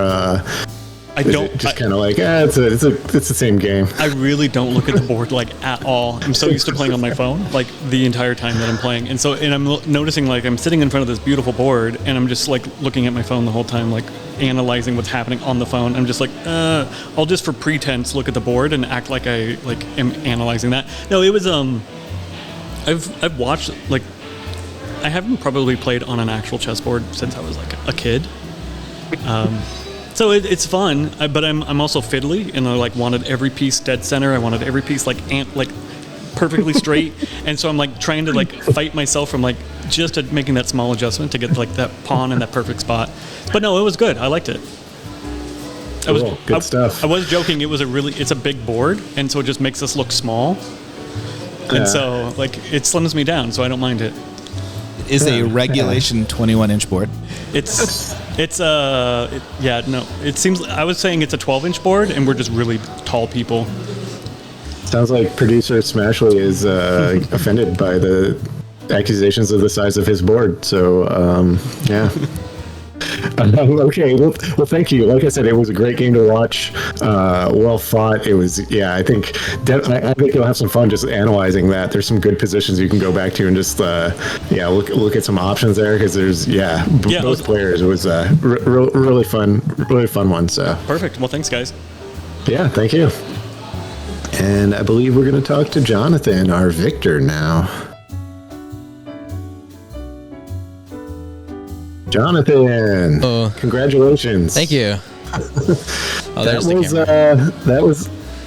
I don't. Just kind of like, it's the same game. I really don't look at the board like at all. I'm so used to playing on my phone like the entire time that I'm playing, and I'm noticing like I'm sitting in front of this beautiful board, and I'm just like looking at my phone the whole time, like analyzing what's happening on the phone. I'm just like, I'll just for pretense look at the board and act like I like am analyzing that. No, it was I've watched like I haven't probably played on an actual chessboard since I was like a kid. So it's fun, but I'm also fiddly, and I like wanted every piece dead center. I wanted every piece like perfectly straight, and so I'm like trying to like fight myself from like just making that small adjustment to get like that pawn in that perfect spot. But no, it was good. I liked it. Good stuff. I was joking. It's a big board, and so it just makes us look small, and so like it slims me down, so I don't mind it. It is a regulation 21-inch board. It seems I was saying it's a 12-inch board, and we're just really tall people. Sounds like producer Smashley is offended by the accusations of the size of his board. So yeah. Okay, well, thank you. Like I said, it was a great game to watch. Well fought. It was, I think you'll have some fun just analyzing that. There's some good positions you can go back to and just, look at some options there, because there's, both players. It was a really fun one. So perfect. Well, thanks, guys. Yeah, thank you. And I believe we're going to talk to Jonathan, our victor now. Jonathan, congratulations! Thank you. It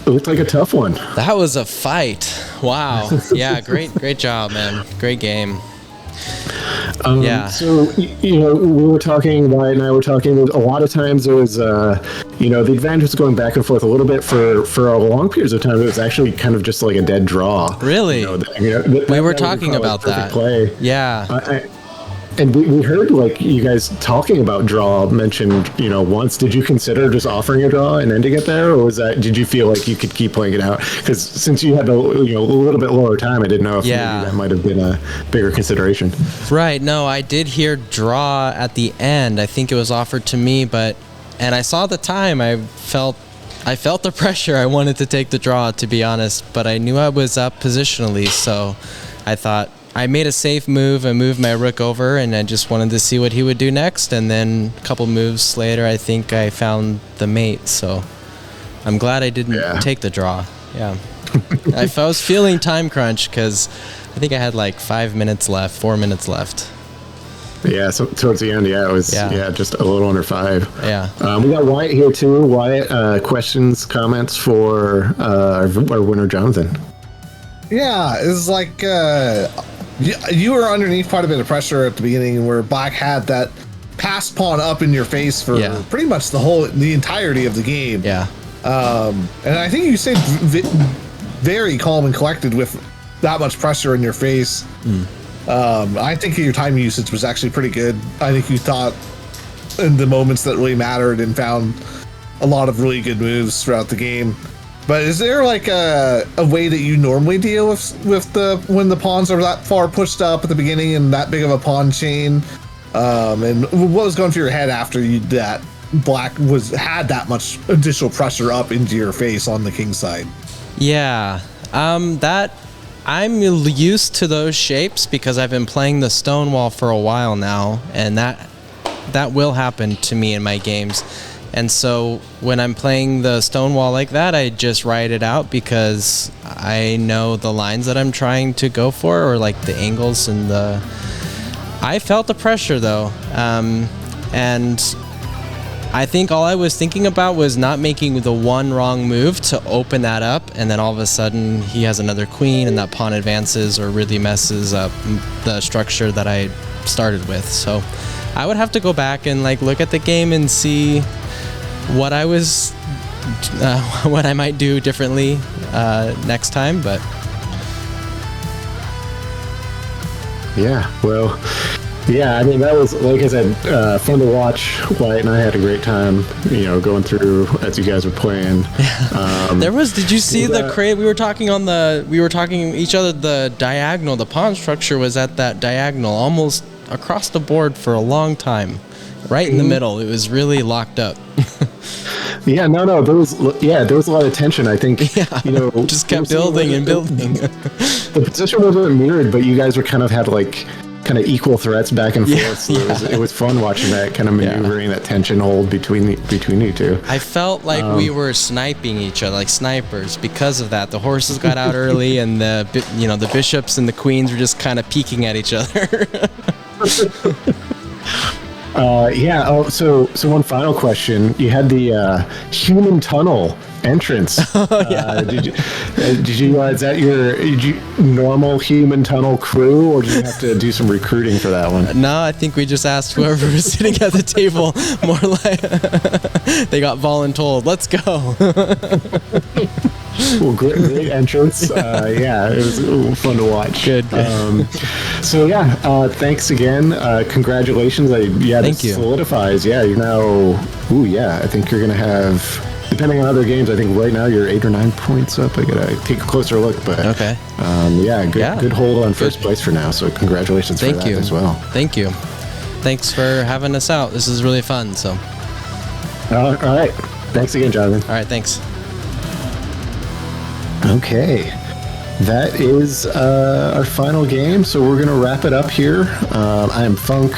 looked like a tough one. That was a fight. Wow. Yeah, great job, man. Great game. So, we were talking, Wyatt and I were talking, a lot of times there was, the advantage was going back and forth a little bit for a long periods of time. It was actually kind of just like a dead draw. Really? We were talking about that. Play. Yeah. And we heard like you guys talking about draw mentioned, once. Did you consider just offering a draw and ending it there, or did you feel like you could keep playing it out? Because since you had a little bit lower time, I didn't know if maybe that might have been a bigger consideration. Right. No, I did hear draw at the end. I think it was offered to me, and I saw the time. I felt the pressure. I wanted to take the draw, to be honest, but I knew I was up positionally, so I thought I made a safe move and moved my rook over, and I just wanted to see what he would do next. And then a couple moves later, I think I found the mate. So I'm glad I didn't take the draw. Yeah. I was feeling time crunch because I think I had like 4 minutes left. Yeah, so towards the end, it was just a little under 5. Yeah. We got Wyatt here too. Wyatt, questions, comments for our winner, Jonathan. Yeah, it's like you were underneath quite a bit of pressure at the beginning, where Black had that pass pawn up in your face for pretty much the entirety of the game. Yeah. And I think you stayed very calm and collected with that much pressure in your face. I think your time usage was actually pretty good. I think you thought in the moments that really mattered and found a lot of really good moves throughout the game. But is there like a way that you normally deal with when the pawns are that far pushed up at the beginning and that big of a pawn chain? And what was going through your head after that Black had that much additional pressure up into your face on the king side? Yeah, that I'm used to those shapes because I've been playing the Stonewall for a while now, and that will happen to me in my games. And so when I'm playing the Stonewall like that, I just write it out because I know the lines that I'm trying to go for, or like the angles and I felt the pressure though, and I think all I was thinking about was not making the one wrong move to open that up, and then all of a sudden he has another queen and that pawn advances or really messes up the structure that I started with. So I would have to go back and like look at the game and see what I was, what I might do differently next time, but. Yeah, well, yeah, I mean, that was, like I said, fun to watch. Wyatt and I had a great time, going through as you guys were playing. Did you see the crate? We were talking each other, the diagonal, the pawn structure was at that diagonal almost across the board for a long time. Right in the middle. It was really locked up. Yeah, no, there was a lot of tension. I think, just kept building and building. The position wasn't mirrored, but you guys were kind of equal threats back and forth. So it was fun watching that kind of maneuvering, that tension hold between you two. I felt like we were sniping each other, like snipers, because of that. The horses got out early, and the bishops and the queens were just kind of peeking at each other. So one final question. You had the human tunnel entrance. Did you is that your normal human tunnel crew, or did you have to do some recruiting for that one? No, I think we just asked whoever was sitting at the table, more like they got voluntold. Let's go. Well, great entrance. It was fun to watch. Good. Thanks again. Congratulations. Thank you. Solidifies. Yeah, you're now. I think you're gonna have. Depending on other games, I think right now you're 8 or 9 points up. I gotta take a closer look, but okay. Good hold on first place for now. So congratulations for that as well. Thank you. Thanks for having us out. This is really fun. So. All right. Thanks again, Jonathan. All right. Thanks. Okay, that is our final game, so we're going to wrap it up here. I am Funk.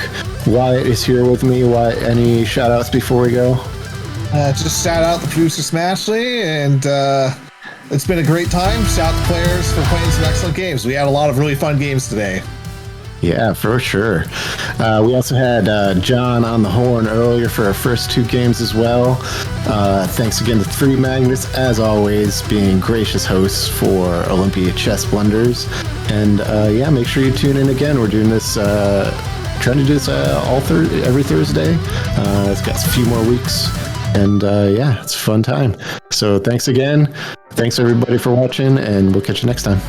Wyatt is here with me. Wyatt, any shout-outs before we go? Just shout out the producer Smashley, and it's been a great time. Shout out the players for playing some excellent games. We had a lot of really fun games today. Yeah, for sure. We also had John on the horn earlier for our first 2 games as well. Thanks again to 3 Magnets, as always, being gracious hosts for Olympia Chess Blunders. And make sure you tune in again. We're doing this, trying to do this every Thursday. It's got a few more weeks. And it's a fun time. So thanks again. Thanks everybody for watching, and we'll catch you next time.